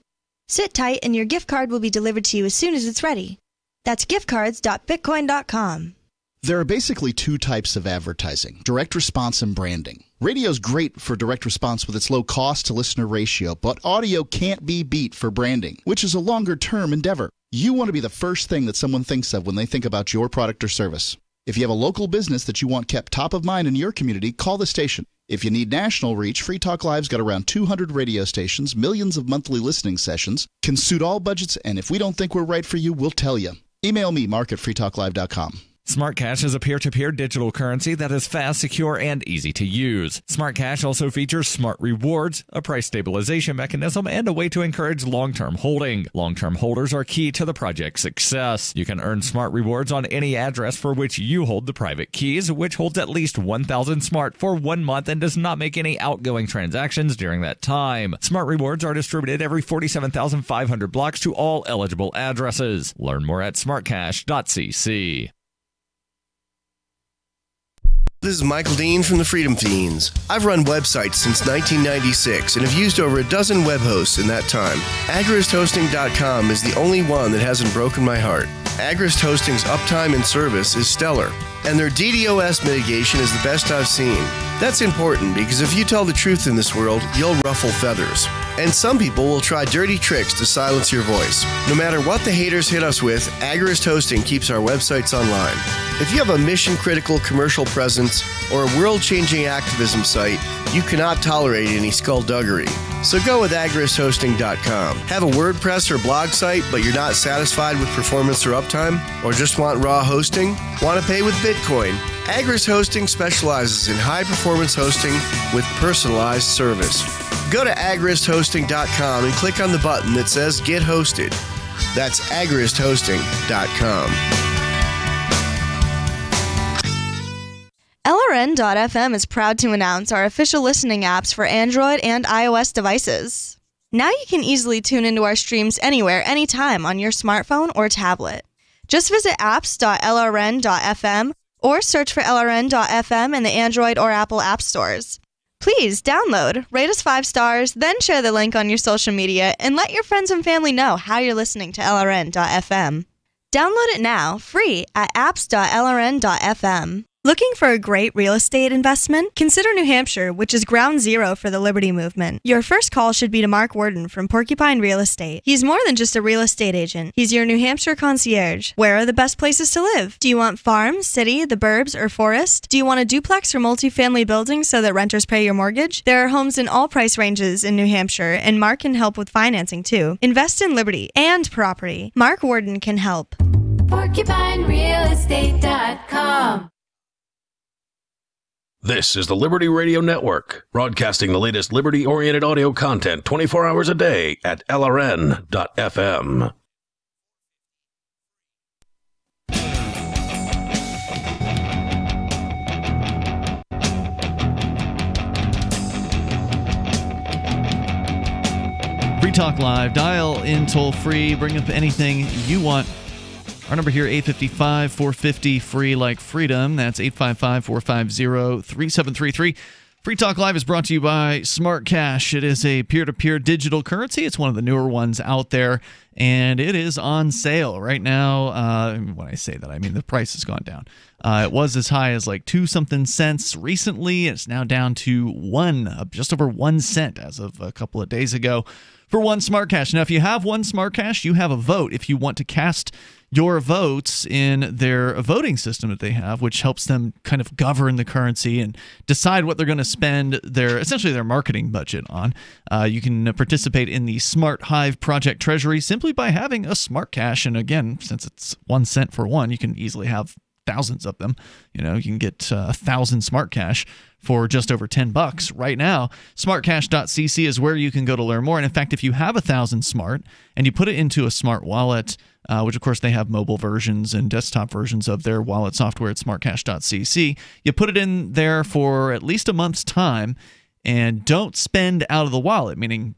Sit tight and your gift card will be delivered to you as soon as it's ready. That's giftcards.bitcoin.com. There are basically two types of advertising, direct response and branding. Radio's great for direct response with its low cost to listener ratio, but audio can't be beat for branding, which is a longer term endeavor. You want to be the first thing that someone thinks of when they think about your product or service. If you have a local business that you want kept top of mind in your community, call the station. If you need national reach, Free Talk Live's got around 200 radio stations, millions of monthly listening sessions, can suit all budgets, and if we don't think we're right for you, we'll tell you. Email me, mark@freetalklive.com. Smart Cash is a peer-to-peer digital currency that is fast, secure, and easy to use. Smart Cash also features smart rewards, a price stabilization mechanism, and a way to encourage long-term holding. Long-term holders are key to the project's success. You can earn smart rewards on any address for which you hold the private keys, which holds at least 1,000 smart for 1 month and does not make any outgoing transactions during that time. Smart rewards are distributed every 47,500 blocks to all eligible addresses. Learn more at smartcash.cc. This is Michael Dean from the Freedom Fiends. I've run websites since 1996 and have used over a dozen web hosts in that time. AgristHosting.com is the only one that hasn't broken my heart. Agrist Hosting's uptime and service is stellar, and their DDoS mitigation is the best I've seen. That's important because if you tell the truth in this world, you'll ruffle feathers. And some people will try dirty tricks to silence your voice. No matter what the haters hit us with, Agrist Hosting keeps our websites online. If you have a mission-critical commercial presence or a world-changing activism site, you cannot tolerate any skullduggery. So go with AgristHosting.com. Have a WordPress or blog site, but you're not satisfied with performance or uptime? Or just want raw hosting? Want to pay with Bitcoin? Agrist Hosting specializes in high-performance hosting with personalized service. Go to AgristHosting.com and click on the button that says Get Hosted. That's AgristHosting.com. LRN.FM is proud to announce our official listening apps for Android and iOS devices. Now you can easily tune into our streams anywhere, anytime on your smartphone or tablet. Just visit apps.lrn.fm or search for LRN.FM in the Android or Apple app stores. Please download, rate us 5 stars, then share the link on your social media and let your friends and family know how you're listening to LRN.FM. Download it now, free at apps.lrn.fm. Looking for a great real estate investment? Consider New Hampshire, which is ground zero for the Liberty Movement. Your first call should be to Mark Worden from Porcupine Real Estate. He's more than just a real estate agent. He's your New Hampshire concierge. Where are the best places to live? Do you want farm, city, the burbs, or forest? Do you want a duplex or multifamily building so that renters pay your mortgage? There are homes in all price ranges in New Hampshire, and Mark can help with financing too. Invest in Liberty and property. Mark Worden can help. PorcupineRealestate.com. This is the Liberty Radio Network, broadcasting the latest liberty-oriented audio content 24 hours a day at LRN.FM. Free Talk Live. Dial in toll free. Bring up anything you want. Our number here, 855-450-FREE like freedom. That's 855-450-3733. Free Talk Live is brought to you by Smart Cash. It is a peer-to-peer digital currency. It's one of the newer ones out there, and it is on sale right now. When I say that, I mean the price has gone down. It was as high as like 2-something cents recently. It's now down to just over 1 cent as of a couple of days ago for one Smart Cash. Now, if you have one Smart Cash, you have a vote. If you want to cast your votes in their voting system that they have, which helps them kind of govern the currency and decide what they're going to spend essentially their marketing budget on. You can participate in the Smart Hive Project Treasury simply by having a Smart Cash. And again, since it's 1 cent for one, you can easily have thousands of them. You can get 1,000 Smart Cash for just over $10 right now. Smartcash.cc is where you can go to learn more. And in fact, if you have 1,000 Smart and you put it into a Smart Wallet, which of course they have mobile versions and desktop versions of their wallet software at smartcash.cc, you put it in there for at least a month's time and don't spend out of the wallet, meaning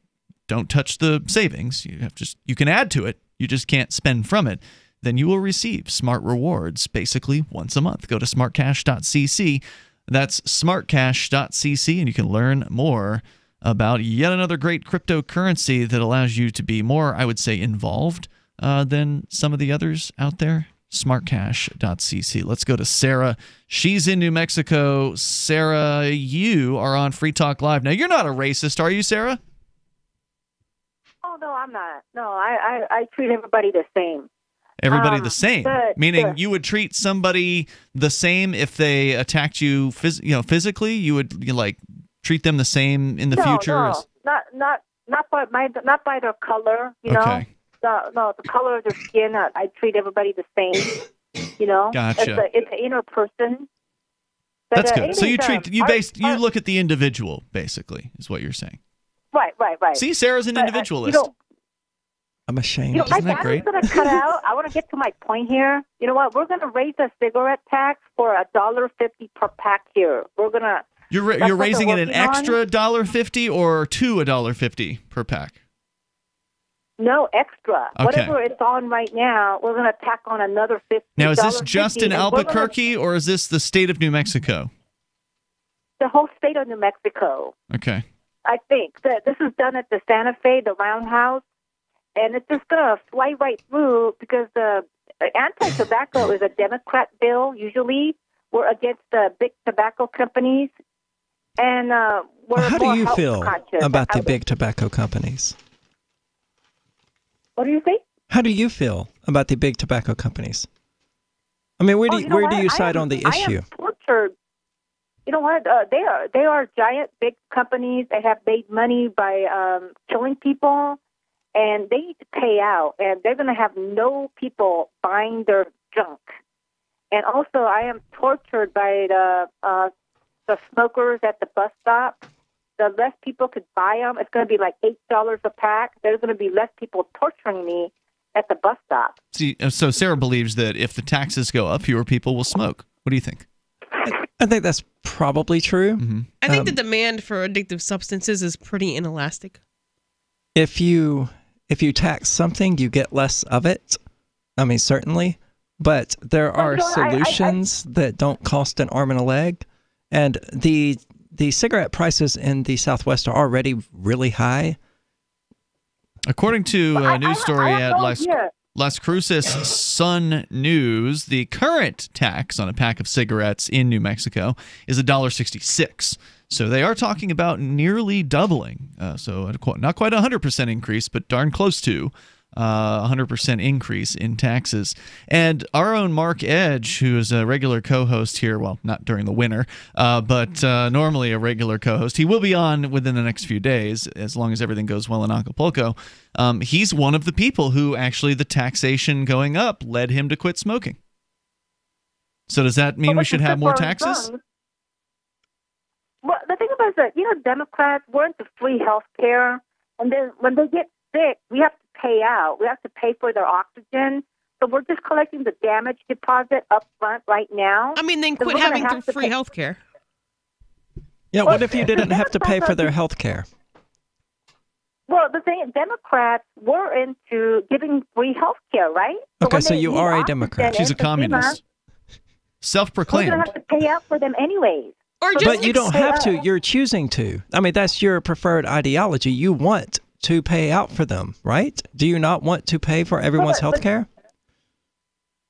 don't touch the savings. You can add to it, you just can't spend from it. Then you will receive Smart Rewards basically once a month. Go to smartcash.cc. That's smartcash.cc, and you can learn more about yet another great cryptocurrency that allows you to be more, I would say, involved than some of the others out there. Smartcash.cc. Let's go to Sarah. She's in New Mexico. Sarah, you are on Free Talk Live. Now, you're not a racist, are you, Sarah? Oh, no, I'm not. No, I treat everybody the same. Everybody the same, meaning you would treat somebody the same if they attacked you, physically. You would treat them the same in the future. No, not by their color. Okay. No, the color of their skin. I treat everybody the same. Gotcha. It's an inner person. But, that's good. So you look at the individual, basically, is what you're saying. Right. See, Sarah's an individualist. I'm ashamed. My Isn't that great? is going to cut out. I want to get to my point here. You know what? We're going to raise the cigarette tax for $1.50 per pack here. We're going to. You're raising it an extra $1.50 or to $1.50 per pack? No, extra. Okay. Whatever it's on right now, we're going to tack on another $50. Now, is this just in Albuquerque or is this the state of New Mexico? The whole state of New Mexico. Okay. I think that this is done at the Santa Fe, the Roundhouse. And it's just going to fly right through because the anti-tobacco is a Democrat bill. Usually, we're against the big tobacco companies, and we're How do you feel about the big tobacco companies? What do you think? How do you feel about the big tobacco companies? I mean, where do you side on the issue? I am tortured. You know what? They are giant big companies. They have made money by killing people. And they need to pay out, and they're going to have no people buying their junk. And also, I am tortured by the smokers at the bus stop. The less people could buy them, it's going to be like $8 a pack. There's going to be less people torturing me at the bus stop. See, so Sarah believes that if the taxes go up, fewer people will smoke. What do you think? I think that's probably true. Mm-hmm. I think the demand for addictive substances is pretty inelastic. If you tax something, you get less of it. I mean, certainly. But there are solutions that don't cost an arm and a leg. And the cigarette prices in the Southwest are already really high. According to a news story at Las Cruces Sun News, the current tax on a pack of cigarettes in New Mexico is $1.66. So they are talking about nearly doubling. So not quite a 100% increase, but darn close to 100% increase in taxes. And our own Mark Edge, who is a regular co-host here, well, not during the winter, but normally a regular co-host. He will be on within the next few days, as long as everything goes well in Acapulco. He's one of the people who actually the taxation going up led him to quit smoking. So does that mean we should have more taxes? Well, the thing about it is that, Democrats, we're into free health care, and then when they get sick, we have to pay out. We have to pay for their oxygen. So we're just collecting the damage deposit up front right now. I mean, then quit having free health care. Yeah, what if you didn't have to pay for their health care? Well, the thing is, Democrats were into giving free health care, right? Okay, so you are a Democrat. She's a communist. Self-proclaimed. We're going to have to pay out for them anyways. But you don't have to. You're choosing to. I mean, that's your preferred ideology. You want to pay out for them, right? Do you not want to pay for everyone's health care?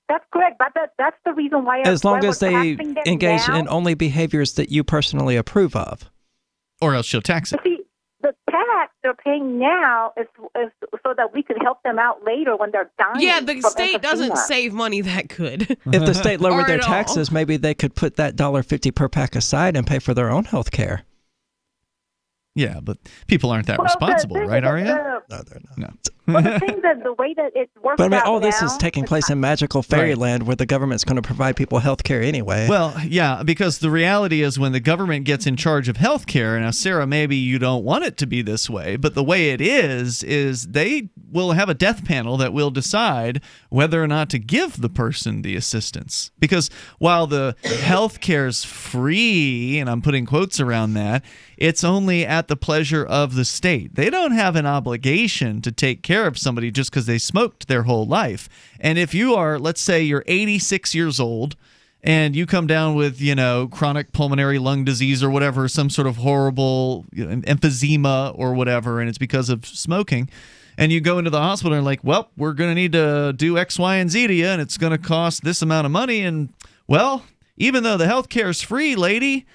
That's correct, but that's the reason why. As long as they engage in only behaviors that you personally approve of. Or else she'll tax it. See, the tax they're paying now is so that we could help them out later when they're dying. Yeah, the state doesn't save money that good. If the state lowered their taxes, maybe they could put that $1.50 per pack aside and pay for their own health care. Yeah, but people aren't that responsible, right, Aria? No, they're not. No. Well, the thing that the way that it works But I mean, out all this now, is taking place in magical fairyland where the government's going to provide people health care anyway. Well, yeah, because the reality is when the government gets in charge of health care, now, Sarah, maybe you don't want it to be this way, but the way it is they will have a death panel that will decide whether or not to give the person the assistance. Because while the health care's free, and I'm putting quotes around that, it's only at the pleasure of the state. They don't have an obligation to take care of somebody just because they smoked their whole life. And if you are, let's say you're 86 years old and you come down with, chronic pulmonary lung disease or whatever, some sort of horrible emphysema or whatever, and it's because of smoking, and you go into the hospital and like, well, we're going to need to do X, Y, and Z to you, and it's going to cost this amount of money. And, well, even though the health care is free, lady,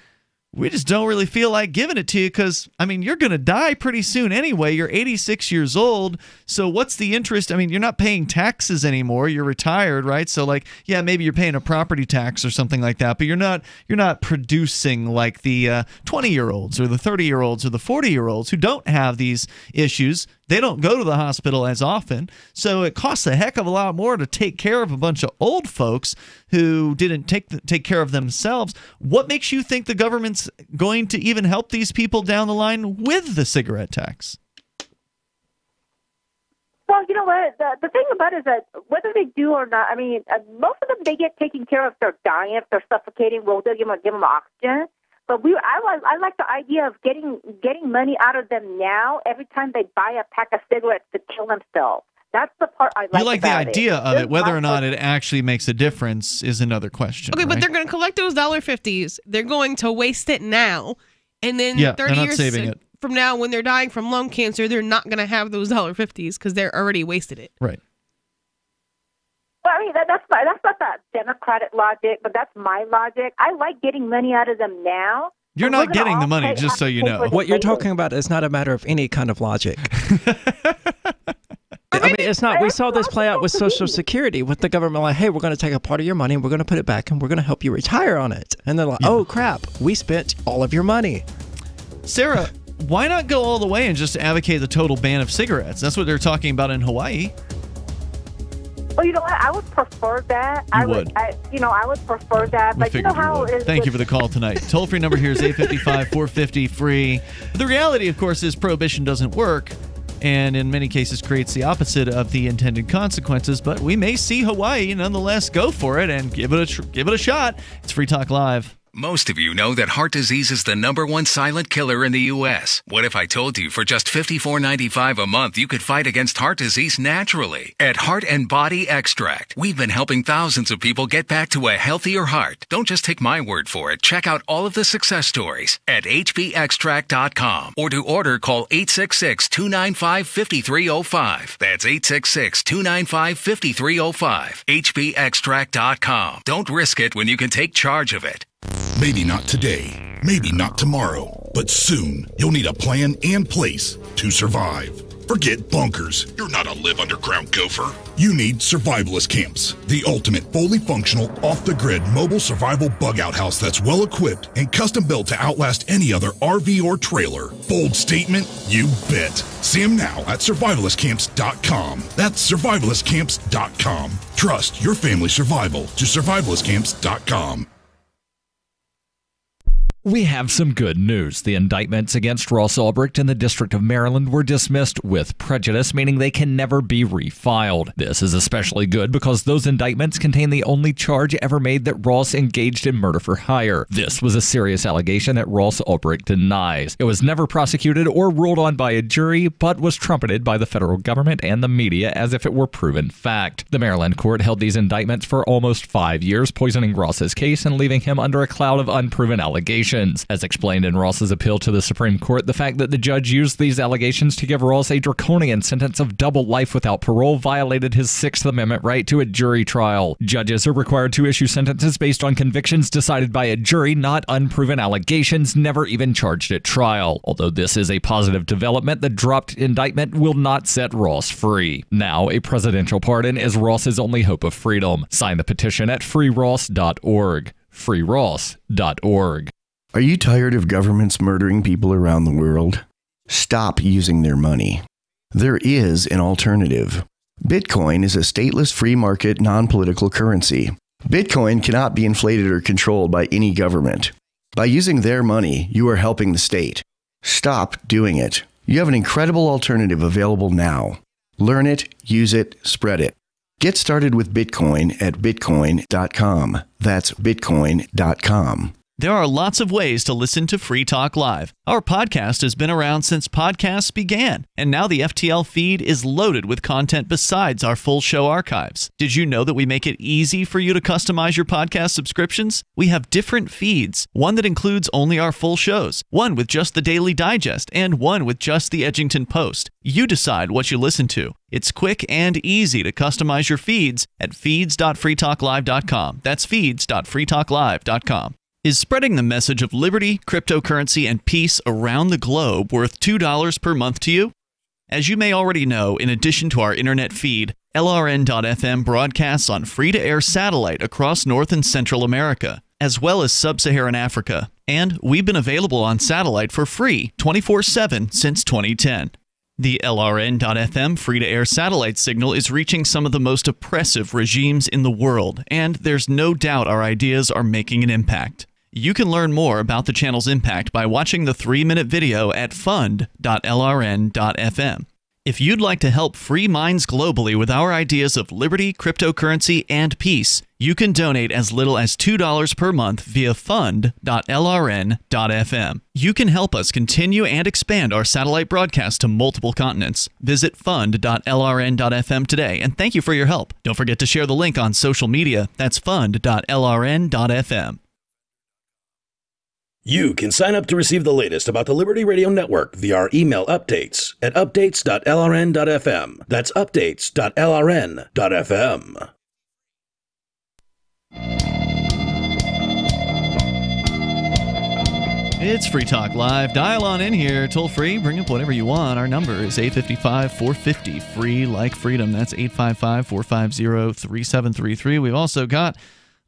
we just don't really feel like giving it to you because, I mean, you're going to die pretty soon anyway. You're 86 years old. So what's the interest? I mean, you're not paying taxes anymore. You're retired, right? So like, yeah, maybe you're paying a property tax or something like that, but you're not producing like the 20-year-olds or the 30-year-olds or the 40-year-olds who don't have these issues. They don't go to the hospital as often, so it costs a heck of a lot more to take care of a bunch of old folks who didn't take care of themselves. What makes you think the government's going to even help these people down the line with the cigarette tax? Well, you know what? The thing about it is that whether they do or not, I mean, most of them, they get taken care of if they're dying, if they're suffocating, well, they'll give them oxygen. But I like the idea of getting money out of them now every time they buy a pack of cigarettes to kill themselves. That's the part I like. You like the idea of it. Whether or not it actually makes a difference is another question. Okay, right? but they're going to collect those $1.50s. They're going to waste it now, and then 30 years from now, when they're dying from lung cancer, they're not going to have those $1.50s because they're already wasted it. Right. Well, I mean, that's not that Democratic logic, but that's my logic. I like getting money out of them now. You're not getting the money, just so you know. What you're talking about is not a matter of any kind of logic. I mean, it's not. We saw this play out with Social Security, with the government like, hey, we're going to take a part of your money and we're going to put it back and we're going to help you retire on it. And they're like, oh, crap, we spent all of your money. Sarah, why not go all the way and just advocate the total ban of cigarettes? That's what they're talking about in Hawaii. Well, you know what? I would prefer that. I would prefer that. But you know how it is. Thank you for the call tonight. Toll-free number here is 855-450-FREE. The reality, of course, is prohibition doesn't work, and in many cases creates the opposite of the intended consequences. But we may see Hawaii nonetheless go for it and give it a shot. It's Free Talk Live. Most of you know that heart disease is the #1 silent killer in the U.S. What if I told you for just $54.95 a month you could fight against heart disease naturally? At Heart and Body Extract, we've been helping thousands of people get back to a healthier heart. Don't just take my word for it. Check out all of the success stories at hbextract.com, or to order, call 866-295-5305. That's 866-295-5305. hbextract.com. Don't risk it when you can take charge of it. Maybe not today, maybe not tomorrow, but soon you'll need a plan and place to survive. Forget bunkers. You're not a live underground gopher. You need survivalist camps, the ultimate fully functional, off-the-grid mobile survival bug-out house that's well-equipped and custom-built to outlast any other RV or trailer. Bold statement? You bet. See them now at survivalistcamps.com. That's survivalistcamps.com. Trust your family's survival to survivalistcamps.com. We have some good news. The indictments against Ross Ulbricht in the District of Maryland were dismissed with prejudice, meaning they can never be refiled. This is especially good because those indictments contain the only charge ever made that Ross engaged in murder for hire. This was a serious allegation that Ross Ulbricht denies. It was never prosecuted or ruled on by a jury, but was trumpeted by the federal government and the media as if it were proven fact. The Maryland court held these indictments for almost 5 years, poisoning Ross's case and leaving him under a cloud of unproven allegations. As explained in Ross's appeal to the Supreme Court, the fact that the judge used these allegations to give Ross a draconian sentence of double life without parole violated his Sixth Amendment right to a jury trial. Judges are required to issue sentences based on convictions decided by a jury, not unproven allegations never even charged at trial. Although this is a positive development, the dropped indictment will not set Ross free. Now, a presidential pardon is Ross's only hope of freedom. Sign the petition at freeross.org. freeross.org. Are you tired of governments murdering people around the world? Stop using their money. There is an alternative. Bitcoin is a stateless free market non-political currency. Bitcoin cannot be inflated or controlled by any government. By using their money, you are helping the state. Stop doing it. You have an incredible alternative available now. Learn it, use it, spread it. Get started with Bitcoin at bitcoin.com. That's bitcoin.com. There are lots of ways to listen to Free Talk Live. Our podcast has been around since podcasts began, and now the FTL feed is loaded with content besides our full show archives. Did you know that we make it easy for you to customize your podcast subscriptions? We have different feeds, one that includes only our full shows, one with just the Daily Digest, and one with just the Edgington Post. You decide what you listen to. It's quick and easy to customize your feeds at feeds.freetalklive.com. That's feeds.freetalklive.com. Is spreading the message of liberty, cryptocurrency, and peace around the globe worth $2 per month to you? As you may already know, in addition to our internet feed, LRN.FM broadcasts on free-to-air satellite across North and Central America, as well as Sub-Saharan Africa. And we've been available on satellite for free 24/7 since 2010. The LRN.FM free-to-air satellite signal is reaching some of the most oppressive regimes in the world, and there's no doubt our ideas are making an impact. You can learn more about the channel's impact by watching the 3-minute video at fund.lrn.fm. If you'd like to help free minds globally with our ideas of liberty, cryptocurrency, and peace, you can donate as little as $2 per month via fund.lrn.fm. You can help us continue and expand our satellite broadcast to multiple continents. Visit fund.lrn.fm today, and thank you for your help. Don't forget to share the link on social media. That's fund.lrn.fm. You can sign up to receive the latest about the Liberty Radio Network via our email updates at updates.lrn.fm. That's updates.lrn.fm. It's Free Talk Live. Dial on in here, toll free, bring up whatever you want. Our number is 855-450, free like freedom. That's 855-450-3733. We've also got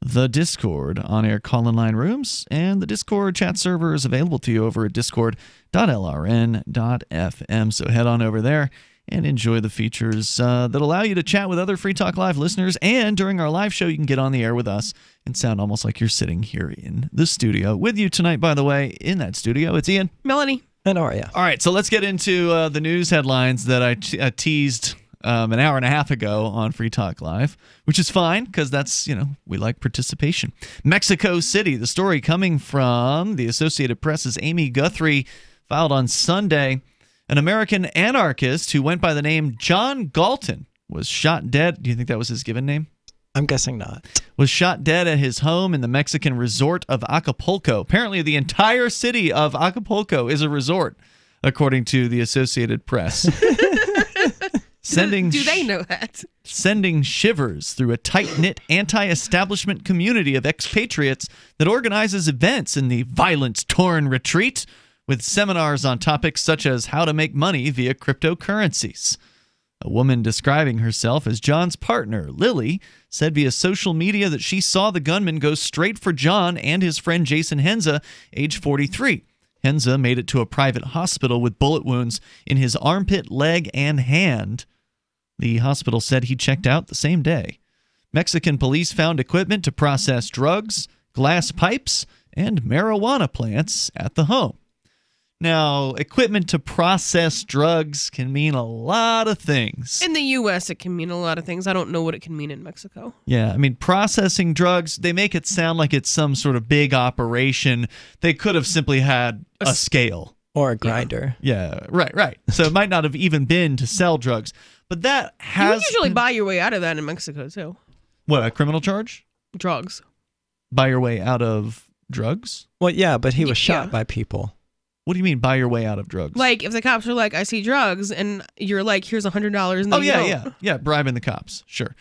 the Discord on-air call-in line rooms, and the Discord chat server is available to you over at discord.lrn.fm. So head on over there and enjoy the features that allow you to chat with other Free Talk Live listeners. And during our live show, you can get on the air with us and sound almost like you're sitting here in the studio. With you tonight, by the way, in that studio, it's Ian, Melanie, and Aria. All right, so let's get into the news headlines that I teased an hour and a half ago on Free Talk Live, which is fine because that's, we like participation. Mexico City, the story coming from the Associated Press's Amy Guthrie, filed on Sunday. An American anarchist who went by the name John Galton was shot dead. Do you think that was his given name? I'm guessing not. Was shot dead at his home in the Mexican resort of Acapulco. Apparently, the entire city of Acapulco is a resort, according to the Associated Press. Do they know that? Sending shivers through a tight-knit anti-establishment community of expatriates that organizes events in the violence-torn retreat with seminars on topics such as how to make money via cryptocurrencies. A woman describing herself as John's partner, Lily, said via social media that she saw the gunman go straight for John and his friend Jason Henza, age 43. Henza made it to a private hospital with bullet wounds in his armpit, leg, and hand. The hospital said he checked out the same day. Mexican police found equipment to process drugs, glass pipes, and marijuana plants at the home. Now, equipment to process drugs can mean a lot of things. In the U.S., it can mean a lot of things. I don't know what it can mean in Mexico. Yeah, I mean, processing drugs, they make it sound like it's some sort of big operation. They could have simply had a scale. Or a grinder. Yeah, right. So it might not have even been to sell drugs. But that has... You usually buy your way out of that in Mexico, too. What, a criminal charge? Drugs. Buy your way out of drugs? Well, yeah, but he was shot by people. What do you mean, buy your way out of drugs? Like, if the cops are like, I see drugs, and you're like, here's $100, and then you don't. Yeah, bribing the cops, sure.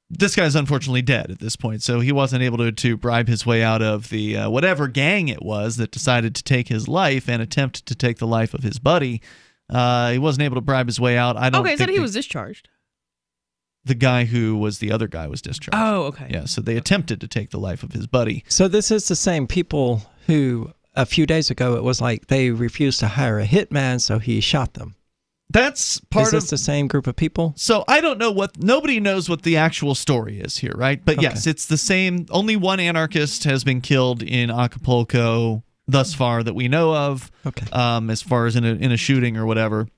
This guy's unfortunately dead at this point, so he wasn't able to bribe his way out of the whatever gang it was that decided to take his life and attempt to take the life of his buddy. He wasn't able to bribe his way out. I said he was discharged. The guy who was the other guy was discharged. Oh, okay. Yeah, so they attempted to take the life of his buddy. So this is the same people who... A few days ago, it was like they refused to hire a hitman, so he shot them. That's part of... Is this the same group of people? So I don't know what... Nobody knows what the actual story is here, right? But yes, it's the same... Only one anarchist has been killed in Acapulco thus far that we know of, as far as in a shooting or whatever.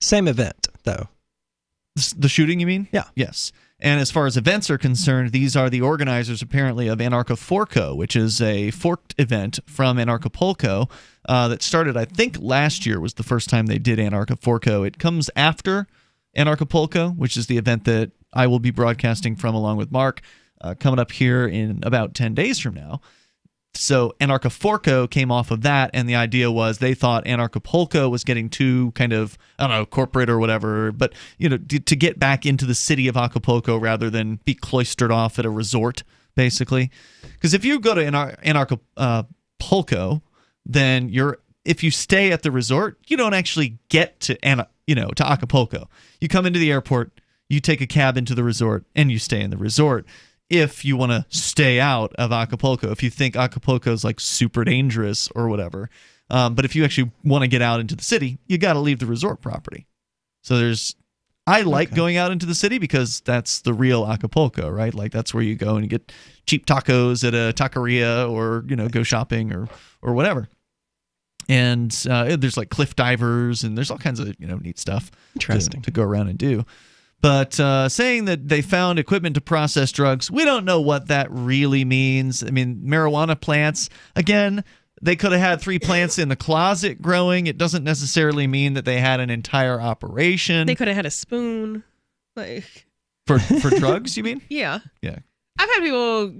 Same event, though. The shooting, you mean? Yeah. Yes. And as far as events are concerned, these are the organizers, apparently, of Anarchapulco, which is a forked event from Anarchapulco that started, I think, last year was the first time they did Anarchapulco. It comes after Anarchapulco, which is the event that I will be broadcasting from along with Mark, coming up here in about 10 days from now. So Anarchapulco came off of that, and the idea was they thought Anarchapulco was getting too kind of, I don't know, corporate or whatever, but to get back into the city of Acapulco rather than be cloistered off at a resort, basically. Because if you go to Anarchapulco, then if you stay at the resort, you don't actually get to Acapulco. You come into the airport, you take a cab into the resort, and you stay in the resort. If you want to stay out of Acapulco, if you think Acapulco is like super dangerous or whatever. But if you actually want to get out into the city, you got to leave the resort property. So I like going out into the city because that's the real Acapulco, right? Like that's where you go and you get cheap tacos at a taqueria or, go shopping or whatever. And there's like cliff divers and there's all kinds of, neat stuff to go around and do. But saying that they found equipment to process drugs, we don't know what that really means. I mean, marijuana plants, again, they could have had 3 plants in the closet growing. It doesn't necessarily mean that they had an entire operation. They could have had a spoon. For drugs, you mean? Yeah. Yeah. I've had people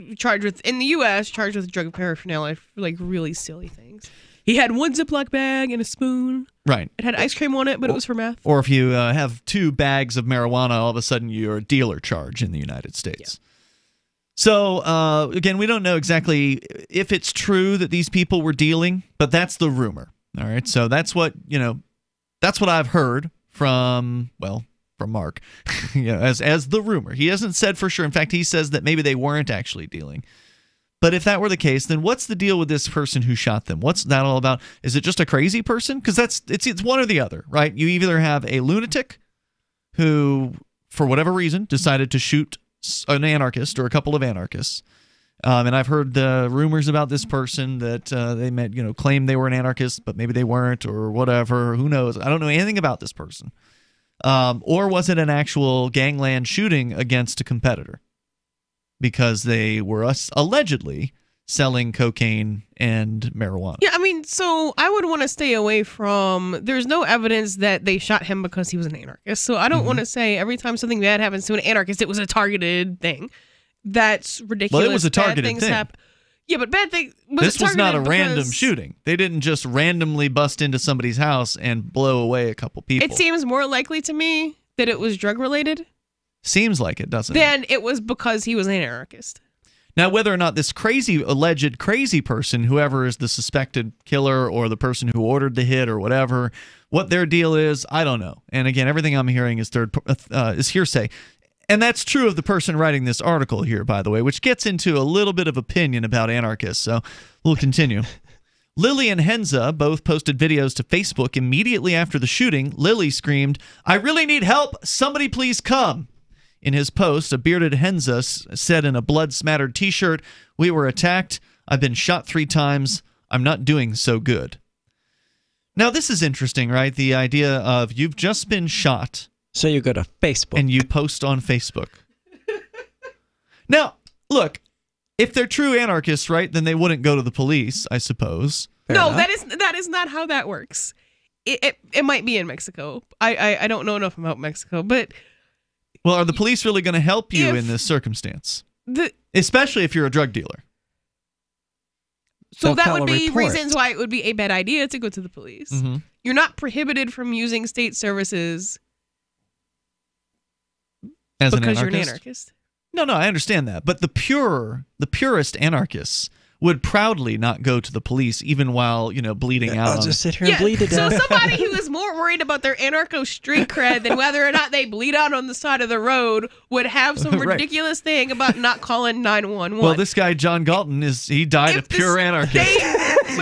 in the U.S., charged with drug paraphernalia for like really silly things. He had 1 Ziploc bag and a spoon. Right. It had ice cream on it, but it was for meth. Or if you have 2 bags of marijuana, all of a sudden you're a dealer charge in the United States. Yeah. So, again, we don't know exactly if it's true that these people were dealing, but that's the rumor. All right. So that's what I've heard from Mark, as the rumor. He hasn't said for sure. In fact, he says that maybe they weren't actually dealing. But if that were the case, then what's the deal with this person who shot them? What's that all about? Is it just a crazy person? Because it's one or the other, right? You either have a lunatic who, for whatever reason, decided to shoot an anarchist or a couple of anarchists. And I've heard the rumors about this person that they claimed they were an anarchist, but maybe they weren't or whatever. Who knows? I don't know anything about this person. Or was it an actual gangland shooting against a competitor? Because they were allegedly selling cocaine and marijuana. Yeah, I mean, so I would want to stay away from... There's no evidence that they shot him because he was an anarchist. So I don't want to say every time something bad happens to an anarchist, it was a targeted thing. That's ridiculous. Well, it was a targeted thing. Yeah, but bad thing... This was not a random shooting. They didn't just randomly bust into somebody's house and blow away a couple people. It seems more likely to me that it was drug-related. Seems like it, doesn't it? Then it was because he was an anarchist. Now, whether or not this alleged crazy person, whoever is the suspected killer or the person who ordered the hit or whatever, what their deal is, I don't know. And again, everything I'm hearing is hearsay. And that's true of the person writing this article here, by the way, which gets into a little bit of opinion about anarchists. So we'll continue. Lily and Henza both posted videos to Facebook immediately after the shooting. Lily screamed, "I really need help. Somebody please come." In his post, a bearded Henza said in a blood-smattered T-shirt, "We were attacked. I've been shot 3 times. I'm not doing so good. Now, this is interesting, right? The idea of you've just been shot. So you go to Facebook. And you post on Facebook. Now, look, if they're true anarchists, right, then they wouldn't go to the police, I suppose. No, that is not how that works. It might be in Mexico. I don't know enough about Mexico, but... Well, are the police really going to help you in this circumstance? Especially if you're a drug dealer. So that would be reasons why it would be a bad idea to go to the police. Mm-hmm. You're not prohibited from using state services because you're an anarchist. No, I understand that. But the purest anarchists would proudly not go to the police even while, bleeding out. I'll just sit here and bleed to death. So somebody who is more worried about their anarcho street cred than whether or not they bleed out on the side of the road would have some Right. ridiculous thing about not calling 911. Well, this guy, John Galton, he died a pure anarchist. If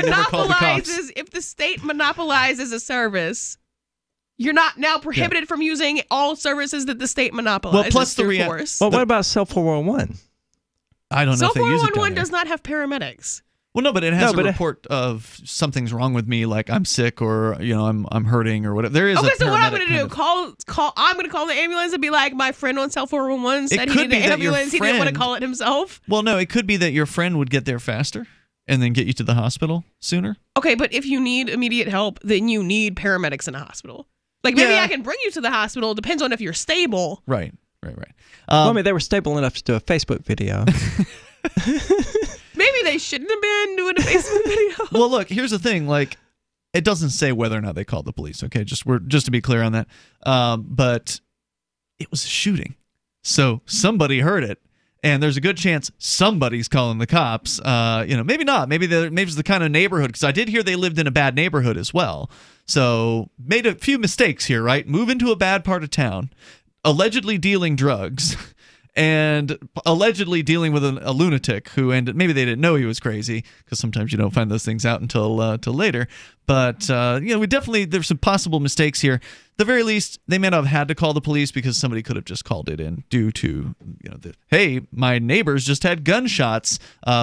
the state monopolizes a service, you're not now prohibited from using all services that the state monopolizes. Well, plus force. Well, what about Cell 411? I don't know if they use it down 411 there. does not have paramedics. Well, no, but it has a report of something's wrong with me, like I'm sick or I'm hurting or whatever. There is okay, a so what I'm paramedic going to do? Call. I'm going to call the ambulance and be like, my friend on Cell 411 said he needed an ambulance. He didn't want to call it himself. Well, no, it could be that your friend would get there faster and then get you to the hospital sooner. Okay, but if you need immediate help, then you need paramedics in a hospital. Like maybe I can bring you to the hospital. It depends on if you're stable. Right. Well, I mean, they were stable enough to do a Facebook video. Maybe they shouldn't have been doing a Facebook video. Well, look, here's the thing. Like, it doesn't say whether or not they called the police. Okay, just to be clear on that. But it was a shooting, so somebody heard it, and there's a good chance somebody's calling the cops. Maybe not. Maybe it's the kind of neighborhood, because I did hear they lived in a bad neighborhood as well. So made a few mistakes here, right? Move into a bad part of town, allegedly dealing drugs. And allegedly dealing with a lunatic who ended. Maybe they didn't know he was crazy, because sometimes you don't find those things out until later. But there's some possible mistakes here. At the very least, they may not have had to call the police because somebody could have just called it in due to hey, my neighbors just had gunshots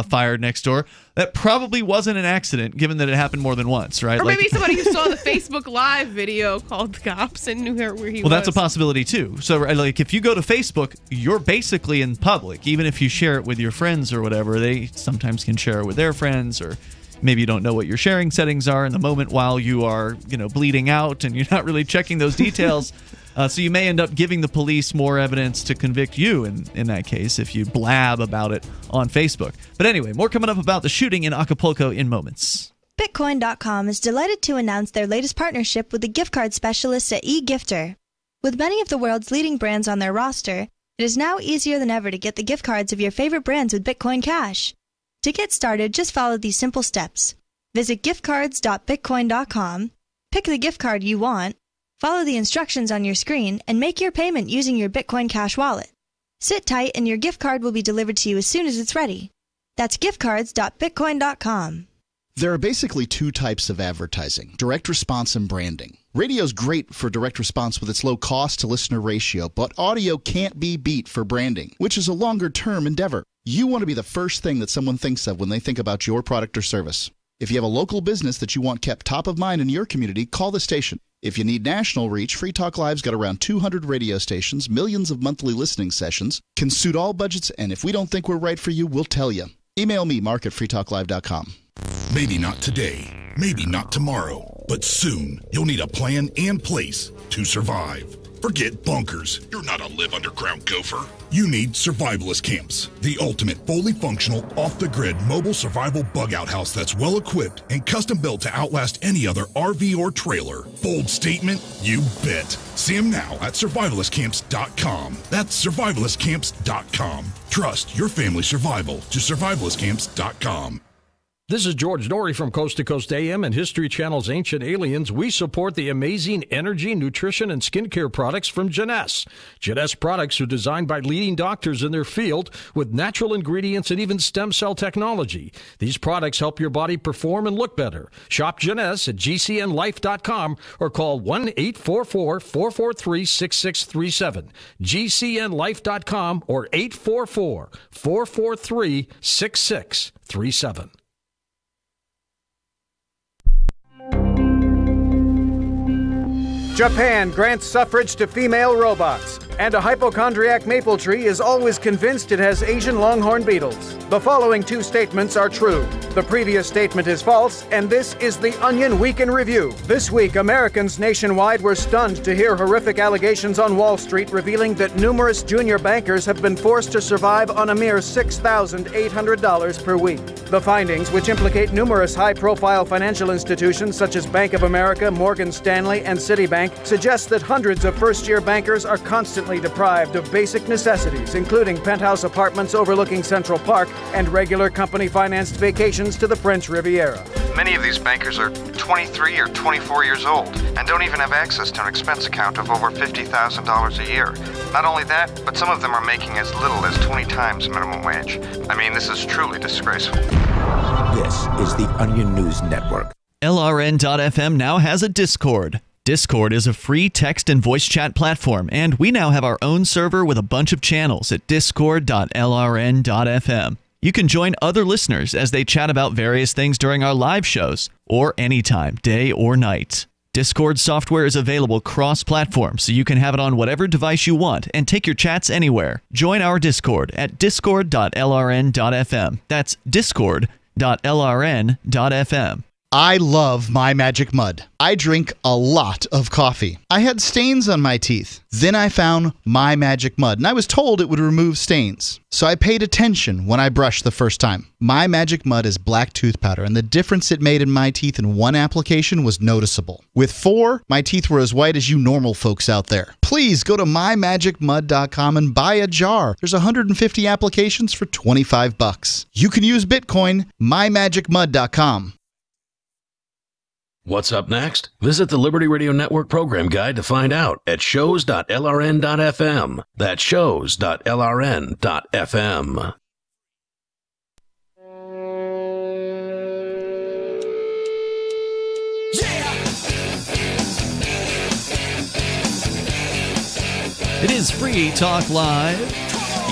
fired next door. That probably wasn't an accident, given that it happened more than once, right? Or maybe somebody who saw the Facebook Live video called the cops and knew where he was. Well, that's a possibility too. So, like, if you go to Facebook, you're basically in public. Even if you share it with your friends or whatever, they sometimes can share it with their friends, or maybe you don't know what your sharing settings are in the moment while you are, bleeding out, and you're not really checking those details. So you may end up giving the police more evidence to convict you in that case if you blab about it on Facebook. But anyway, more coming up about the shooting in Acapulco in moments. Bitcoin.com is delighted to announce their latest partnership with the gift card specialists at eGifter. With many of the world's leading brands on their roster, it is now easier than ever to get the gift cards of your favorite brands with Bitcoin Cash. To get started, just follow these simple steps. Visit giftcards.bitcoin.com, pick the gift card you want, follow the instructions on your screen, and make your payment using your Bitcoin Cash wallet. Sit tight and your gift card will be delivered to you as soon as it's ready. That's giftcards.bitcoin.com. There are basically 2 types of advertising: direct response and branding. Radio's great for direct response with its low cost to listener ratio, but audio can't be beat for branding, which is a longer term endeavor. You want to be the first thing that someone thinks of when they think about your product or service. If you have a local business that you want kept top of mind in your community, call the station. If you need national reach, Free Talk Live's got around 200 radio stations, millions of monthly listening sessions, can suit all budgets, and if we don't think we're right for you, we'll tell you. Email me, mark@freetalklive.com. Maybe not today, maybe not tomorrow, but soon you'll need a plan and place to survive. Forget bunkers. You're not a live underground gopher. You need survivalist camps, the ultimate fully functional, off-the-grid mobile survival bug-out house that's well-equipped and custom-built to outlast any other RV or trailer. Bold statement? You bet. See them now at survivalistcamps.com. That's survivalistcamps.com. Trust your family's survival to survivalistcamps.com. This is George Norrie from Coast to Coast AM and History Channel's Ancient Aliens. We support the amazing energy, nutrition, and skincare products from Jeunesse. Jeunesse products are designed by leading doctors in their field with natural ingredients and even stem cell technology. These products help your body perform and look better. Shop Jeunesse at gcnlife.com or call 1-844-443-6637. gcnlife.com or 844-443-6637. Japan grants suffrage to female robots, and a hypochondriac maple tree is always convinced it has Asian longhorn beetles. The following two statements are true. The previous statement is false, and this is the Onion Week in Review. This week, Americans nationwide were stunned to hear horrific allegations on Wall Street revealing that numerous junior bankers have been forced to survive on a mere $6,800 per week. The findings, which implicate numerous high-profile financial institutions such as Bank of America, Morgan Stanley, and Citibank, suggest that hundreds of first-year bankers are constantly deprived of basic necessities, including penthouse apartments overlooking Central Park and regular company-financed vacations to the French Riviera. Many of these bankers are 23 or 24 years old and don't even have access to an expense account of over $50,000 a year. Not only that, but some of them are making as little as 20 times minimum wage. I mean, this is truly disgraceful. This is the Onion News Network. LRN.FM now has a Discord. Discord is a free text and voice chat platform, and we now have our own server with a bunch of channels at discord.lrn.fm. You can join other listeners as they chat about various things during our live shows, or anytime, day or night. Discord software is available cross-platform, so you can have it on whatever device you want and take your chats anywhere. Join our Discord at discord.lrn.fm. That's discord.lrn.fm. I love My Magic Mud. I drink a lot of coffee. I had stains on my teeth. Then I found My Magic Mud, and I was told it would remove stains. So I paid attention when I brushed the first time. My Magic Mud is black tooth powder, and the difference it made in my teeth in one application was noticeable. With 4, my teeth were as white as you normal folks out there. Please go to mymagicmud.com and buy a jar. There's 150 applications for $25. You can use Bitcoin, mymagicmud.com. What's up next? Visit the Liberty Radio Network program guide to find out at shows.lrn.fm. That's shows.lrn.fm. It is Free Talk Live.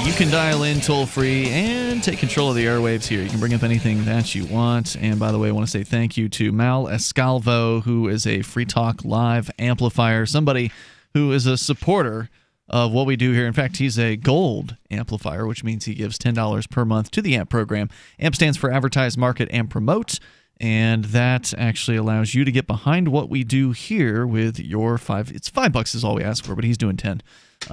You can dial in toll-free and take control of the airwaves here. You can bring up anything that you want. And by the way, I want to say thank you to Mal Escalvo, who is a Free Talk Live amplifier, somebody who is a supporter of what we do here. In fact, he's a gold amplifier, which means he gives $10 per month to the AMP program. AMP stands for Advertise, Market, and Promote. And that actually allows you to get behind what we do here with your $5. It's $5 is all we ask for, but he's doing 10.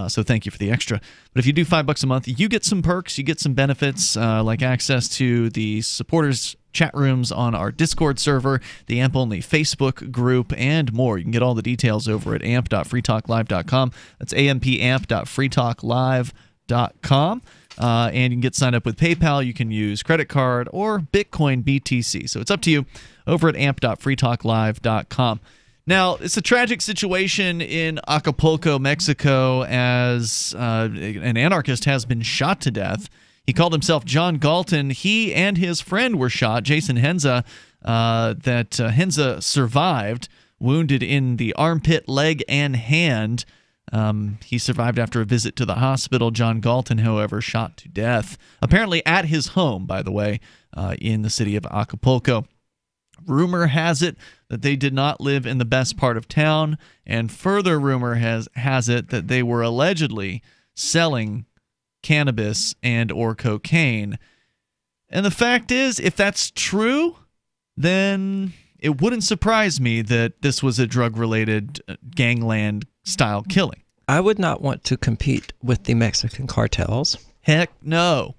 So thank you for the extra. But if you do $5 a month, you get some perks, you get some benefits, like access to the supporters chat rooms on our Discord server, the AMP-only Facebook group, and more. You can get all the details over at amp.freetalklive.com. That's amp.freetalklive.com. And you can get signed up with PayPal. You can use credit card or Bitcoin BTC. So it's up to you over at amp.freetalklive.com. Now, it's a tragic situation in Acapulco, Mexico, as an anarchist has been shot to death. He called himself John Galton. He and his friend were shot, Jason Henza. Henza survived, wounded in the armpit, leg, and hand. He survived after a visit to the hospital. John Galton, however, shot to death, apparently at his home, by the way, in the city of Acapulco. Rumor has it that they did not live in the best part of town, and further rumor has it that they were allegedly selling cannabis and or cocaine. And the fact is, if that's true, then it wouldn't surprise me that this was a drug-related gangland-style killing. I would not want to compete with the Mexican cartels. Heck no.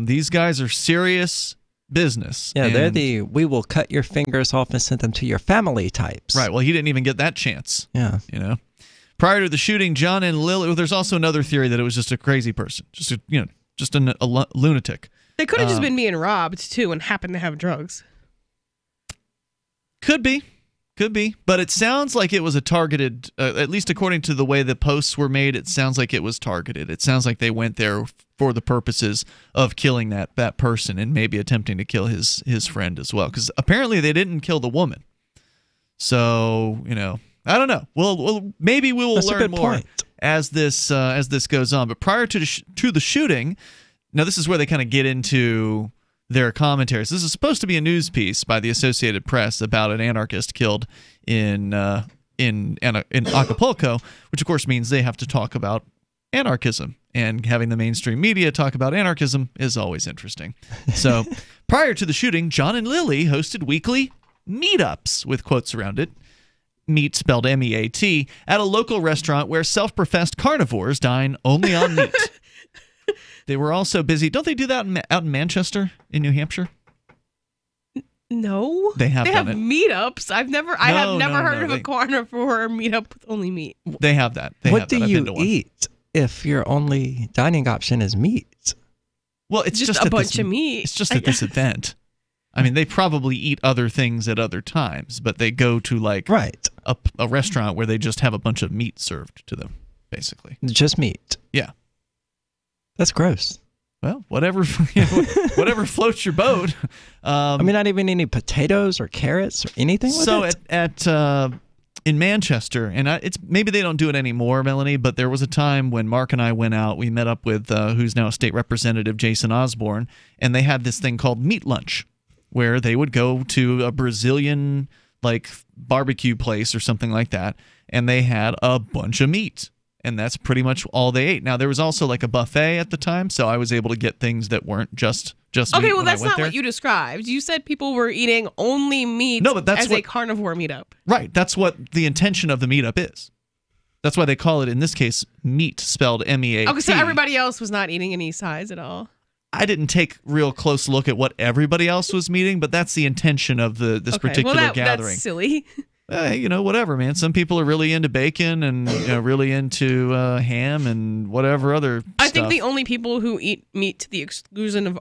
These guys are serious business. Yeah, they're the we will cut your fingers off and send them to your family types. Right. Well, he didn't even get that chance. Yeah. You know, prior to the shooting, John and Lily. Well, there's also another theory that it was just a crazy person, just a lunatic. They could have just been being robbed, too, and happened to have drugs. Could be. But it sounds like it was a targeted, at least according to the way the posts were made, it sounds like it was targeted. It sounds like they went there for the purposes of killing that person and maybe attempting to kill his friend as well. Because apparently they didn't kill the woman. So, I don't know. Well, maybe we will learn more as this goes on. But prior to the shooting, now this is where they kind of get into their commentaries. This is supposed to be a news piece by the Associated Press about an anarchist killed in Acapulco, which of course means they have to talk about anarchism, and having the mainstream media talk about anarchism is always interesting. So, prior to the shooting, John and Lily hosted weekly meetups with quotes around it. Meat spelled M-E-A-T at a local restaurant where self-professed carnivores dine only on meat. They were also busy. Don't they do that out in Manchester, in New Hampshire? No, they have meetups. I have never heard of a carnivore meetup with only meat. They have that. What do you eat if your only dining option is meat? Well, it's just a bunch of meat. It's just at this event. I mean, they probably eat other things at other times, but they go to a restaurant where they just have a bunch of meat served to them, basically. Just meat. Yeah. That's gross. Well, whatever floats your boat. Not even any potatoes or carrots or anything with it? So in Manchester, and it's maybe they don't do it anymore, Melanie, but there was a time when Mark and I went out. We met up with who's now a state representative, Jason Osborne, and they had this thing called Meat Lunch, where they would go to a Brazilian barbecue place or something like that, and they had a bunch of meat. And that's pretty much all they ate. Now, there was also a buffet at the time, so I was able to get things that weren't just meat. Okay, well, that's not what you described. You said people were eating only meat a carnivore meetup. Right. That's what the intention of the meetup is. That's why they call it, in this case, meat, spelled M-E-A-T. Okay, so everybody else was not eating any sides at all. I didn't take real close look at what everybody else was eating, but that's the intention of this particular gathering. That's silly. Whatever, man. Some people are really into bacon and really into ham and whatever other stuff. I think the only people who eat meat to the exclusion of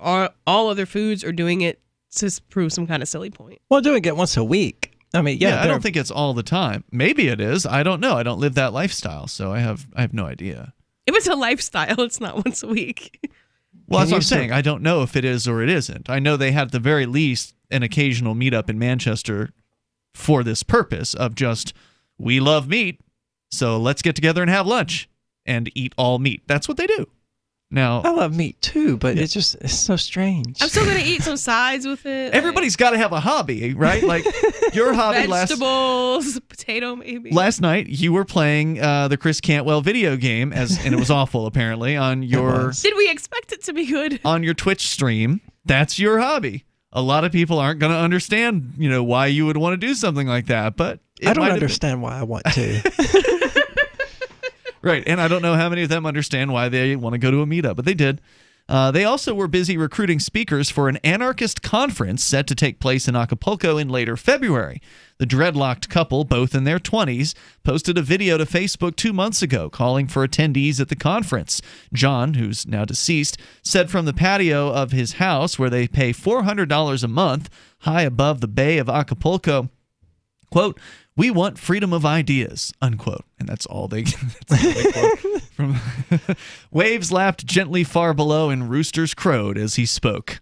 all other foods are doing it to prove some kind of silly point. Well, doing it once a week. I mean, I don't think it's all the time. Maybe it is. I don't know. I don't live that lifestyle, so I have no idea. If it's a lifestyle, it's not once a week. Well, that's what I'm saying. I don't know if it is or it isn't. I know they had at the very least an occasional meetup in Manchester for this purpose of just, we love meat, so let's get together and have lunch and eat all meat. That's what they do. Now, I love meat too, but it's so strange. I'm still going to eat some sides with it. Everybody's got to have a hobby, right? Like your hobby vegetables, potato maybe. Last night you were playing the Chris Cantwell video game, and it was awful apparently on your... Did we expect it to be good? On your Twitch stream. That's your hobby. A lot of people aren't going to understand, why you would want to do something like that, but I don't understand why I want to. Right, and I don't know how many of them understand why they want to go to a meetup, but they did. They also were busy recruiting speakers for an anarchist conference set to take place in Acapulco in later February. The dreadlocked couple, both in their 20s, posted a video to Facebook 2 months ago calling for attendees at the conference. John, who's now deceased, said from the patio of his house, where they pay $400 a month, high above the bay of Acapulco, quote, "We want freedom of ideas," unquote. And that's all they quote. From waves lapped gently far below and roosters crowed as he spoke.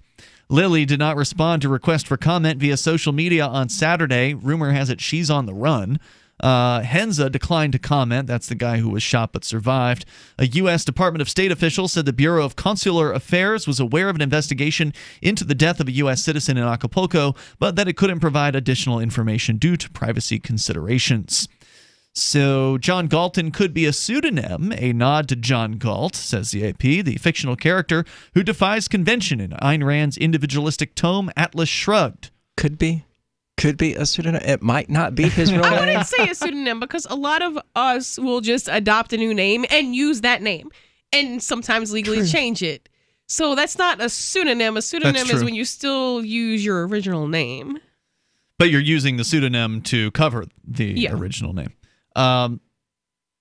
Lily did not respond to request for comment via social media on Saturday. Rumor has it she's on the run. Henza declined to comment. That's the guy who was shot but survived. A U.S. Department of State official said the Bureau of Consular Affairs was aware of an investigation into the death of a U.S. citizen in Acapulco, but that it couldn't provide additional information due to privacy considerations. So John Galton could be a pseudonym, a nod to John Galt, says the AP, the fictional character who defies convention in Ayn Rand's individualistic tome Atlas Shrugged. Could be a pseudonym. It might not be his real name. I wouldn't say a pseudonym because a lot of us will just adopt a new name and use that name and sometimes legally change it. So that's not a pseudonym. A pseudonym is when you still use your original name. But you're using the pseudonym to cover the original name.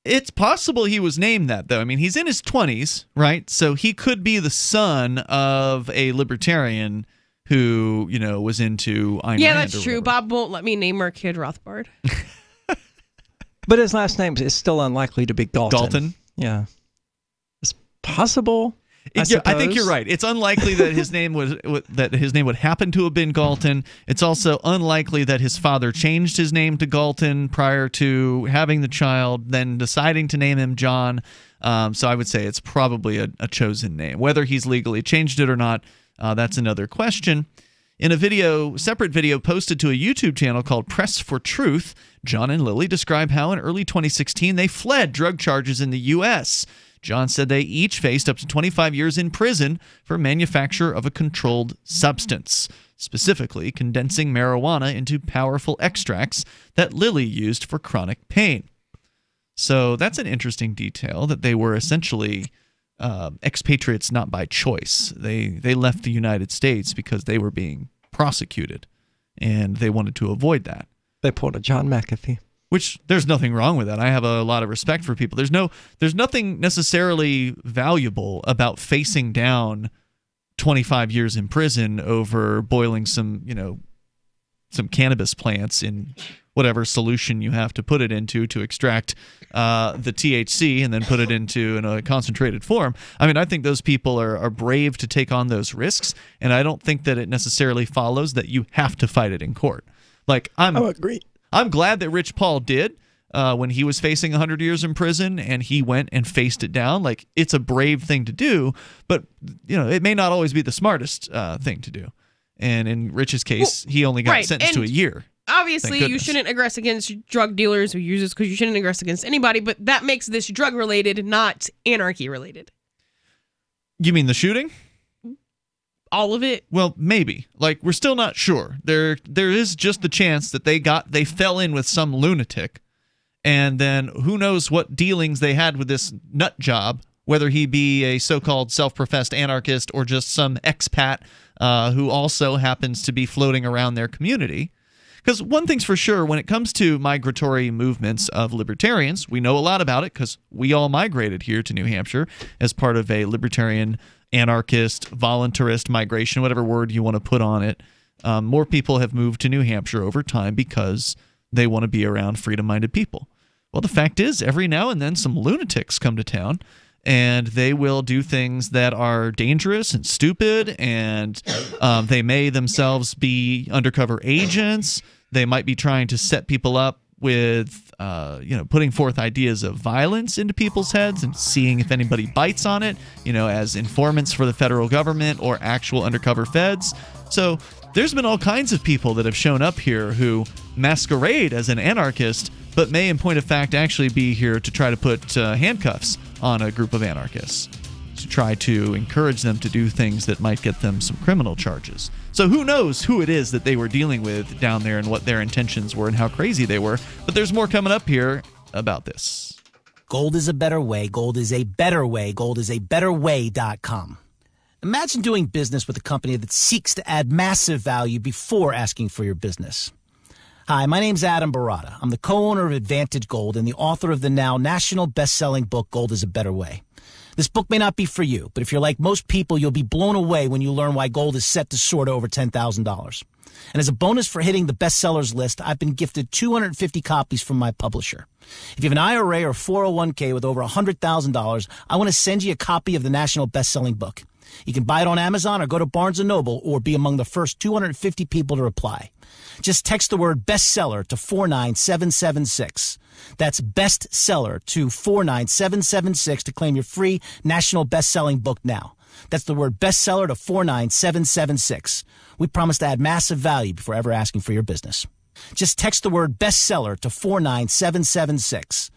It's possible he was named that, though. I mean, he's in his 20s, right? So he could be the son of a libertarian who, was into Ayn Rand. Yeah, that's true. Bob won't let me name our kid Rothbard. But his last name is still unlikely to be Galton. Galton? Yeah. It's possible. I think you're right. It's unlikely that his name would happen to have been Galton. It's also unlikely that his father changed his name to Galton prior to having the child, then deciding to name him John. So I would say it's probably a chosen name. Whether he's legally changed it or not, that's another question. In a separate video posted to a YouTube channel called Press for Truth, John and Lily describe how in early 2016 they fled drug charges in the U.S. John said they each faced up to 25 years in prison for manufacture of a controlled substance, specifically condensing marijuana into powerful extracts that Lily used for chronic pain. So that's an interesting detail, that they were essentially expatriates not by choice. They left the United States because they were being prosecuted, and they wanted to avoid that. They pulled a John McAfee. Which, there's nothing wrong with that. I have a lot of respect for people. There's nothing necessarily valuable about facing down 25 years in prison over boiling some cannabis plants in whatever solution you have to put it into to extract the THC and then put it into in a concentrated form. I mean, I think those people are brave to take on those risks, and I don't think that it necessarily follows that you have to fight it in court. Like, I agree. I'm glad that Rich Paul did when he was facing 100 years in prison, and he went and faced it down. Like, it's a brave thing to do, but it may not always be the smartest thing to do. And in Rich's case, he only got sentenced to a year. Obviously, you shouldn't aggress against drug dealers or users, because you shouldn't aggress against anybody, but that makes this drug-related, not anarchy-related. You mean the shooting? All of it? Well, maybe. Like, we're still not sure. There is just the chance that they fell in with some lunatic, and then who knows what dealings they had with this nut job, whether he be a so-called self-professed anarchist or just some expat who also happens to be floating around their community. Because one thing's for sure, when it comes to migratory movements of libertarians, we know a lot about it because we all migrated here to New Hampshire as part of a libertarian, anarchist, voluntarist migration, whatever word you want to put on it. More people have moved to New Hampshire over time because they want to be around freedom-minded people. Well, the fact is, every now and then some lunatics come to town, and they will do things that are dangerous and stupid, and they may themselves be undercover agents. They might be trying to set people up with, putting forth ideas of violence into people's heads and seeing if anybody bites on it, as informants for the federal government or actual undercover feds. So there's been all kinds of people that have shown up here who masquerade as an anarchist, but may in point of fact actually be here to try to put handcuffs on a group of anarchists, to try to encourage them to do things that might get them some criminal charges. So who knows who it is that they were dealing with down there and what their intentions were and how crazy they were. But there's more coming up here about this. Gold is a better way. Gold is a better way. Gold is a betterway.com. Imagine doing business with a company that seeks to add massive value before asking for your business. Hi, my name's Adam Barata. I'm the co-owner of Advantage Gold and the author of the now national best-selling book, Gold is a Better Way. This book may not be for you, but if you're like most people, you'll be blown away when you learn why gold is set to soar to over $10,000. And as a bonus for hitting the bestsellers list, I've been gifted 250 copies from my publisher. If you have an IRA or 401k with over $100,000, I want to send you a copy of the national best-selling book. You can buy it on Amazon or go to Barnes & Noble or be among the first 250 people to reply. Just text the word bestseller to 49776. That's bestseller to 49776 to claim your free national best-selling book now. That's the word bestseller to 49776. We promise to add massive value before ever asking for your business. Just text the word bestseller to 49776.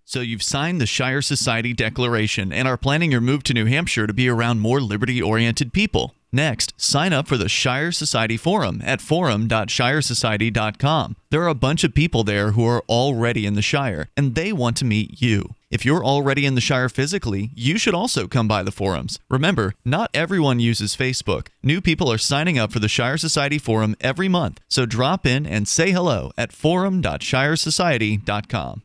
So you've signed the Shire Society Declaration and are planning your move to New Hampshire to be around more liberty-oriented people. Next, sign up for the Shire Society Forum at forum.shiresociety.com. There are a bunch of people there who are already in the Shire, and they want to meet you. If you're already in the Shire physically, you should also come by the forums. Remember, not everyone uses Facebook. New people are signing up for the Shire Society Forum every month, so drop in and say hello at forum.shiresociety.com.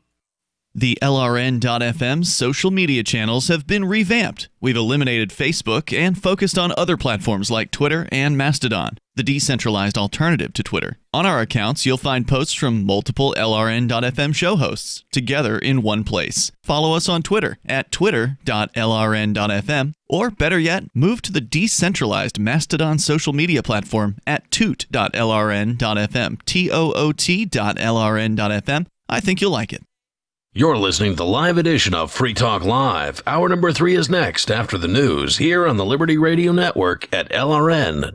The LRN.FM social media channels have been revamped. We've eliminated Facebook and focused on other platforms like Twitter and Mastodon, the decentralized alternative to Twitter. On our accounts, you'll find posts from multiple LRN.FM show hosts together in one place. Follow us on Twitter at twitter.lrn.fm, or better yet, move to the decentralized Mastodon social media platform at toot.lrn.fm, toot.lrn.fm. I think you'll like it. You're listening to the live edition of Free Talk Live. Hour number 3 is next after the news here on the Liberty Radio Network at LRN.FM.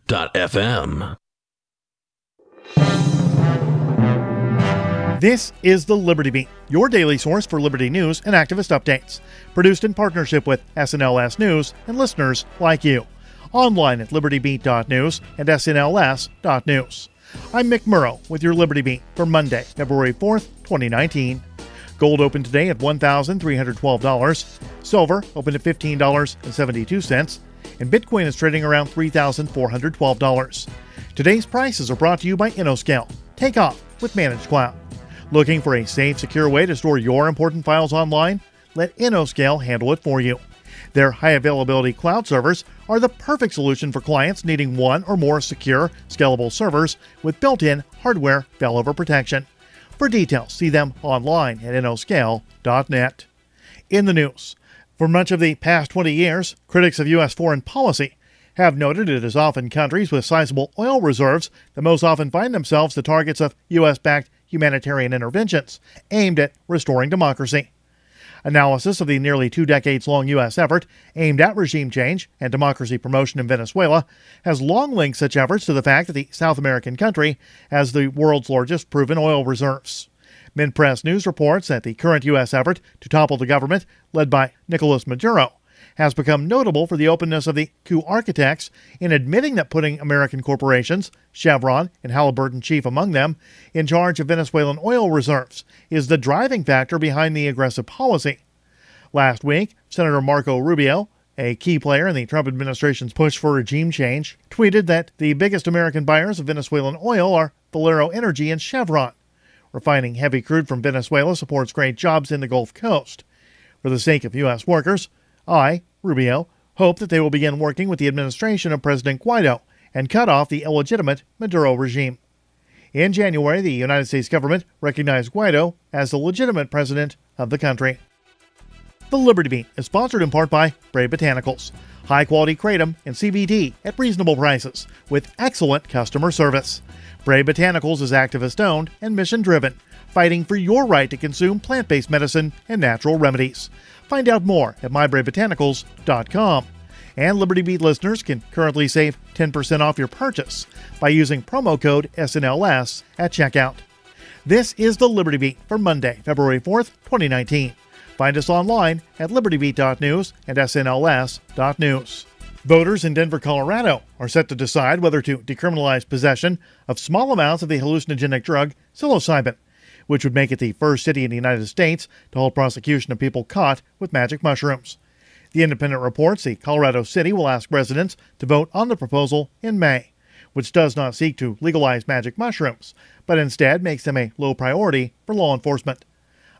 This is the Liberty Beat, your daily source for liberty news and activist updates. Produced in partnership with SNLS News and listeners like you. Online at libertybeat.news and snls.news. I'm Mick Murrow with your Liberty Beat for Monday, February 4th, 2019. Gold opened today at $1,312. Silver opened at $15.72. And Bitcoin is trading around $3,412. Today's prices are brought to you by InnoScale. Take off with Managed Cloud. Looking for a safe, secure way to store your important files online? Let InnoScale handle it for you. Their high availability cloud servers are the perfect solution for clients needing one or more secure, scalable servers with built-in hardware failover protection. For details, see them online at innoscale.net. In the news, for much of the past 20 years, critics of U.S. foreign policy have noted it is often countries with sizable oil reserves that most often find themselves the targets of U.S.-backed humanitarian interventions aimed at restoring democracy. Analysis of the nearly 2 decades-long U.S. effort aimed at regime change and democracy promotion in Venezuela has long linked such efforts to the fact that the South American country has the world's largest proven oil reserves. Mid-Press News reports that the current U.S. effort to topple the government led by Nicolas Maduro has become notable for the openness of the coup architects in admitting that putting American corporations, Chevron and Halliburton chief among them, in charge of Venezuelan oil reserves is the driving factor behind the aggressive policy. Last week, Senator Marco Rubio, a key player in the Trump administration's push for regime change, tweeted that the biggest American buyers of Venezuelan oil are Valero Energy and Chevron. Refining heavy crude from Venezuela supports great jobs in the Gulf Coast. For the sake of U.S. workers, I, Rubio, hope that they will begin working with the administration of President Guaido and cut off the illegitimate Maduro regime. In January, the United States government recognized Guaido as the legitimate president of the country. The Liberty Beat is sponsored in part by Brave Botanicals, high-quality kratom and CBD at reasonable prices with excellent customer service. Brave Botanicals is activist-owned and mission-driven, fighting for your right to consume plant-based medicine and natural remedies. Find out more at mybraybotanicals.com. And Liberty Beat listeners can currently save 10% off your purchase by using promo code SNLS at checkout. This is the Liberty Beat for Monday, February 4th, 2019. Find us online at libertybeat.news and snls.news. Voters in Denver, Colorado are set to decide whether to decriminalize possession of small amounts of the hallucinogenic drug psilocybin, which would make it the first city in the United States to hold prosecution of people caught with magic mushrooms. The Independent reports the Colorado City will ask residents to vote on the proposal in May, which does not seek to legalize magic mushrooms, but instead makes them a low priority for law enforcement.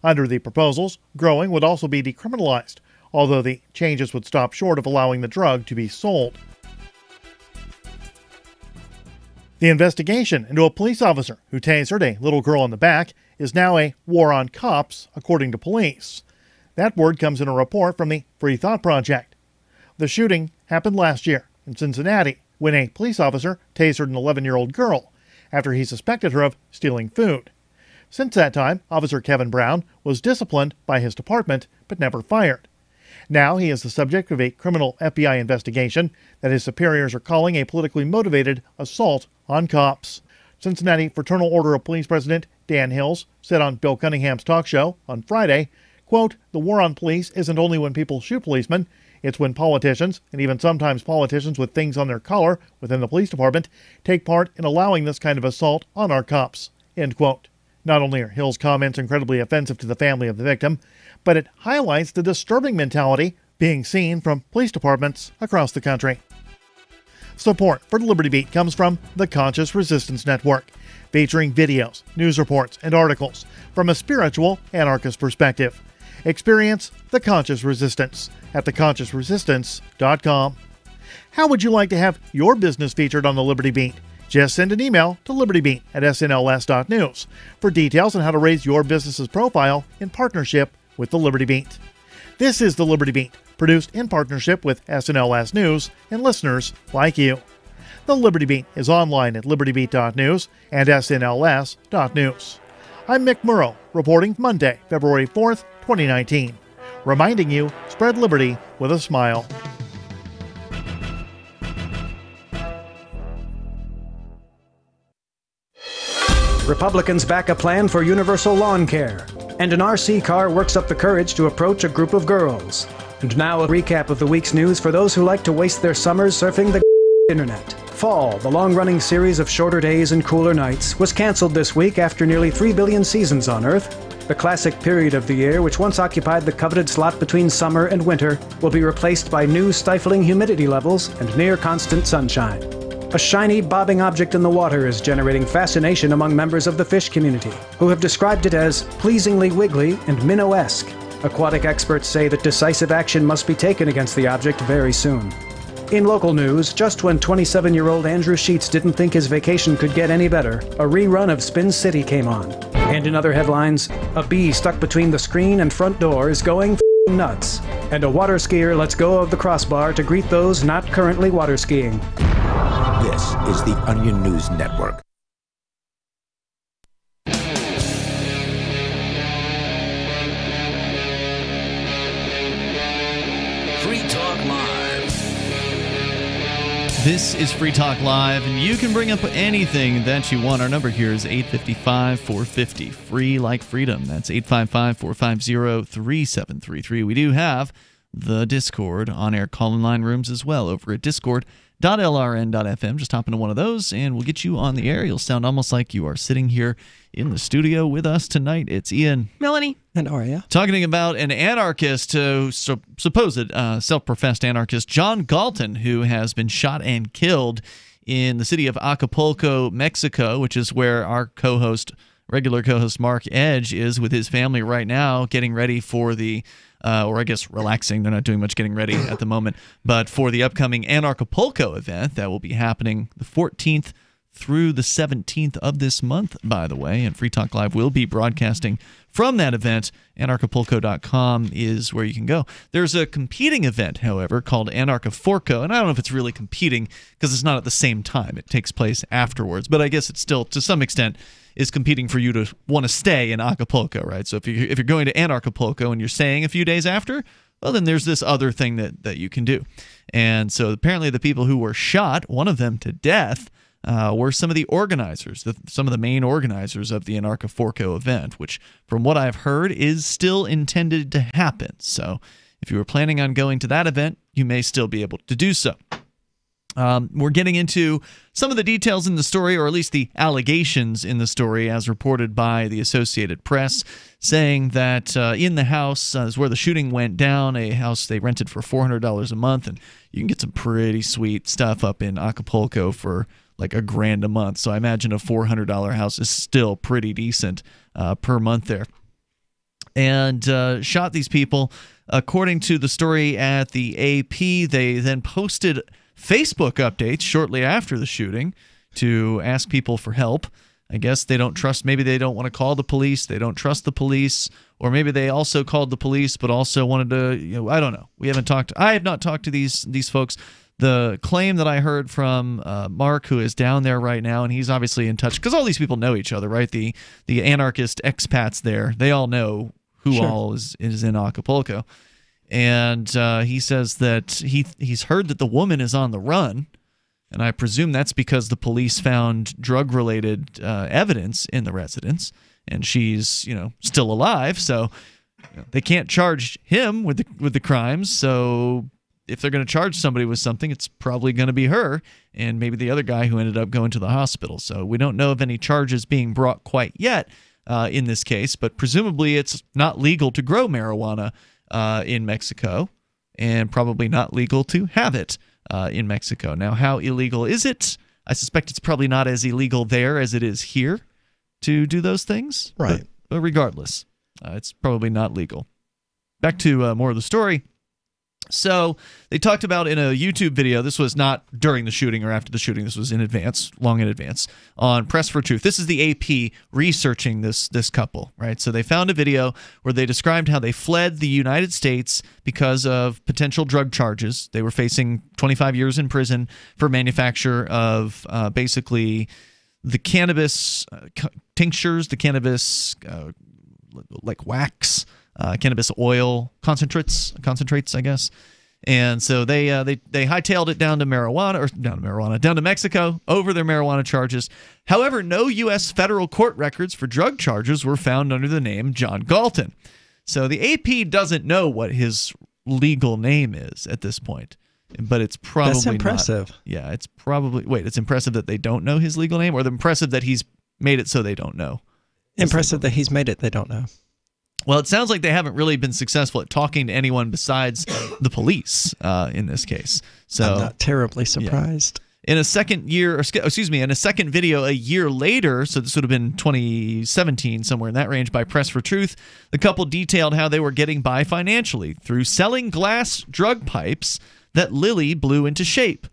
Under the proposals, growing would also be decriminalized, although the changes would stop short of allowing the drug to be sold. The investigation into a police officer who tasered a little girl in the back is now a war on cops, according to police. That word comes in a report from the Free Thought Project. The shooting happened last year in Cincinnati when a police officer tasered an 11-year-old girl after he suspected her of stealing food. Since that time, Officer Kevin Brown was disciplined by his department but never fired. Now he is the subject of a criminal FBI investigation that his superiors are calling a politically motivated assault on cops. Cincinnati Fraternal Order of Police President Dan Hills said on Bill Cunningham's talk show on Friday, quote, "The war on police isn't only when people shoot policemen, It's when politicians, and even sometimes politicians with things on their collar within the police department, take part in allowing this kind of assault on our cops." End quote. Not only are Hill's comments incredibly offensive to the family of the victim, but it highlights the disturbing mentality being seen from police departments across the country. Support for the Liberty Beat comes from the Conscious Resistance Network, featuring videos, news reports, and articles from a spiritual anarchist perspective. Experience the Conscious Resistance at theconsciousresistance.com. How would you like to have your business featured on the Liberty Beat? Just send an email to libertybeat@snls.news for details on how to raise your business's profile in partnership with the Liberty Beat. This is the Liberty Beat, produced in partnership with SNLS News and listeners like you. The Liberty Beat is online at libertybeat.news and snls.news. I'm Mick Murrow, reporting Monday, February 4th, 2019. Reminding you, spread liberty with a smile. Republicans back a plan for universal lawn care. And an RC car works up the courage to approach a group of girls. And now a recap of the week's news for those who like to waste their summers surfing the internet. Fall, the long-running series of shorter days and cooler nights, was canceled this week after nearly 3 billion seasons on Earth. The classic period of the year, which once occupied the coveted slot between summer and winter, will be replaced by new stifling humidity levels and near-constant sunshine. A shiny, bobbing object in the water is generating fascination among members of the fish community, who have described it as pleasingly wiggly and minnow-esque. Aquatic experts say that decisive action must be taken against the object very soon. In local news, just when 27-year-old Andrew Sheets didn't think his vacation could get any better, a rerun of Spin City came on. And in other headlines, a bee stuck between the screen and front door is going nuts. And a water skier lets go of the crossbar to greet those not currently water skiing. This is the Onion News Network. Free Talk Live. This is Free Talk Live, and you can bring up anything that you want. Our number here is 855-450, free like freedom. That's 855-450-3733. We do have the Discord on-air call-in line rooms as well over at discord.lrn.fm. Just hop into one of those, and we'll get you on the air. You'll sound almost like you are sitting here in the studio with us tonight. It's Ian, Melanie, and Aria. Talking about an anarchist, supposed self-professed anarchist, John Galton, who has been shot and killed in the city of Acapulco, Mexico, which is where our regular co-host Mark Edge is with his family right now, getting ready for the, or I guess relaxing. They're not doing much getting ready at the moment, but for the upcoming Anarchapulco event that will be happening the 14th through the 17th of this month, by the way, and Free Talk Live will be broadcasting from that event. Anarchapulco.com is where you can go. There's a competing event, however, called Anarchaforco, and I don't know if it's really competing because it's not at the same time. It takes place afterwards, but I guess it's still, to some extent, is competing for you to want to stay in Acapulco, right? So if you're going to Anarchapulco and you're staying a few days after, well, then there's this other thing that you can do. And so apparently the people who were shot, one of them to death, were some of the organizers, some of the main organizers of the Anarchaforco event, which, from what I've heard, is still intended to happen. So if you were planning on going to that event, you may still be able to do so. We're getting into some of the details in the story, or at least the allegations in the story, as reported by the Associated Press, saying that in the house is where the shooting went down, a house they rented for $400 a month, and you can get some pretty sweet stuff up in Acapulco for like $1,000 a month. So I imagine a $400 house is still pretty decent per month there. And shot these people. According to the story at the AP, they then posted Facebook updates shortly after the shooting to ask people for help. I guess they don't trust, maybe they don't want to call the police, they don't trust the police, or maybe they also called the police but also wanted to, I don't know. I have not talked to these folks. The claim that I heard from Mark, who is down there right now, and he's obviously in touch, because all these people know each other, right? The anarchist expats there, they all know who all is in Acapulco. And he says that he's heard that the woman is on the run, and I presume that's because the police found drug-related evidence in the residence, and she's still alive, so they can't charge him with the crimes. So if they're going to charge somebody with something, it's probably going to be her and maybe the other guy who ended up going to the hospital. So we don't know of any charges being brought quite yet in this case, but presumably it's not legal to grow marijuana in Mexico, and probably not legal to have it in Mexico. Now, how illegal is it? I suspect it's probably not as illegal there as it is here to do those things. Right. But regardless, it's probably not legal. Back to more of the story. So they talked about in a YouTube video, this was not during the shooting or after the shooting, this was in advance, long in advance, on Press for Truth. This is the AP researching this couple, right? So they found a video where they described how they fled the United States because of potential drug charges. They were facing 25 years in prison for manufacture of basically the cannabis tinctures, the cannabis like wax, cannabis oil concentrates, I guess. And so they hightailed it down to Mexico over their marijuana charges. However, no U.S. federal court records for drug charges were found under the name John Galton. So the AP doesn't know what his legal name is at this point. But it's probably That's impressive. Yeah, it's probably... Wait, it's impressive that they don't know his legal name, or impressive that he's made it so they don't know? Impressive that he's made it they don't know. Well, it sounds like they haven't really been successful at talking to anyone besides the police in this case. So I'm not terribly surprised. Yeah. In a second video a year later, so this would have been 2017, somewhere in that range, by Press for Truth, the couple detailed how they were getting by financially through selling glass drug pipes that Lily blew into shape.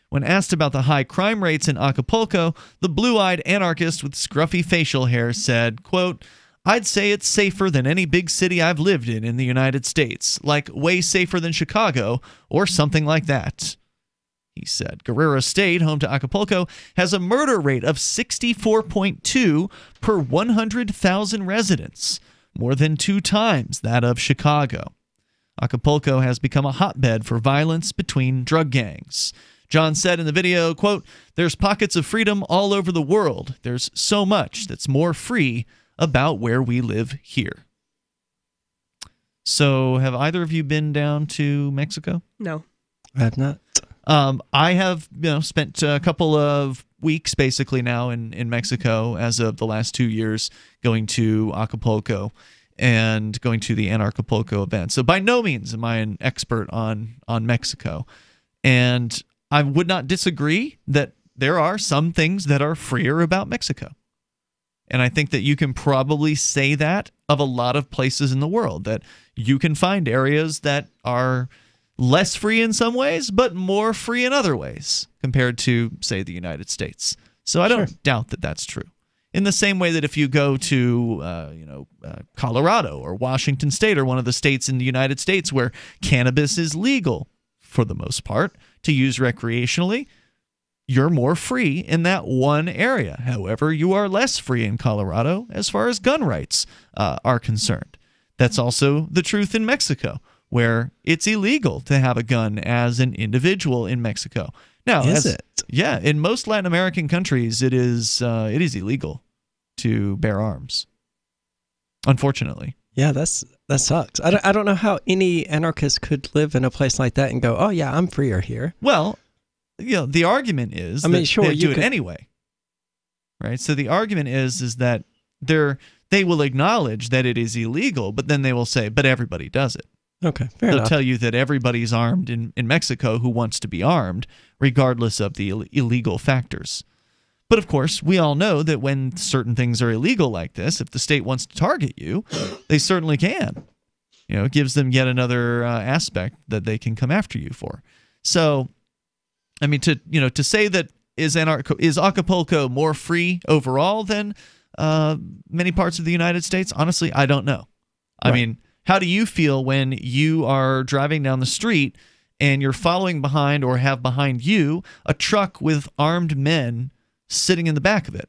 When asked about the high crime rates in Acapulco, the blue-eyed anarchist with scruffy facial hair said, quote, "I'd say it's safer than any big city I've lived in the United States, like way safer than Chicago or something like that." He said Guerrero State, home to Acapulco, has a murder rate of 64.2 per 100,000 residents, more than 2 times that of Chicago. Acapulco has become a hotbed for violence between drug gangs. John said in the video, quote, "There's pockets of freedom all over the world. There's so much that's more free about where we live here." So have either of you been down to Mexico? No. I have not. I have spent a couple of weeks basically now in Mexico as of the last 2 years, going to Acapulco and going to the Anarchist event. So by no means am I an expert on Mexico. And I would not disagree that there are some things that are freer about Mexico. And I think that you can probably say that of a lot of places in the world, that you can find areas that are less free in some ways, but more free in other ways compared to, say, the United States. So I don't doubt that that's true. In the same way that if you go to, Colorado or Washington State or one of the states in the United States where cannabis is legal, for the most part, to use recreationally, you're more free in that one area. However, you are less free in Colorado as far as gun rights are concerned. That's also the truth in Mexico, where it's illegal to have a gun as an individual in Mexico. Now, is it? Yeah, in most Latin American countries, it is illegal to bear arms. Unfortunately. Yeah, that sucks. I don't know how any anarchist could live in a place like that and go, "Oh yeah, I'm freer here." Well, the argument is that they do it anyway, right? So the argument is that they will acknowledge that it is illegal, but then they will say, "But everybody does it." Okay, fair enough. They'll tell you that everybody's armed in Mexico who wants to be armed, regardless of the illegal factors. But of course, we all know that when certain things are illegal like this, if the state wants to target you, they certainly can. It gives them yet another aspect that they can come after you for. So, I mean, to say that is Acapulco more free overall than many parts of the United States? Honestly, I don't know. I mean, how do you feel when you are driving down the street and you're following behind or have behind you a truck with armed men sitting in the back of it?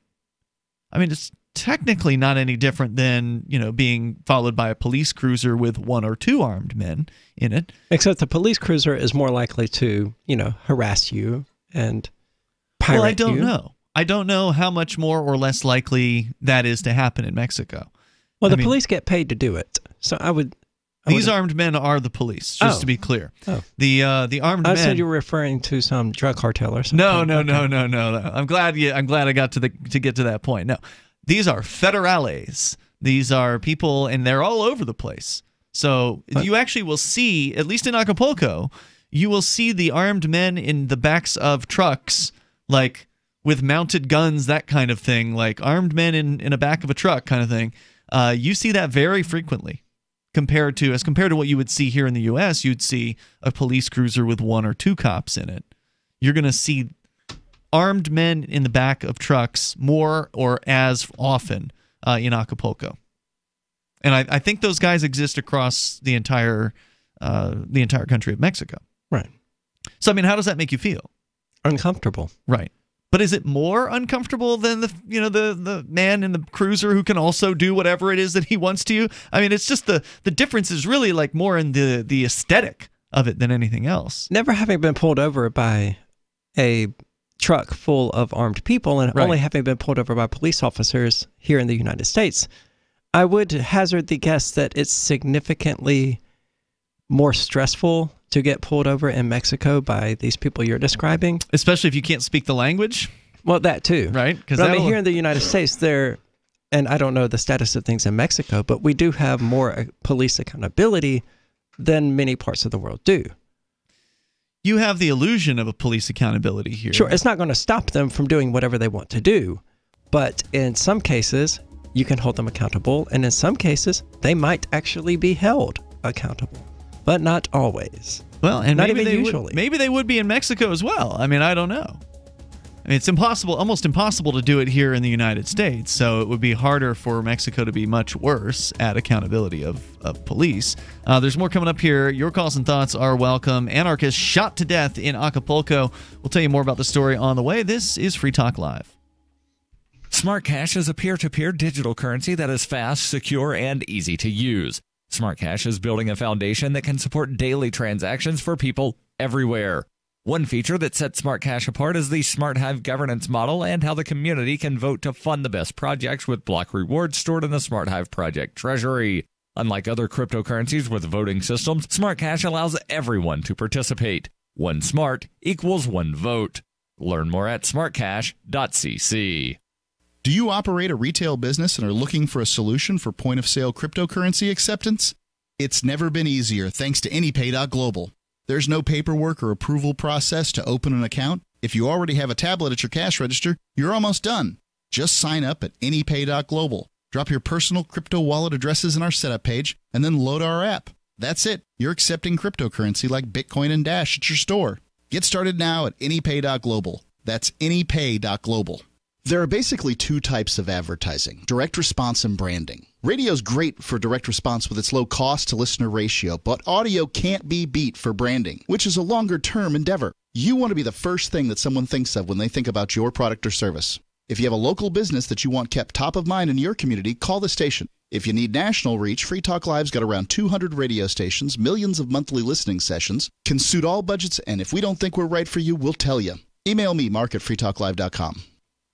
I mean, it's technically not any different than, being followed by a police cruiser with 1 or 2 armed men in it. Except the police cruiser is more likely to, harass you and pirate you. Well, I don't know. I don't know how much more or less likely that is to happen in Mexico. Well, the police get paid to do it. So I would These armed men are the police, just to be clear. The armed men. I said you were referring to some drug cartel or something. No. I'm glad I got to get to that point. No, these are federales. These are people, and they're all over the place. So you actually will see, at least in Acapulco, you will see the armed men in the backs of trucks, like with mounted guns, that kind of thing, like armed men in a back of a truck kind of thing. You see that very frequently. Compared to what you would see here in the U.S., you'd see a police cruiser with 1 or 2 cops in it. You're going to see armed men in the back of trucks more or as often in Acapulco, and I think those guys exist across the entire country of Mexico. Right. So I mean, how does that make you feel? Uncomfortable. Right. But is it more uncomfortable than the man in the cruiser who can also do whatever it is that he wants to? I mean, it's just the difference is really like more in the aesthetic of it than anything else. Never having been pulled over by a truck full of armed people and only having been pulled over by police officers here in the United States, I would hazard the guess that it's significantly more stressful to get pulled over in Mexico by these people you're describing. Especially if you can't speak the language? Well, that too. Right? Because I mean, here in the United States, and I don't know the status of things in Mexico, but we do have more police accountability than many parts of the world do. You have the illusion of a police accountability here. Sure, it's not going to stop them from doing whatever they want to do, but in some cases, you can hold them accountable, and in some cases, they might actually be held accountable. But not always. Well, and not maybe even usually. Maybe they would be in Mexico as well. I mean, I don't know. I mean, it's almost impossible to do it here in the United States, so it would be harder for Mexico to be much worse at accountability of police. There's more coming up here. Your calls and thoughts are welcome. Anarchist shot to death in Acapulco. We'll tell you more about the story on the way. This is Free Talk Live. Smart Cash is a peer-to-peer digital currency that is fast, secure, and easy to use. Smart Cash is building a foundation that can support daily transactions for people everywhere. One feature that sets Smart Cash apart is the Smart Hive governance model and how the community can vote to fund the best projects with block rewards stored in the Smart Hive project treasury. Unlike other cryptocurrencies with voting systems, Smart Cash allows everyone to participate. One smart equals one vote. Learn more at smartcash.cc. Do you operate a retail business and are looking for a solution for point-of-sale cryptocurrency acceptance? It's never been easier thanks to AnyPay.global. There's no paperwork or approval process to open an account. If you already have a tablet at your cash register, you're almost done. Just sign up at AnyPay.global. Drop your personal crypto wallet addresses in our setup page, and then load our app. That's it. You're accepting cryptocurrency like Bitcoin and Dash at your store. Get started now at AnyPay.global. That's AnyPay.global. There are basically 2 types of advertising, direct response and branding. Radio's great for direct response with its low cost to listener ratio, but audio can't be beat for branding, which is a longer term endeavor. You want to be the first thing that someone thinks of when they think about your product or service. If you have a local business that you want kept top of mind in your community, call the station. If you need national reach, Free Talk Live's got around 200 radio stations, millions of monthly listening sessions, can suit all budgets, and if we don't think we're right for you, we'll tell you. Email me, mark@freetalklive.com.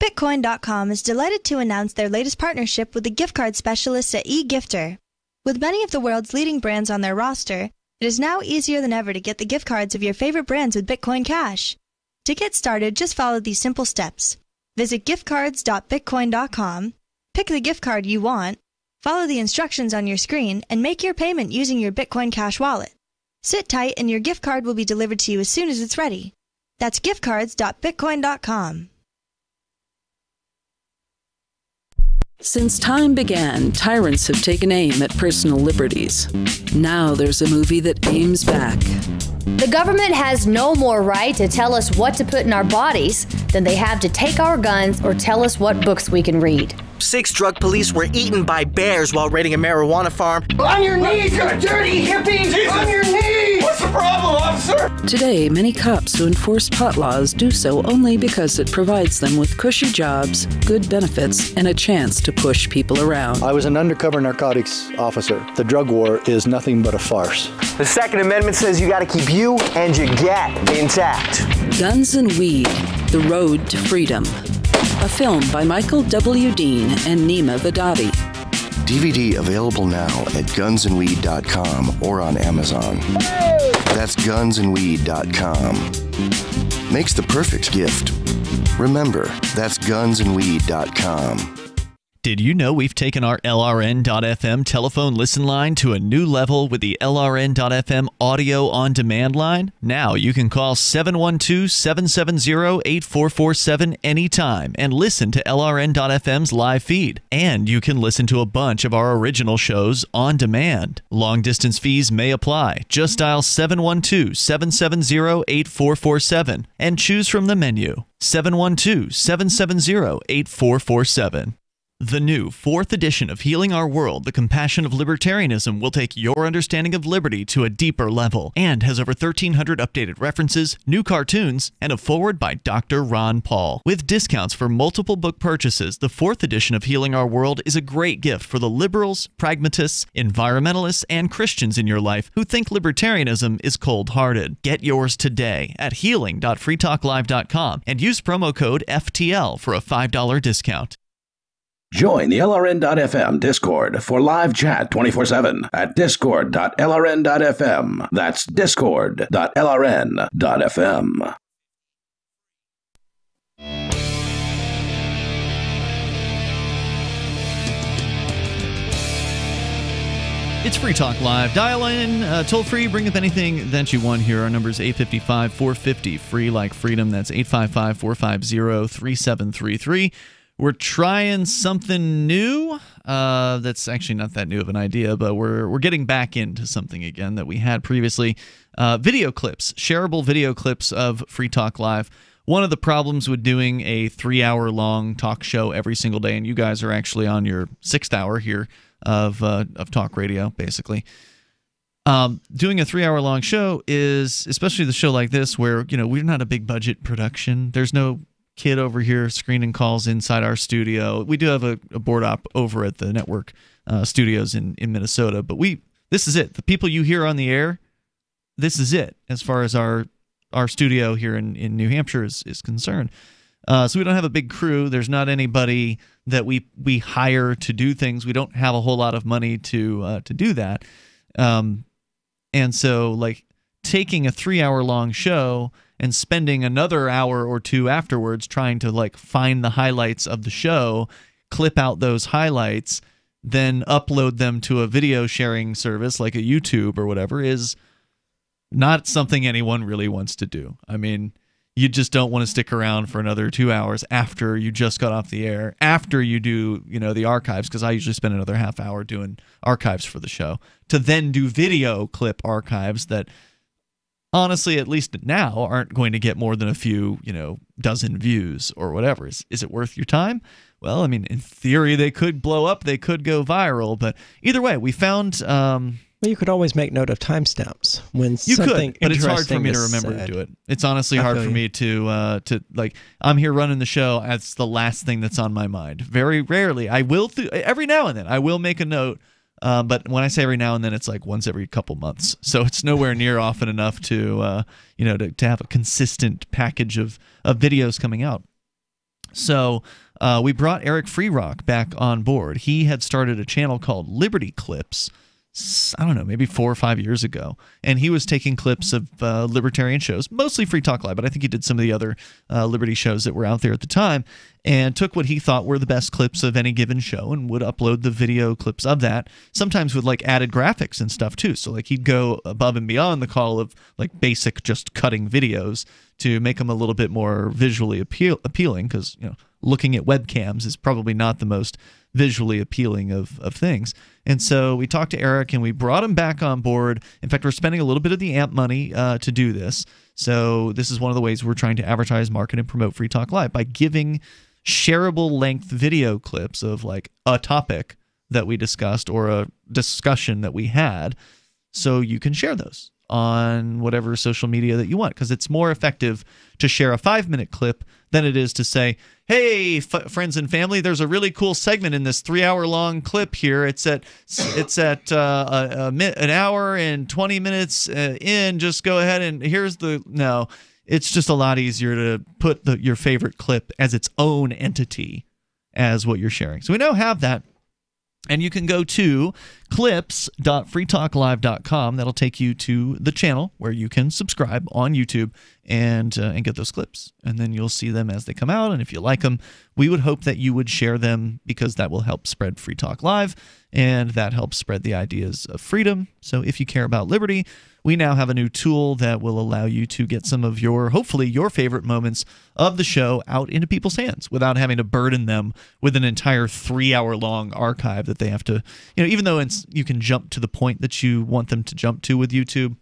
Bitcoin.com is delighted to announce their latest partnership with the gift card specialists at eGifter. With many of the world's leading brands on their roster, it is now easier than ever to get the gift cards of your favorite brands with Bitcoin Cash. To get started, just follow these simple steps. Visit giftcards.bitcoin.com, pick the gift card you want, follow the instructions on your screen, and make your payment using your Bitcoin Cash wallet. Sit tight and your gift card will be delivered to you as soon as it's ready. That's giftcards.bitcoin.com. Since time began, tyrants have taken aim at personal liberties. Now there's a movie that aims back. The government has no more right to tell us what to put in our bodies than they have to take our guns or tell us what books we can read. 6 drug police were eaten by bears while raiding a marijuana farm. On your knees, you dirty hippies! Jesus. On your knees! What's the problem, officer? Today, many cops who enforce pot laws do so only because it provides them with cushy jobs, good benefits, and a chance to push people around. I was an undercover narcotics officer. The drug war is nothing but a farce. The Second Amendment says you gotta keep you and your get intact. Guns and Weed, The Road to Freedom. A film by Michael W. Dean and Nima Vadadi. DVD available now at gunsandweed.com or on Amazon. That's gunsandweed.com. Makes the perfect gift. Remember, that's gunsandweed.com. Did you know we've taken our LRN.FM telephone listen line to a new level with the LRN.FM audio on demand line? Now you can call 712-770-8447 anytime and listen to LRN.FM's live feed. And you can listen to a bunch of our original shows on demand. Long distance fees may apply. Just dial 712-770-8447 and choose from the menu. 712-770-8447. The new 4th edition of Healing Our World, The Compassion of Libertarianism, will take your understanding of liberty to a deeper level and has over 1,300 updated references, new cartoons, and a foreword by Dr. Ron Paul. With discounts for multiple book purchases, the 4th edition of Healing Our World is a great gift for the liberals, pragmatists, environmentalists, and Christians in your life who think libertarianism is cold-hearted. Get yours today at healing.freetalklive.com and use promo code FTL for a $5 discount. Join the LRN.FM Discord for live chat 24/7 at discord.lrn.fm. That's discord.lrn.fm. It's Free Talk Live. Dial in, toll free, bring up anything that you want here. Our number is 855-450, free like freedom. That's 855-450-3733. We're trying something new. That's actually not that new of an idea, but we're getting back into something again that we had previously. Video clips, shareable video clips of Free Talk Live. One of the problems with doing a 3-hour-long talk show every single day, and you guys are actually on your 6th hour here of talk radio, basically. Doing a 3-hour-long show is, especially the show like this, where we're not a big budget production. There's no kid over here screening calls inside our studio. We do have a board op over at the network studios in Minnesota, but this is it. The people you hear on the air, this is it as far as our studio here in New Hampshire is concerned. So we don't have a big crew. There's not anybody that we hire to do things. We don't have a whole lot of money to do that. And so like taking a 3-hour-long show and spending another hour or two afterwards trying to like find the highlights of the show, clip out those highlights, then upload them to a video sharing service like a YouTube or whatever is not something anyone really wants to do. I mean, you just don't want to stick around for another 2 hours after you just got off the air, after you do, the archives, because I usually spend another half hour doing archives for the show, to then do video clip archives that honestly, at least now, aren't going to get more than a few, dozen views or whatever. Is it worth your time? Well, I mean, in theory, they could blow up. They could go viral. But either way, we found... Well, you could always make note of timestamps when something but it's hard for me to is remember said. to do it. It's honestly hard for me to like, I'm here running the show. That's the last thing that's on my mind. Very rarely. I will, every now and then, I will make a note. But when I say every now and then, it's like once every couple months. So it's nowhere near often enough to have a consistent package of videos coming out. So we brought Eric Freerock back on board. He had started a channel called Liberty Clips, I don't know, maybe 4 or 5 years ago. And he was taking clips of libertarian shows, mostly Free Talk Live, but I think he did some of the other liberty shows that were out there at the time, and took what he thought were the best clips of any given show and would upload the video clips of that, sometimes with like added graphics and stuff too. So like he'd go above and beyond the call of like basic just cutting videos to make them a little bit more visually appealing, because looking at webcams is probably not the most visually appealing of things. And so we talked to Eric and we brought him back on board. In fact, we're spending a little bit of the AMP money to do this. So this is one of the ways we're trying to advertise, market, and promote Free Talk Live, by giving shareable length video clips of like a topic that we discussed or a discussion that we had, so you can share those on whatever social media that you want, because it's more effective to share a 5-minute clip than it is to say, hey, friends and family, there's a really cool segment in this 3-hour-long clip here. It's at an hour and 20 minutes in. Just go ahead and here's the... No, it's just a lot easier to put your favorite clip as its own entity as what you're sharing. So we now have that And you can go to clips.freetalklive.com. That'll take you to the channel where you can subscribe on YouTube and get those clips. And then you'll see them as they come out. And if you like them, we would hope that you would share them, because that will help spread Free Talk Live, and that helps spread the ideas of freedom. So if you care about liberty, we now have a new tool that will allow you to get some of your, hopefully, your favorite moments of the show out into people's hands without having to burden them with an entire 3-hour-long archive that they have to, even though you can jump to the point that you want them to jump to with YouTube,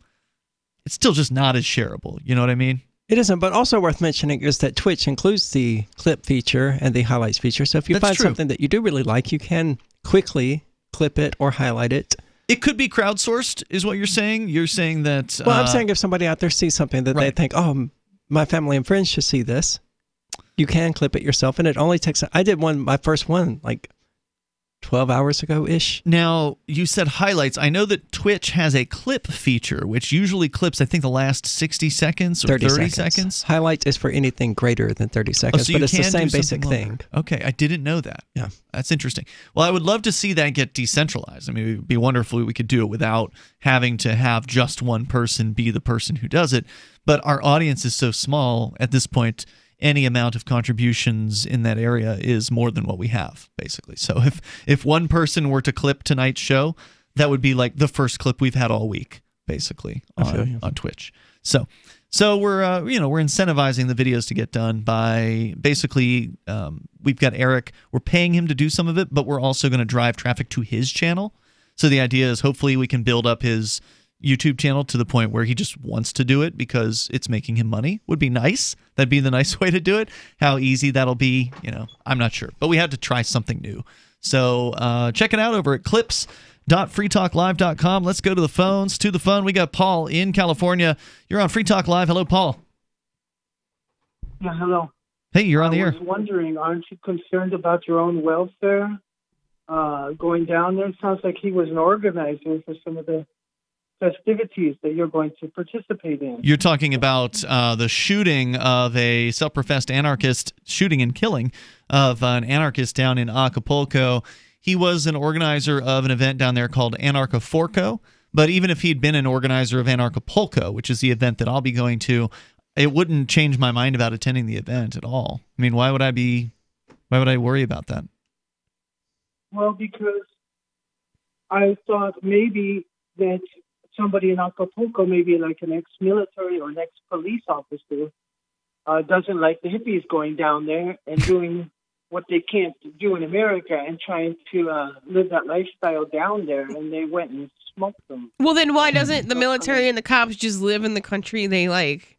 it's still just not as shareable. You know what I mean? It isn't, but also worth mentioning is that Twitch includes the clip feature and the highlights feature. So if you find something that you do really like, you can quickly clip it or highlight it. It could be crowdsourced, is what you're saying? You're saying that... Well, I'm saying if somebody out there sees something that they think, oh, my family and friends should see this, you can clip it yourself, and it only takes... I did my first one, like 12 hours ago-ish. Now, you said highlights. I know that Twitch has a clip feature, which usually clips, I think, the last 60 seconds or 30 seconds. Highlight is for anything greater than 30 seconds, so but it's the same basic thing. Okay, I didn't know that. Yeah. That's interesting. Well, I would love to see that get decentralized. I mean, it would be wonderful if we could do it without having to have just one person be the person who does it. But our audience is so small at this point, any amount of contributions in that area is more than what we have, basically. So if one person were to clip tonight's show, that would be like the first clip we've had all week, basically, on Twitch. So we're we're incentivizing the videos to get done by basically we've got Eric. We're paying him to do some of it, but we're also going to drive traffic to his channel. So the idea is hopefully we can build up his YouTube channel to the point where he just wants to do it because it's making him money. Would be nice. That'd be the nice way to do it. How easy that'll be, I'm not sure. But we had to try something new. So check it out over at clips.freetalklive.com. Let's go to the phones. To the phone, we got Paul in California. You're on Free Talk Live. Hello, Paul. Yeah, hello. Hey, you're on the air. I was wondering, aren't you concerned about your own welfare going down there? It sounds like he was an organizer for some of the festivities that you're going to participate in. You're talking about the shooting of a self-professed anarchist, shooting and killing of an anarchist down in Acapulco. He was an organizer of an event down there called Anarchist, but even if he'd been an organizer of Anarchapulco, which is the event that I'll be going to, it wouldn't change my mind about attending the event at all. I mean, why would I worry about that? Well, because I thought maybe that somebody in Acapulco, maybe like an ex-military or an ex-police officer, doesn't like the hippies going down there and doing what they can't do in America and trying to live that lifestyle down there, and they went and smoked them. Well, then why doesn't the military and the cops just live in the country they like?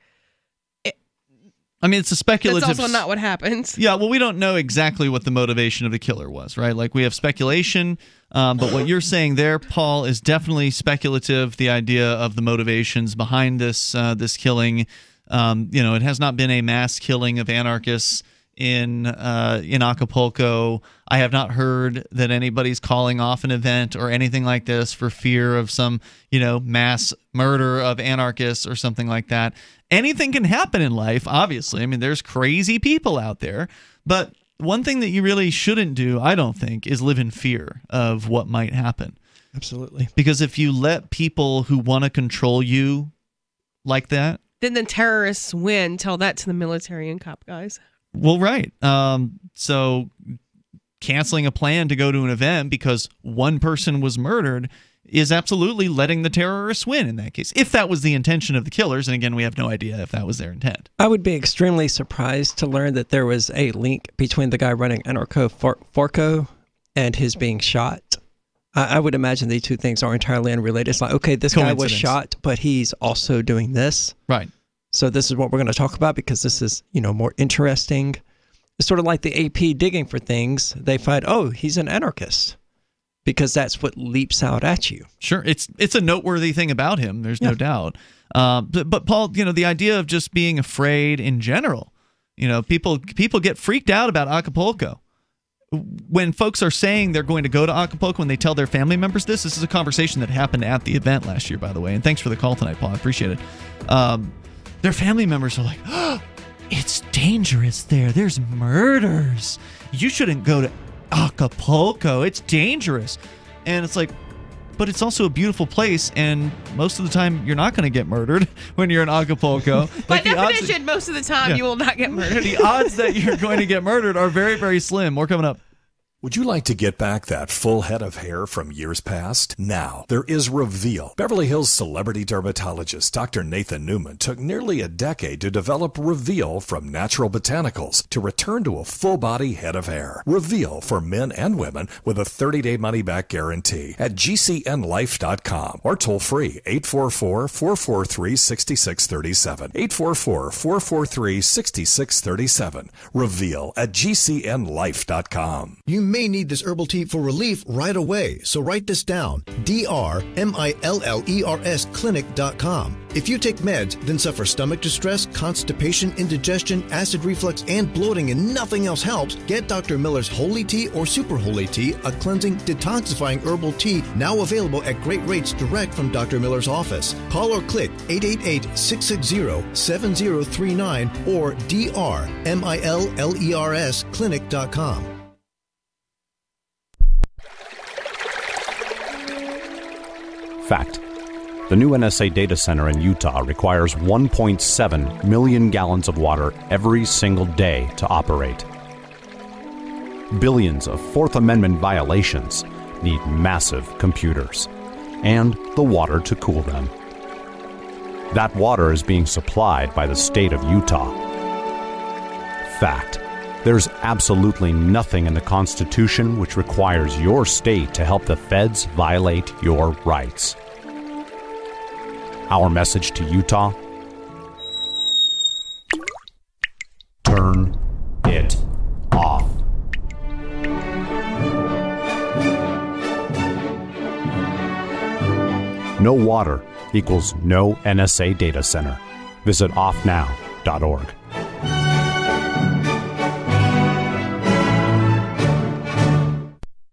I mean, it's a speculative... That's also not what happens. Yeah, well, we don't know exactly what the motivation of the killer was, right? Like, we have speculation, but what you're saying there, Paul, is definitely speculative, the idea of the motivations behind this this killing. It has not been a mass killing of anarchists in Acapulco. I have not heard that anybody's calling off an event or anything like this for fear of some, mass murder of anarchists or something like that. Anything can happen in life, obviously. I mean, there's crazy people out there. But one thing that you really shouldn't do, I don't think, is live in fear of what might happen. Absolutely. Because if you let people who want to control you like that... Then the terrorists win. Tell that to the military and cop guys. Well, right. So canceling a plan to go to an event because one person was murdered is absolutely letting the terrorists win in that case, if that was the intention of the killers. And again, we have no idea if that was their intent. I would be extremely surprised to learn that there was a link between the guy running Anarchist and his being shot. I would imagine the two things are entirely unrelated. It's like, okay, this guy was shot, but he's also doing this. Right. So this is what we're going to talk about because this is, more interesting. It's sort of like the AP digging for things. They find, oh, he's an anarchist. Because that's what leaps out at you. Sure, it's a noteworthy thing about him. There's no doubt. But Paul, the idea of just being afraid in general, people get freaked out about Acapulco. When folks are saying they're going to go to Acapulco, when they tell their family members this is a conversation that happened at the event last year, by the way. And thanks for the call tonight, Paul. I appreciate it. Their family members are like, oh, it's dangerous there. There's murders. You shouldn't go to Acapulco, it's dangerous. And it's like, but it's also a beautiful place, and most of the time you're not going to get murdered when you're in Acapulco. By definition, most of the time you will not get murdered. The odds that you're going to get murdered are very, very slim. More coming up. Would you like to get back that full head of hair from years past? Now, there is Reveal. Beverly Hills celebrity dermatologist Dr. Nathan Newman took nearly a decade to develop Reveal from natural botanicals to return to a full-body head of hair. Reveal for men and women with a 30-day money-back guarantee at gcnlife.com or toll free 844-443-6637. 844-443-6637. Reveal at gcnlife.com. You may need this herbal tea for relief right away, so write this down. DRMILLERS clinic.com. If you take meds, then suffer stomach distress, constipation, indigestion, acid reflux, and bloating, and nothing else helps, get Dr. Miller's Holy Tea or Super Holy Tea, a cleansing, detoxifying herbal tea now available at great rates direct from Dr. Miller's office. Call or click 888-660-7039 or DRMILLERS clinic.com. Fact. The new NSA data center in Utah requires 1.7 million gallons of water every single day to operate. Billions of Fourth Amendment violations need massive computers and the water to cool them. That water is being supplied by the state of Utah. Fact. There's absolutely nothing in the Constitution which requires your state to help the feds violate your rights. Our message to Utah: turn it off. No water equals no NSA data center. Visit offnow.org.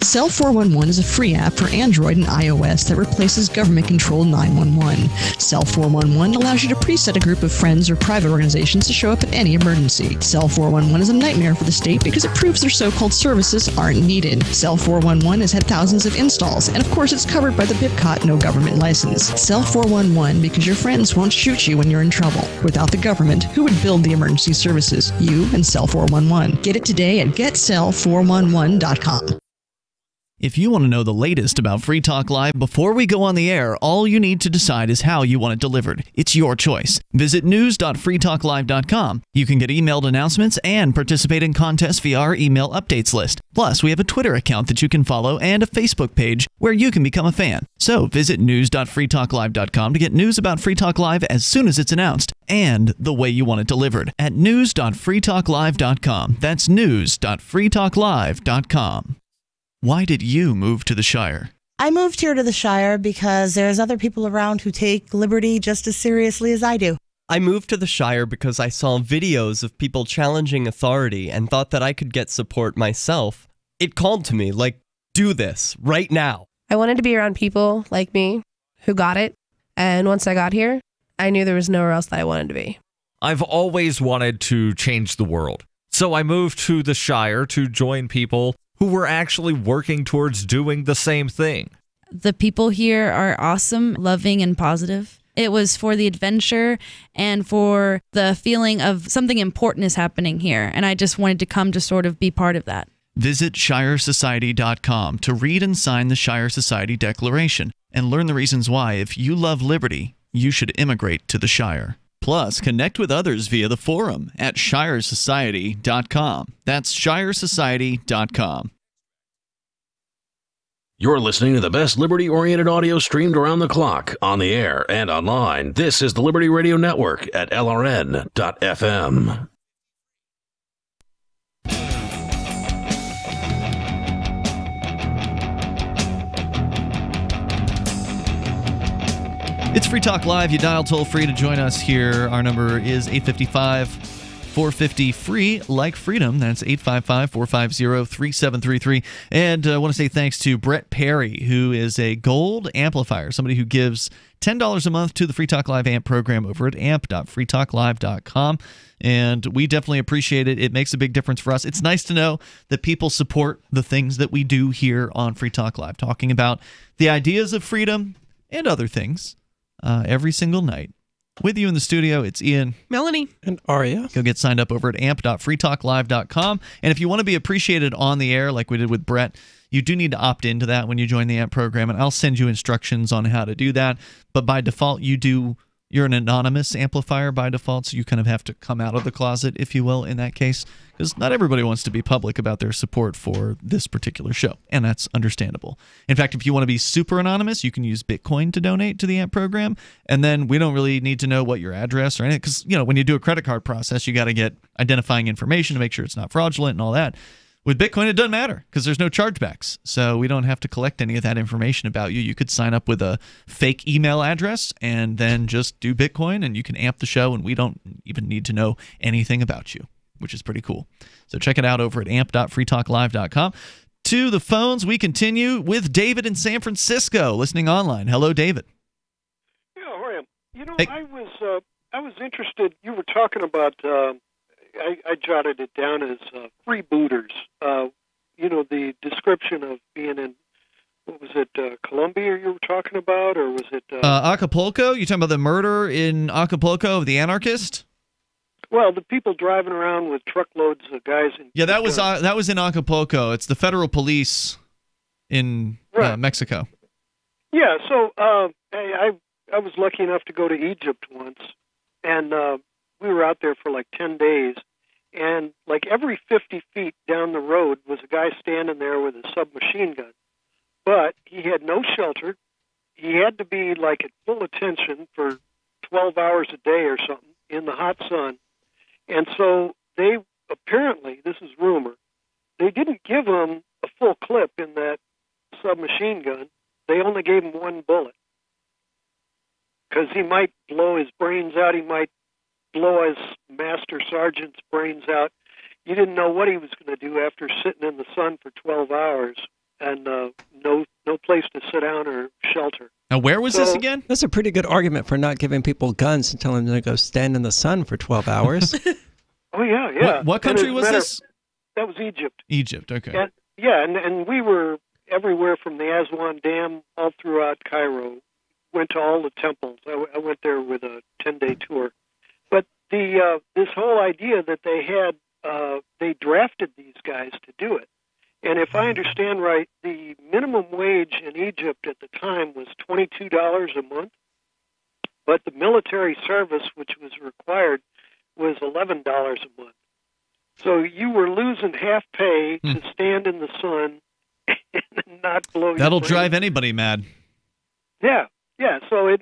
Cell 411 is a free app for Android and iOS that replaces government-controlled 911. Cell 411 allows you to preset a group of friends or private organizations to show up at any emergency. Cell 411 is a nightmare for the state because it proves their so-called services aren't needed. Cell 411 has had thousands of installs, and of course it's covered by the BIPCOT no government license. Cell 411 because your friends won't shoot you when you're in trouble. Without the government, who would build the emergency services? You and Cell 411. Get it today at getcell411.com. If you want to know the latest about Free Talk Live before we go on the air, all you need to decide is how you want it delivered. It's your choice. Visit news.freetalklive.com. You can get emailed announcements and participate in contests via our email updates list. Plus, we have a Twitter account that you can follow and a Facebook page where you can become a fan. So visit news.freetalklive.com to get news about Free Talk Live as soon as it's announced and the way you want it delivered at news.freetalklive.com. That's news.freetalklive.com. Why did you move to the Shire? I moved here to the Shire because there's other people around who take liberty just as seriously as I do. I moved to the Shire because I saw videos of people challenging authority and thought that I could get support myself. It called to me, like, do this, right now. I wanted to be around people like me who got it, and once I got here, I knew there was nowhere else that I wanted to be. I've always wanted to change the world, so I moved to the Shire to join people who were actually working towards doing the same thing. The people here are awesome, loving, and positive. It was for the adventure and for the feeling of something important is happening here, and I just wanted to come to sort of be part of that. Visit ShireSociety.com to read and sign the Shire Society Declaration and learn the reasons why, if you love liberty, you should immigrate to the Shire. Plus, connect with others via the forum at ShireSociety.com. That's ShireSociety.com. You're listening to the best liberty-oriented audio streamed around the clock, on the air, and online. This is the Liberty Radio Network at LRN.FM. It's Free Talk Live. You dial toll free to join us here. Our number is 855 855-450-FREE, like freedom. That's 855-450-3733. And I want to say thanks to Brett Perry, who is a gold amplifier, somebody who gives $10 a month to the Free Talk Live AMP program over at amp.freetalklive.com. And we definitely appreciate it. It makes a big difference for us. It's nice to know that people support the things that we do here on Free Talk Live, talking about the ideas of freedom and other things every single night. With you in the studio, it's Ian, Melanie, and Aria. Go get signed up over at amp.freetalklive.com. And if you want to be appreciated on the air like we did with Brett, you do need to opt into that when you join the AMP program, and I'll send you instructions on how to do that. But by default, you're an anonymous amplifier by default, so you kind of have to come out of the closet, if you will, in that case, because not everybody wants to be public about their support for this particular show, and that's understandable. In fact, if you want to be super anonymous, you can use Bitcoin to donate to the AMP program, and then we don't really need to know what your address or anything, because when you do a credit card process, you got to get identifying information to make sure it's not fraudulent and all that. With Bitcoin, it doesn't matter because there's no chargebacks, so we don't have to collect any of that information about you. You could sign up with a fake email address and then just do Bitcoin, and you can amp the show, and we don't even need to know anything about you, which is pretty cool. So check it out over at amp.freetalklive.com. To the phones, we continue with David in San Francisco, listening online. Hello, David. Yeah, how are you? Hey. I was interested. You were talking about. I jotted it down as freebooters. The description of being in, what was it, Colombia you were talking about, or was it... Acapulco? You talking about the murder in Acapulco of the Anarchist? Well, the people driving around with truckloads of guys in... Yeah, that was in Acapulco. It's the federal police in Mexico. Yeah, so I was lucky enough to go to Egypt once, and... we were out there for like 10 days, and like every 50 feet down the road was a guy standing there with a submachine gun. But he had no shelter. He had to be like at full attention for 12 hours a day or something in the hot sun. And so they apparently, this is rumor, they didn't give him a full clip in that submachine gun. They only gave him one bullet because he might blow his brains out. He might blow his master sergeant's brains out. You didn't know what he was going to do after sitting in the sun for 12 hours and no place to sit down or shelter. Now, where was this again? That's a pretty good argument for not giving people guns and telling them to go stand in the sun for 12 hours. Oh, yeah. What country was this? That was Egypt. Egypt, okay. And we were everywhere from the Aswan Dam all throughout Cairo. Went to all the temples. I went there with a 10-day tour. But this whole idea that they had, they drafted these guys to do it. And if I understand right, the minimum wage in Egypt at the time was $22 a month, but the military service, which was required, was $11 a month. So you were losing half pay to stand in the sun and not blow your That'll brain. drive anybody mad. Yeah. So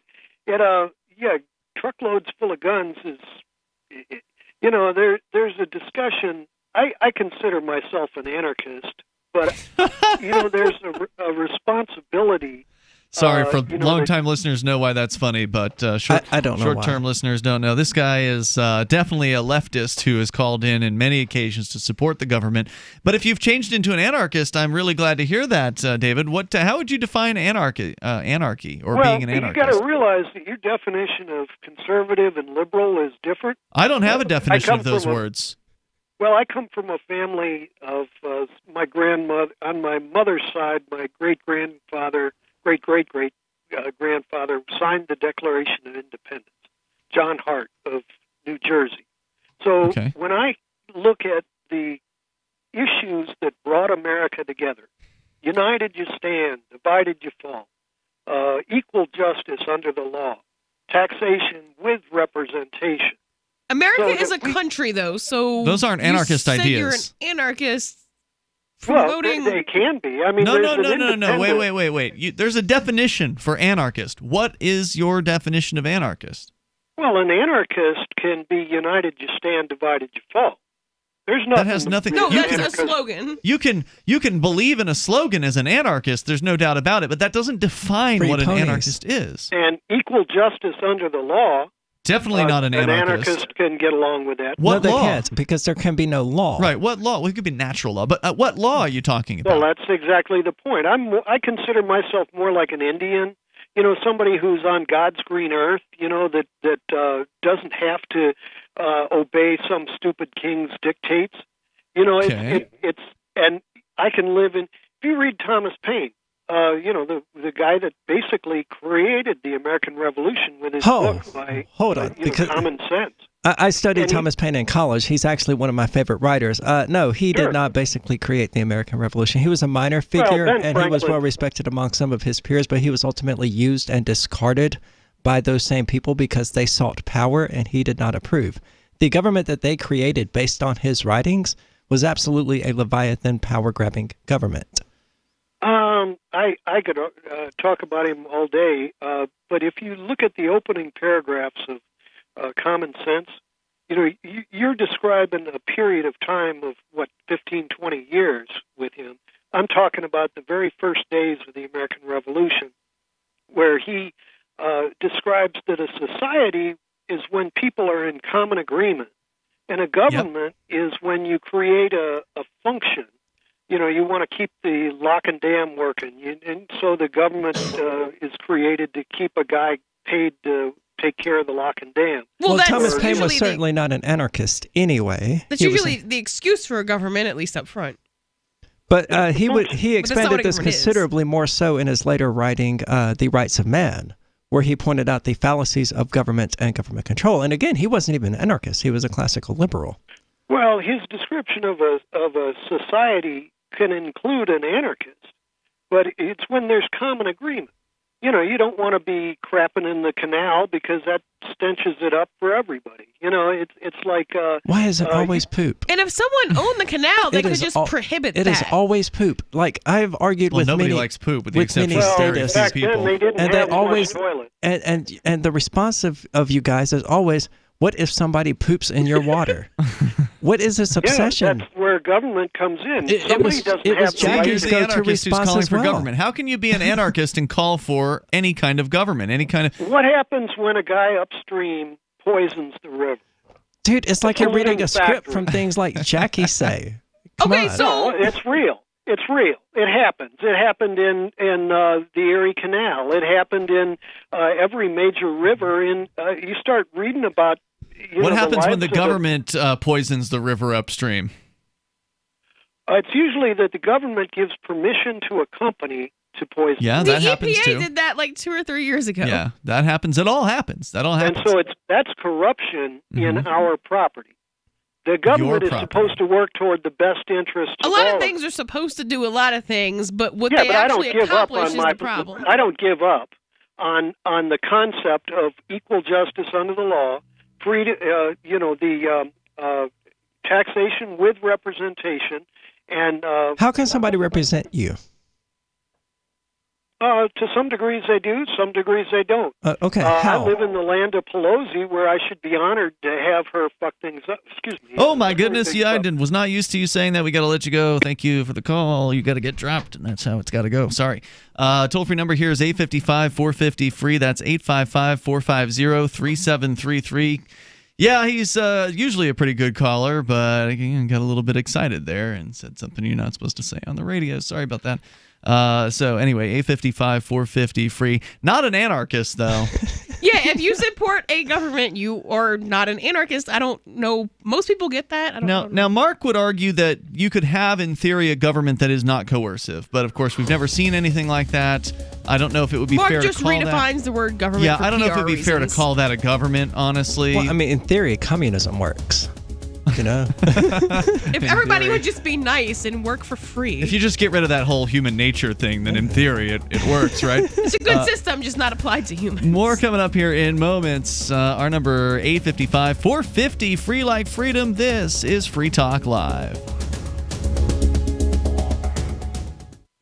truckloads full of guns is, there's a discussion. I consider myself an anarchist, but there's a responsibility. Sorry, for long-time listeners know why that's funny, but I don't know short-term listeners don't know. This guy is definitely a leftist who has called in many occasions to support the government. But if you've changed into an anarchist, I'm really glad to hear that, David. How would you define anarchy or being an anarchist? You got to realize that your definition of conservative and liberal is different. I don't have a definition of those words. Well, I come from a family of my grandmother, on my mother's side, my great-great-grandfather signed the Declaration of Independence, John Hart of New Jersey. So when I look at the issues that brought America together, united you stand, divided you fall, equal justice under the law, taxation with representation. America is a country, though, so... Those aren't anarchist ideas. You're an anarchist. Well, they can be. I mean, no. Wait. There's a definition for anarchist. What is your definition of anarchist? Well, an anarchist can be united you stand, divided you fall. There's nothing. That has nothing. No, that's a slogan. You can believe in a slogan as an anarchist. There's no doubt about it, but that doesn't define what an anarchist is. And equal justice under the law. Definitely not an anarchist. Anarchist can get along with that. What no, they law? can't, because there can be no law. Right. What law? Well, it could be natural law, but what law are you talking about? Well, that's exactly the point. I consider myself more like an Indian. Somebody who's on God's green earth. That doesn't have to obey some stupid king's dictates. It's and I can live in. If you read Thomas Paine, the guy that basically created the American Revolution with his book by because Common Sense. I studied Thomas Paine in college. He's actually one of my favorite writers. No, he did not basically create the American Revolution. He was a minor figure, and he was well respected among some of his peers, but he was ultimately used and discarded by those same people because they sought power, and he did not approve. The government that they created based on his writings was absolutely a Leviathan power-grabbing government. I could talk about him all day, but if you look at the opening paragraphs of Common Sense, you're describing a period of time of, 15, 20 years with him. I'm talking about the very first days of the American Revolution, where he describes that a society is when people are in common agreement, and a government is when you create a function. You want to keep the lock and dam working, and so the government is created to keep a guy paid to take care of the lock and dam. Well, Thomas Paine was certainly not an anarchist anyway. That's usually the excuse for a government, at least up front. But he expanded this considerably more so in his later writing, The Rights of Man, where he pointed out the fallacies of government and government control. And again, he wasn't even an anarchist. He was a classical liberal. Well, his description of a society can include an anarchist, but it's when there's common agreement. You don't want to be crapping in the canal because that stenches it up for everybody. It's like... Why is it always poop? And if someone owned the canal, they could just prohibit that. It is always poop. Like, I've argued with nobody many... likes poop, with the exception of very few people. They didn't have always, toilet. And the response of you guys is always, what if somebody poops in your water? What is this obsession? That's where government comes in. It was Jackie's go-to response calling as for well. government. How can you be an anarchist and call for any kind of government, any kind of... What happens when a guy upstream poisons the river? Dude, it's like you're reading a script from things like Jackie say. No, it's real. It's real. It happens. It happened in the Erie Canal. It happened in every major river. You start reading about... What happens when the government poisons the river upstream? It's usually that the government gives permission to a company to poison. Yeah, that happens too. The EPA did that like 2 or 3 years ago. Yeah, that happens. It all happens. That all happens. And so that's corruption in our property. The government is supposed to work toward the best interest of a lot all of things are supposed to do a lot of things, but what but they actually I don't give up accomplish on is the problem. I don't give up on the concept of equal justice under the law, free to, the taxation with representation, and how can somebody represent you? To some degrees they do, some degrees they don't. Okay, I how? live in the land of Pelosi, where I should be honored to have her fuck things up. Excuse me. Oh my goodness, yeah, I was not used to you saying that. We got to let you go. Thank you for the call. You got to get dropped, and that's how it's got to go. Sorry. Toll-free number here is 855-450-FREE. That's 855-450-3733. Yeah, he's usually a pretty good caller, but he got a little bit excited there and said something you're not supposed to say on the radio. Sorry about that. So anyway, 855-450-FREE. Not an anarchist, though. Yeah, if you support a government, you are not an anarchist. I don't know. Most people get that. I don't know. Now, Mark would argue that you could have, in theory, a government that is not coercive. But, of course, we've never seen anything like that. I don't know if it would be fair to call that. Mark just redefines the word government. Yeah, for I don't know if PR it would be fair to call that a government, honestly. Well, I mean, in theory, communism works. You know? If everybody would just be nice and work for free. If you just get rid of that whole human nature thing, then in theory it works, right? It's a good system, just not applied to humans. More coming up here in moments. Our number 855-450, free like freedom. This is Free Talk Live.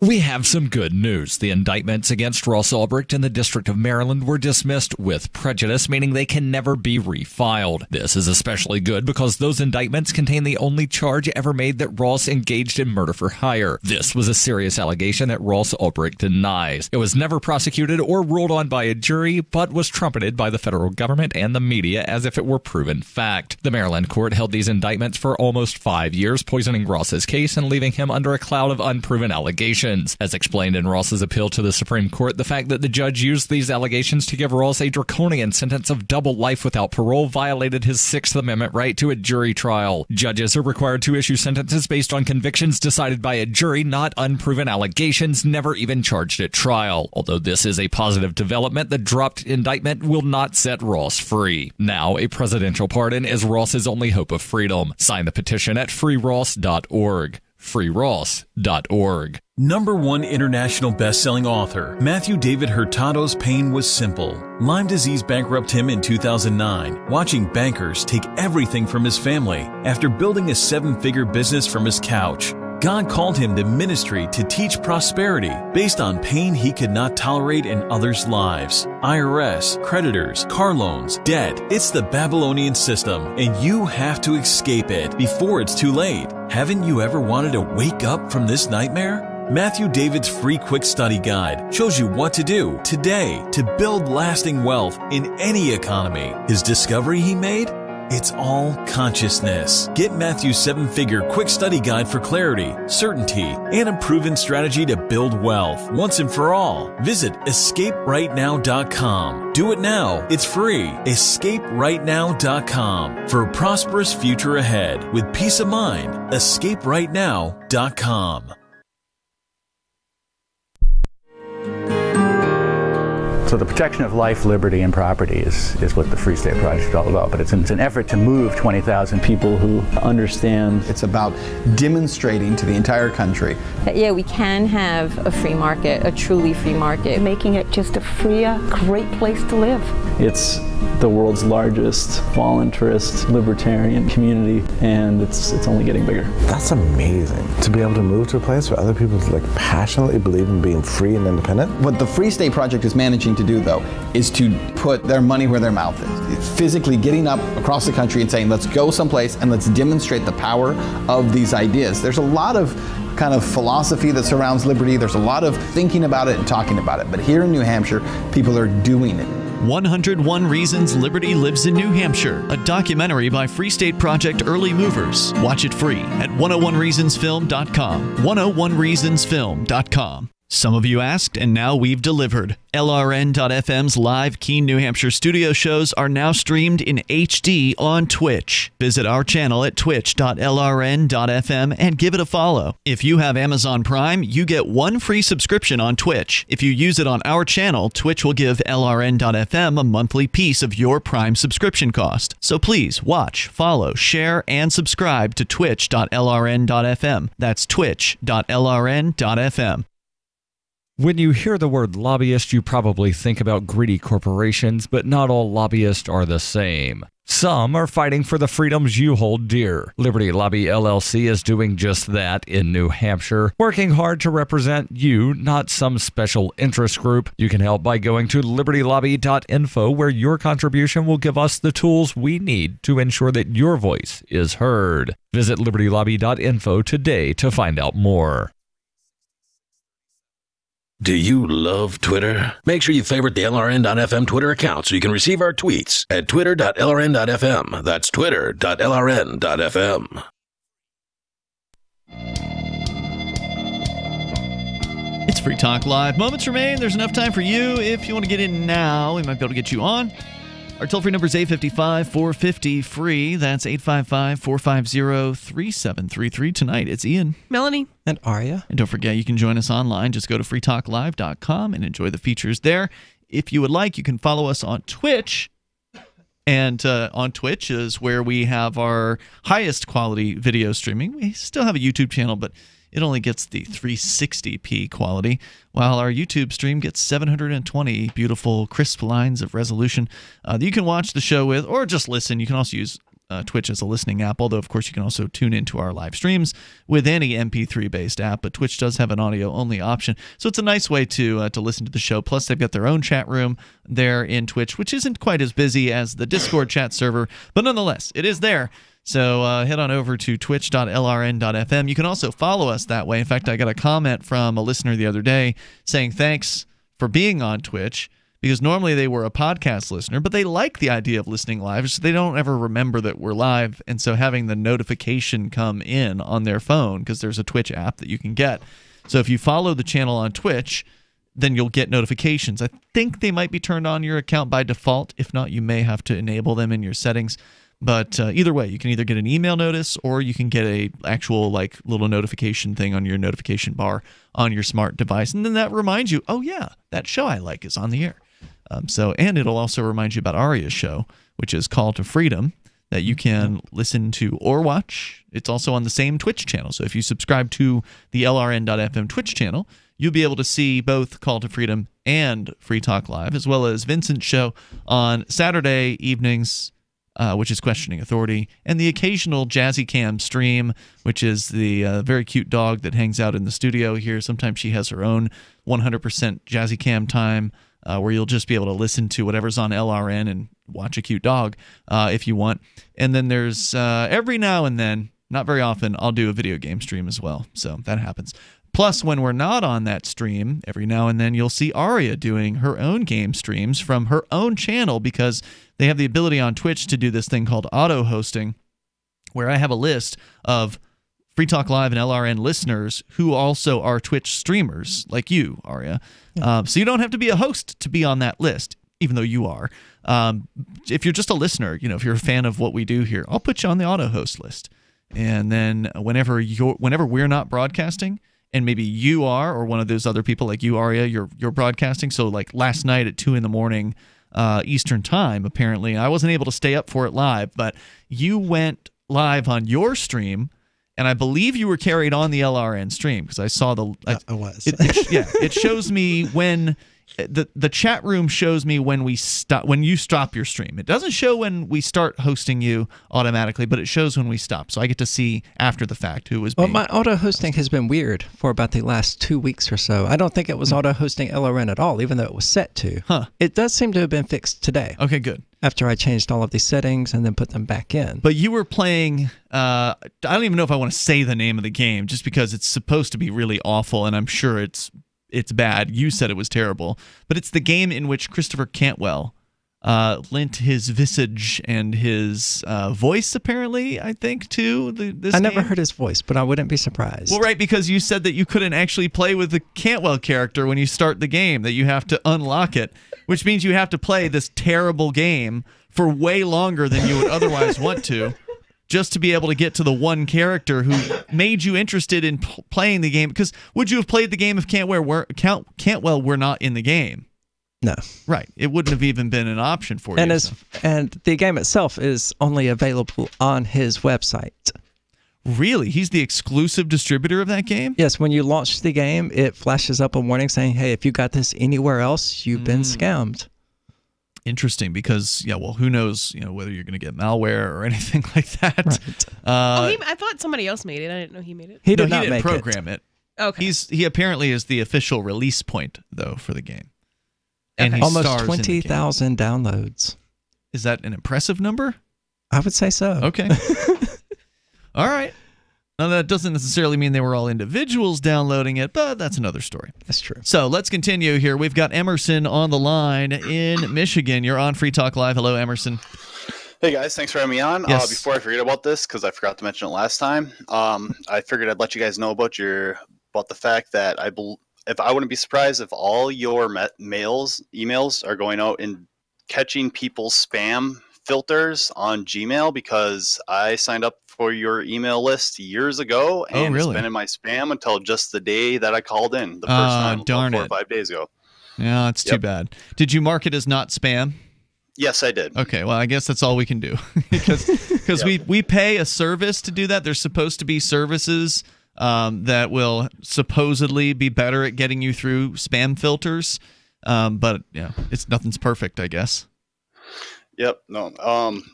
We have some good news. The indictments against Ross Ulbricht in the District of Maryland were dismissed with prejudice, meaning they can never be refiled. This is especially good because those indictments contain the only charge ever made that Ross engaged in murder for hire. This was a serious allegation that Ross Ulbricht denies. It was never prosecuted or ruled on by a jury, but was trumpeted by the federal government and the media as if it were proven fact. The Maryland court held these indictments for almost 5 years, poisoning Ross's case and leaving him under a cloud of unproven allegations. As explained in Ross's appeal to the Supreme Court, the fact that the judge used these allegations to give Ross a draconian sentence of double life without parole violated his Sixth Amendment right to a jury trial. Judges are required to issue sentences based on convictions decided by a jury, not unproven allegations never even charged at trial. Although this is a positive development, the dropped indictment will not set Ross free. Now, a presidential pardon is Ross's only hope of freedom. Sign the petition at freeross.org. freeross.org. #1 international best-selling author Matthew David Hurtado's pain was simple. Lyme disease bankrupted him in 2009, watching bankers take everything from his family after building a 7-figure business from his couch. God called him to ministry to teach prosperity based on pain he could not tolerate in others' lives. IRS, creditors, car loans, debt. It's the Babylonian system, and you have to escape it before it's too late. Haven't you ever wanted to wake up from this nightmare? Matthew David's free quick study guide shows you what to do today to build lasting wealth in any economy. His discovery he made? It's all consciousness. Get Matthew's 7-figure quick study guide for clarity, certainty, and a proven strategy to build wealth once and for all. Visit escaperightnow.com. Do it now. It's free. escaperightnow.com for a prosperous future ahead with peace of mind. escaperightnow.com. So the protection of life, liberty, and property is what the Free State Project is all about. But it's an effort to move 20,000 people who understand. It's about demonstrating to the entire country that, yeah, we can have a free market, a truly free market. Making it just a freer, great place to live. It's the world's largest voluntarist libertarian community, and it's only getting bigger. That's amazing, to be able to move to a place where other people passionately believe in being free and independent. What the Free State Project is managing to do, though, is to put their money where their mouth is. Physically getting up across the country and saying, let's go someplace and let's demonstrate the power of these ideas. There's a lot of kind of philosophy that surrounds liberty. There's a lot of thinking about it and talking about it. But here in New Hampshire, people are doing it. 101 Reasons Liberty Lives in New Hampshire, a documentary by Free State Project Early Movers. Watch it free at 101reasonsfilm.com. 101reasonsfilm.com. Some of you asked, and now we've delivered. LRN.FM's live Keene, New Hampshire studio shows are now streamed in HD on Twitch. Visit our channel at twitch.lrn.fm and give it a follow. If you have Amazon Prime, you get 1 free subscription on Twitch. If you use it on our channel, Twitch will give LRN.FM a monthly piece of your Prime subscription cost. So please watch, follow, share, and subscribe to twitch.lrn.fm. That's twitch.lrn.fm. When you hear the word lobbyist, you probably think about greedy corporations, but not all lobbyists are the same. Some are fighting for the freedoms you hold dear. Liberty Lobby LLC is doing just that in New Hampshire, working hard to represent you, not some special interest group. You can help by going to libertylobby.info, where your contribution will give us the tools we need to ensure that your voice is heard. Visit libertylobby.info today to find out more. Do you love Twitter? Make sure you favorite the LRN.FM Twitter account so you can receive our tweets at twitter.lrn.fm. That's twitter.lrn.fm. It's Free Talk Live. Moments remain. There's enough time for you. If you want to get in now, we might be able to get you on. Our toll-free number is 855-450-FREE. That's 855-450-3733. Tonight, it's Ian. Melanie. And Aria. And don't forget, you can join us online. Just go to freetalklive.com and enjoy the features there. If you would like, you can follow us on Twitch. And on Twitch is where we have our highest quality video streaming. We still have a YouTube channel, but it only gets the 360p quality, while our YouTube stream gets 720 beautiful, crisp lines of resolution that you can watch the show with, or just listen. You can also use Twitch as a listening app, although, of course, you can also tune into our live streams with any MP3-based app, but Twitch does have an audio-only option. So it's a nice way to listen to the show. Plus, they've got their own chat room there in Twitch, which isn't quite as busy as the Discord chat server, but nonetheless, it is there. So head on over to twitch.lrn.fm. You can also follow us that way. In fact, I got a comment from a listener the other day saying thanks for being on Twitch, because normally they were a podcast listener, but they like the idea of listening live, so they don't ever remember that we're live, and so having the notification come in on their phone, because there's a Twitch app that you can get. So if you follow the channel on Twitch, then you'll get notifications. I think they might be turned on your account by default. If not, you may have to enable them in your settings. But either way, you can either get an email notice or you can get a actual like little notification thing on your notification bar on your smart device. And then that reminds you, oh yeah, that show I like is on the air. And it'll also remind you about Aria's show, which is Call to Freedom, that you can listen to or watch. It's also on the same Twitch channel. So if you subscribe to the LRN.FM Twitch channel, you'll be able to see both Call to Freedom and Free Talk Live, as well as Vincent's show on Saturday evenings, which is Questioning Authority, and the occasional Jazzy Cam stream, which is the very cute dog that hangs out in the studio here. Sometimes she has her own 100% Jazzy Cam time, where you'll just be able to listen to whatever's on LRN and watch a cute dog if you want. And then there's every now and then, not very often, I'll do a video game stream as well. So that happens. Plus, when we're not on that stream, every now and then you'll see Aria doing her own game streams from her own channel, because they have the ability on Twitch to do this thing called auto-hosting, where I have a list of Free Talk Live and LRN listeners who also are Twitch streamers, like you, Aria. Yeah. So you don't have to be a host to be on that list, even though you are. If you're just a listener, if you're a fan of what we do here, I'll put you on the auto-host list. And then whenever we're not broadcasting, and maybe you are, or one of those other people like you, Aria, you're broadcasting. So like last night at 2 a.m. Eastern time, apparently, I wasn't able to stay up for it live, but you went live on your stream, and I believe you were carried on the LRN stream, because I saw I was. It shows me when the chat room shows me when you stop your stream. It doesn't show when we start hosting you automatically, but it shows when we stop. So I get to see after the fact who was. Well, my auto hosting has been weird for about the last 2 weeks or so. I don't think it was auto hosting LRN at all, even though it was set to. Huh. It does seem to have been fixed today. Okay, good. After I changed all of these settings and then put them back in. But you were playing, I don't even know if I want to say the name of the game, just because it's supposed to be really awful, and I'm sure it's bad. You said it was terrible. But it's the game in which Christopher Cantwell lent his visage and his voice, apparently, I think, to this game. I never heard his voice, but I wouldn't be surprised. Well, right, because you said that you couldn't actually play with the Cantwell character when you start the game, that you have to unlock it, which means you have to play this terrible game for way longer than you would otherwise want to, just to be able to get to the one character who made you interested in playing the game. Because would you have played the game if Cantwell were not in the game? No. Right. It wouldn't have even been an option for you. And the game itself is only available on his website. Really? He's the exclusive distributor of that game? Yes. When you launch the game, it flashes up a warning saying, hey, if you got this anywhere else, you've been scammed. Interesting, because who knows, whether you're going to get malware or anything like that. Right. I thought somebody else made it. I didn't know he made it. He didn't program it. Okay. He apparently is the official release point though for the game. And he almost stars 20,000 downloads. Is that an impressive number? I would say so. Okay. All right. Now, that doesn't necessarily mean they were all individuals downloading it, but that's another story. That's true. So let's continue here. We've got Emerson on the line in Michigan. You're on Free Talk Live. Hello, Emerson. Hey, guys. Thanks for having me on. Yes. Before I forget about this, because I forgot to mention it last time, I figured I'd let you guys know about the fact that I wouldn't be surprised if all your emails are going out and catching people's spam filters on Gmail, because I signed up for your email list years ago, and it's been in my spam until just the day that I called in the first time, darn 4 or 5 days ago. Yeah, that's too bad. Did you mark it as not spam? Yes, I did. Okay, well, I guess that's all we can do, because we pay a service to do that. There's supposed to be services that will supposedly be better at getting you through spam filters, but nothing's perfect, I guess. Yep. No.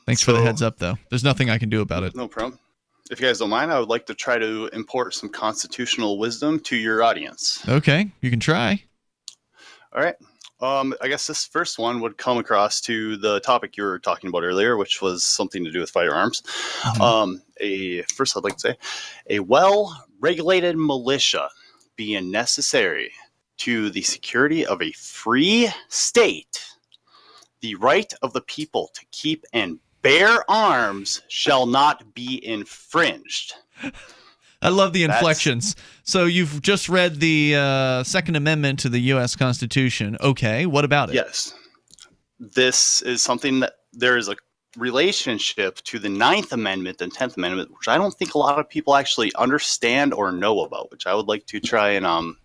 Thanks for the heads up, though. There's nothing I can do about it. No problem. If you guys don't mind, I would like to try to import some constitutional wisdom to your audience. Okay, you can try. All right. I guess this first one would come across to the topic you were talking about earlier, which was something to do with firearms. First, I'd like to say, a well-regulated militia being necessary to the security of a free state, the right of the people to keep and bear arms shall not be infringed. I love the inflections. So you've just read the Second Amendment to the U.S. Constitution. Okay, what about it? Yes. This is something that there is a relationship to the 9th Amendment and 10th Amendment, which I don't think a lot of people actually understand or know about, which I would like to try and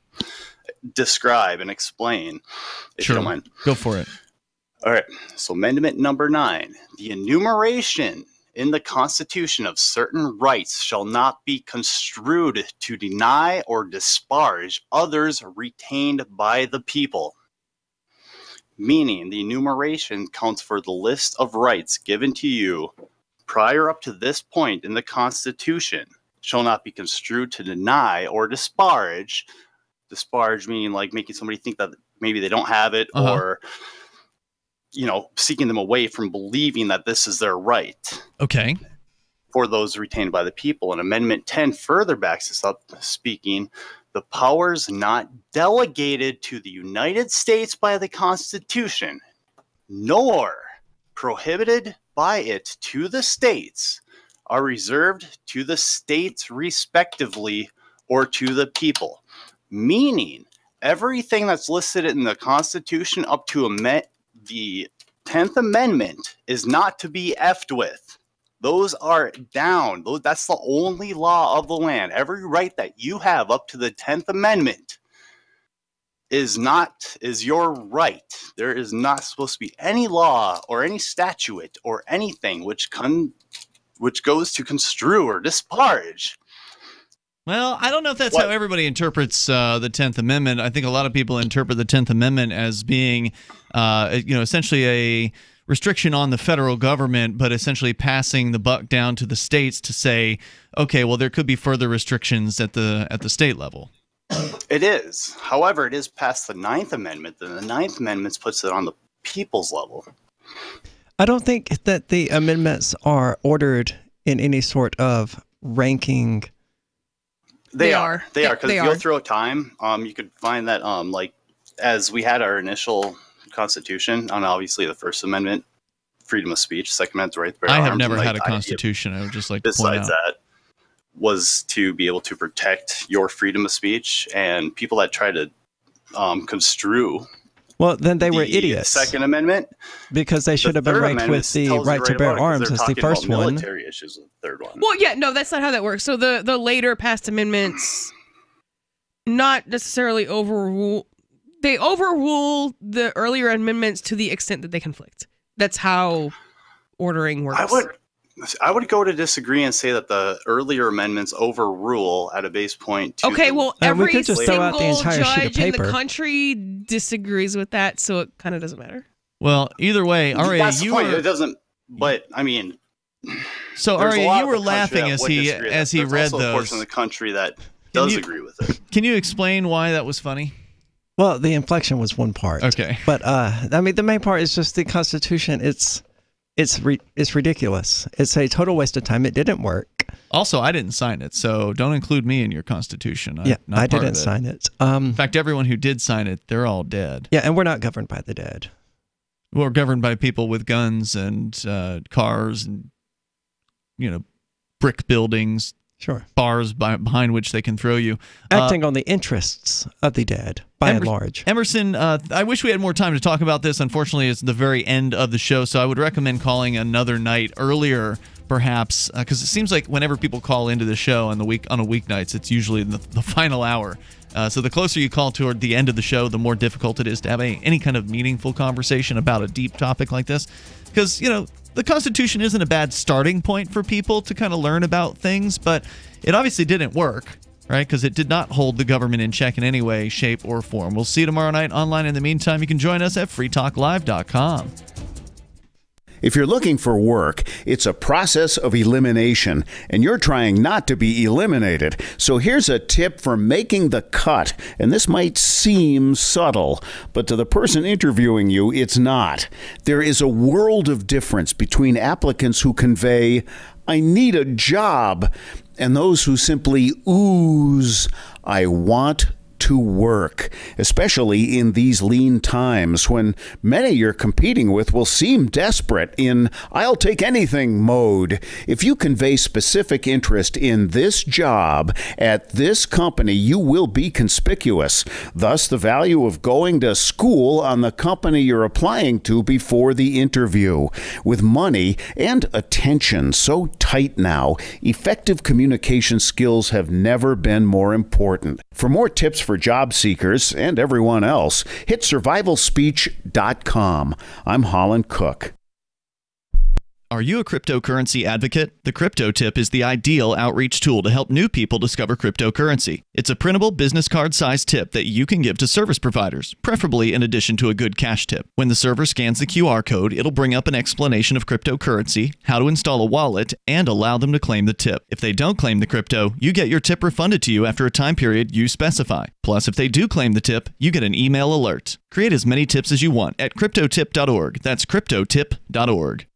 describe and explain, if you don't mind. Go for it. All right. So Amendment number 9, the enumeration in the Constitution of certain rights shall not be construed to deny or disparage others retained by the people. Meaning, the enumeration counts for the list of rights given to you prior up to this point in the Constitution shall not be construed to deny or disparage. Disparage meaning like making somebody think that maybe they don't have it, or seeking them away from believing that this is their right. Okay. For those retained by the people. And Amendment 10 further backs this up, speaking, the powers not delegated to the United States by the Constitution, nor prohibited by it to the states, are reserved to the states respectively or to the people. Meaning, everything that's listed in the Constitution up to the 10th Amendment is not to be effed with. Those are down. That's the only law of the land. Every right that you have up to the 10th Amendment is your right. There is not supposed to be any law or any statute or anything which goes to construe or disparage. Well, I don't know if that's how everybody interprets the 10th Amendment. I think a lot of people interpret the 10th Amendment as being, essentially a restriction on the federal government, but essentially passing the buck down to the states to say, okay, well, there could be further restrictions at the state level. It is. However, it is past the 9th Amendment, and the 9th Amendment puts it on the people's level. I don't think that the amendments are ordered in any sort of ranking. They are because if you go through time, you could find that as we had our initial Constitution on obviously the First Amendment, freedom of speech, Second Amendment, right to bear arms. I have never had a Constitution. I would just like to point out. Besides that, was to be able to protect your freedom of speech, and people that try to construe. Well, then they were idiots. Second Amendment, because they should have been ranked with the right to bear arms as the first one. Military issues with the third one. Well, yeah, no, that's not how that works. So the later passed amendments, not necessarily overrule. They overrule the earlier amendments to the extent that they conflict. That's how ordering works. I would go to disagree and say that the earlier amendments overrule at a base point. Every single judge in the country disagrees with that, so it kind of doesn't matter. Well, either way, Aria, it doesn't. But I mean, so Aria, you were laughing as he read those. There's also a portion of the country that does agree with it. Can you explain why that was funny? Well, the inflection was one part. Okay, but the main part is just the Constitution. It's ridiculous. It's a total waste of time. It didn't work. Also, I didn't sign it, so don't include me in your Constitution. I didn't sign it. In fact, everyone who did sign it, they're all dead. Yeah, and we're not governed by the dead. We're governed by people with guns and cars and, brick buildings. Sure. Bars behind which they can throw you. Acting on the interests of the dead, by and large. Emerson, I wish we had more time to talk about this. Unfortunately, it's the very end of the show, so I would recommend calling another night earlier, perhaps, because it seems like whenever people call into the show on a weeknights, it's usually the final hour. So the closer you call toward the end of the show, the more difficult it is to have any kind of meaningful conversation about a deep topic like this. Because, the Constitution isn't a bad starting point for people to kind of learn about things, but it obviously didn't work, right? Because it did not hold the government in check in any way, shape, or form. We'll see you tomorrow night online. In the meantime, you can join us at freetalklive.com. If you're looking for work, it's a process of elimination, and you're trying not to be eliminated. So here's a tip for making the cut, and this might seem subtle, but to the person interviewing you, it's not. There is a world of difference between applicants who convey, "I need a job," and those who simply ooze, "I want to work," especially in these lean times when many you're competing with will seem desperate in "I'll take anything" mode. If you convey specific interest in this job at this company, you will be conspicuous. Thus, the value of going to school on the company you're applying to before the interview. With money and attention so tight now, effective communication skills have never been more important. For more tips for job seekers and everyone else, hit survivalspeech.com. I'm Holland Cook. Are you a cryptocurrency advocate? The Crypto Tip is the ideal outreach tool to help new people discover cryptocurrency. It's a printable business card-sized tip that you can give to service providers, preferably in addition to a good cash tip. When the server scans the QR code, it'll bring up an explanation of cryptocurrency, how to install a wallet, and allow them to claim the tip. If they don't claim the crypto, you get your tip refunded to you after a time period you specify. Plus, if they do claim the tip, you get an email alert. Create as many tips as you want at cryptotip.org. That's cryptotip.org.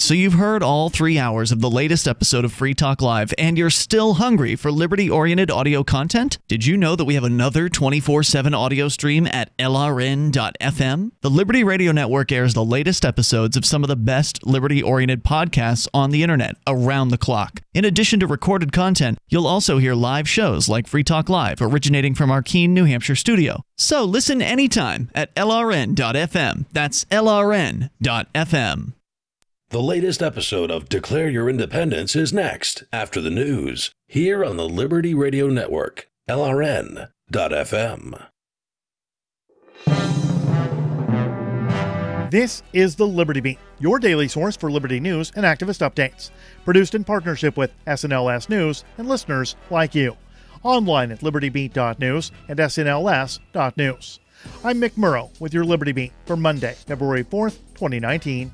So you've heard all 3 hours of the latest episode of Free Talk Live, and you're still hungry for liberty-oriented audio content? Did you know that we have another 24/7 audio stream at LRN.FM? The Liberty Radio Network airs the latest episodes of some of the best liberty-oriented podcasts on the internet around the clock. In addition to recorded content, you'll also hear live shows like Free Talk Live, originating from our Keene, New Hampshire studio. So listen anytime at LRN.FM. That's LRN.FM. The latest episode of Declare Your Independence is next, after the news, here on the Liberty Radio Network, LRN.FM. This is the Liberty Beat, your daily source for liberty news and activist updates. Produced in partnership with SNLS News and listeners like you. Online at libertybeat.news and snls.news. I'm Mick Murrow with your Liberty Beat for Monday, February 4th, 2019.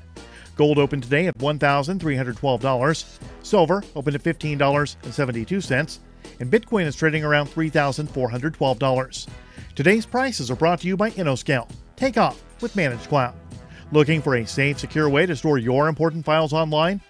Gold opened today at $1,312. Silver opened at $15.72. And Bitcoin is trading around $3,412. Today's prices are brought to you by InnoScale. Take off with Managed Cloud. Looking for a safe, secure way to store your important files online?